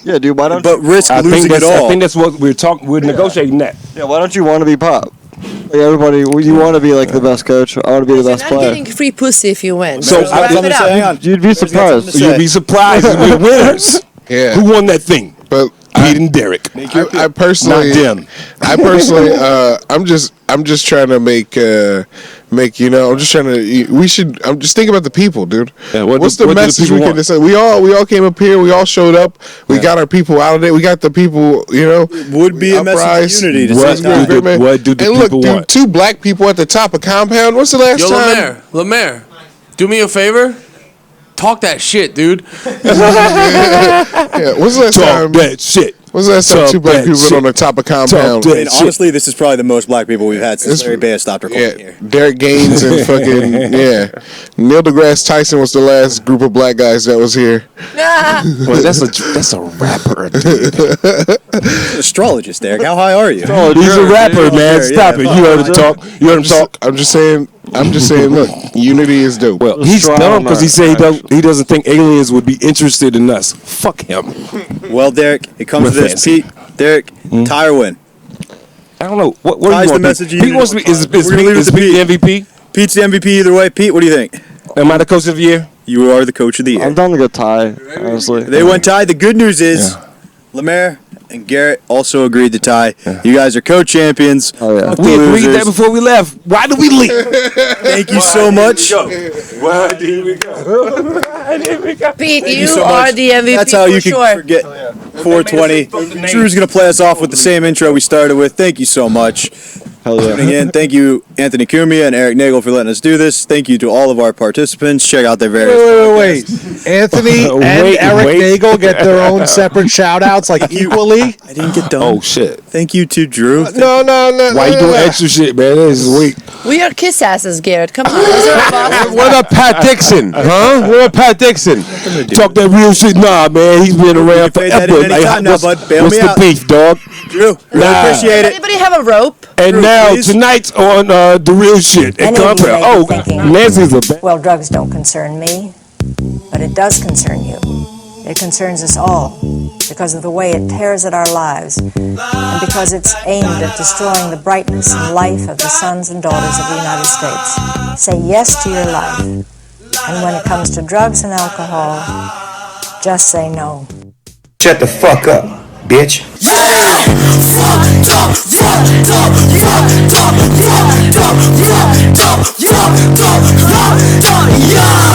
Yeah, dude. Why don't?
But risk losing it all.
I think that's what we're talking. We're negotiating that.
Yeah. Why don't you want to be Pop? Like everybody, you want to be like the best coach. I want to be the best
You're not
player.
getting free pussy if you win.
So
wrap it up.
You'd be surprised.
You'd be surprised if we're winners.
Yeah.
Who won that thing?
But
Pete and Derrick.
I personally,
Not them.
I'm just trying to make. I'm just trying to. I'm just thinking about the people, dude.
Yeah,
What's the message we can say? We all came up here. We all showed up. We got our people out of there. We got the people.
Would be a message of unity.
What do the
and look,
people
dude,
want?
2 black people at the top of compound. What's the last time?
LeMaire, do me a favor. Talk that shit, dude.
Yeah, what's the last time?
That shit.
What's the last time 2 black people went on the top of compound?
Honestly, this is probably the most black people we've had since Larry Baez stopped recording here.
Derrick Gaines and fucking Neil deGrasse Tyson was the last group of black guys that was here.
Well, that's a rapper, dude.
Astrologist, Derrick. How high are you?
He's a rapper, man. Stop it. You heard him talk. You heard him talk.
I'm just saying. Look, unity is dope.
Well, he's dumb because he said he doesn't think aliens would be interested in us. Fuck him.
Well, Derrick, it comes to this. Pete, Derrick, tie or win?
I don't know. What do
Tie's
you want?
the message.
Pete wants to be. Is Pete the MVP?
Pete's the MVP either way. Pete, what do you think?
Am I the coach of the year?
You are the coach of the year.
I'm down to go tie. Honestly,
They went tie. The good news is, LeMaire and Garrett also agreed to tie. You guys are co-champions.
Oh yeah.
We agreed that before we left. Why did we leave?
Thank you so much.
Why did we go?
Pete, you
so
are
much.
the MVP
That's how you
for
can
sure.
forget 420. Drew's going to play us off with the same intro we started with. Thank you so much.
Hell yeah.
And again, thank you, Anthony Cumia and Eric Nagel, for letting us do this. Thank you to all of our participants. Check out their various
Wait. Anthony and Eric Nagel get their own separate shout-outs, like equally?
I didn't get done.
Oh, shit.
Thank you to Drew.
No.
Why you doing extra shit, man? This is weak.
We are kiss asses, Garrett. Come on. Is there a boss?
What about Pat Dixon? Huh? What about Pat Dixon?
Talk that real shit. Nah, man. He's been around
fade that in
forever.
anytime now, bud. Bail
what's
me
the
out.
beef, dog?
Drew, really appreciate it.
Anybody have a rope?
And
Drew,
now,
please.
tonight's on the real shit.
Any of you may be
Oh,
thinking,
Nancy's a bad.
well, drugs don't concern me, but it does concern you. It concerns us all because of the way it tears at our lives and because it's aimed at destroying the brightness and life of the sons and daughters of the United States. Say yes to your life. And when it comes to drugs and alcohol, just say no.
Shut the fuck up, bitch.
Yeah.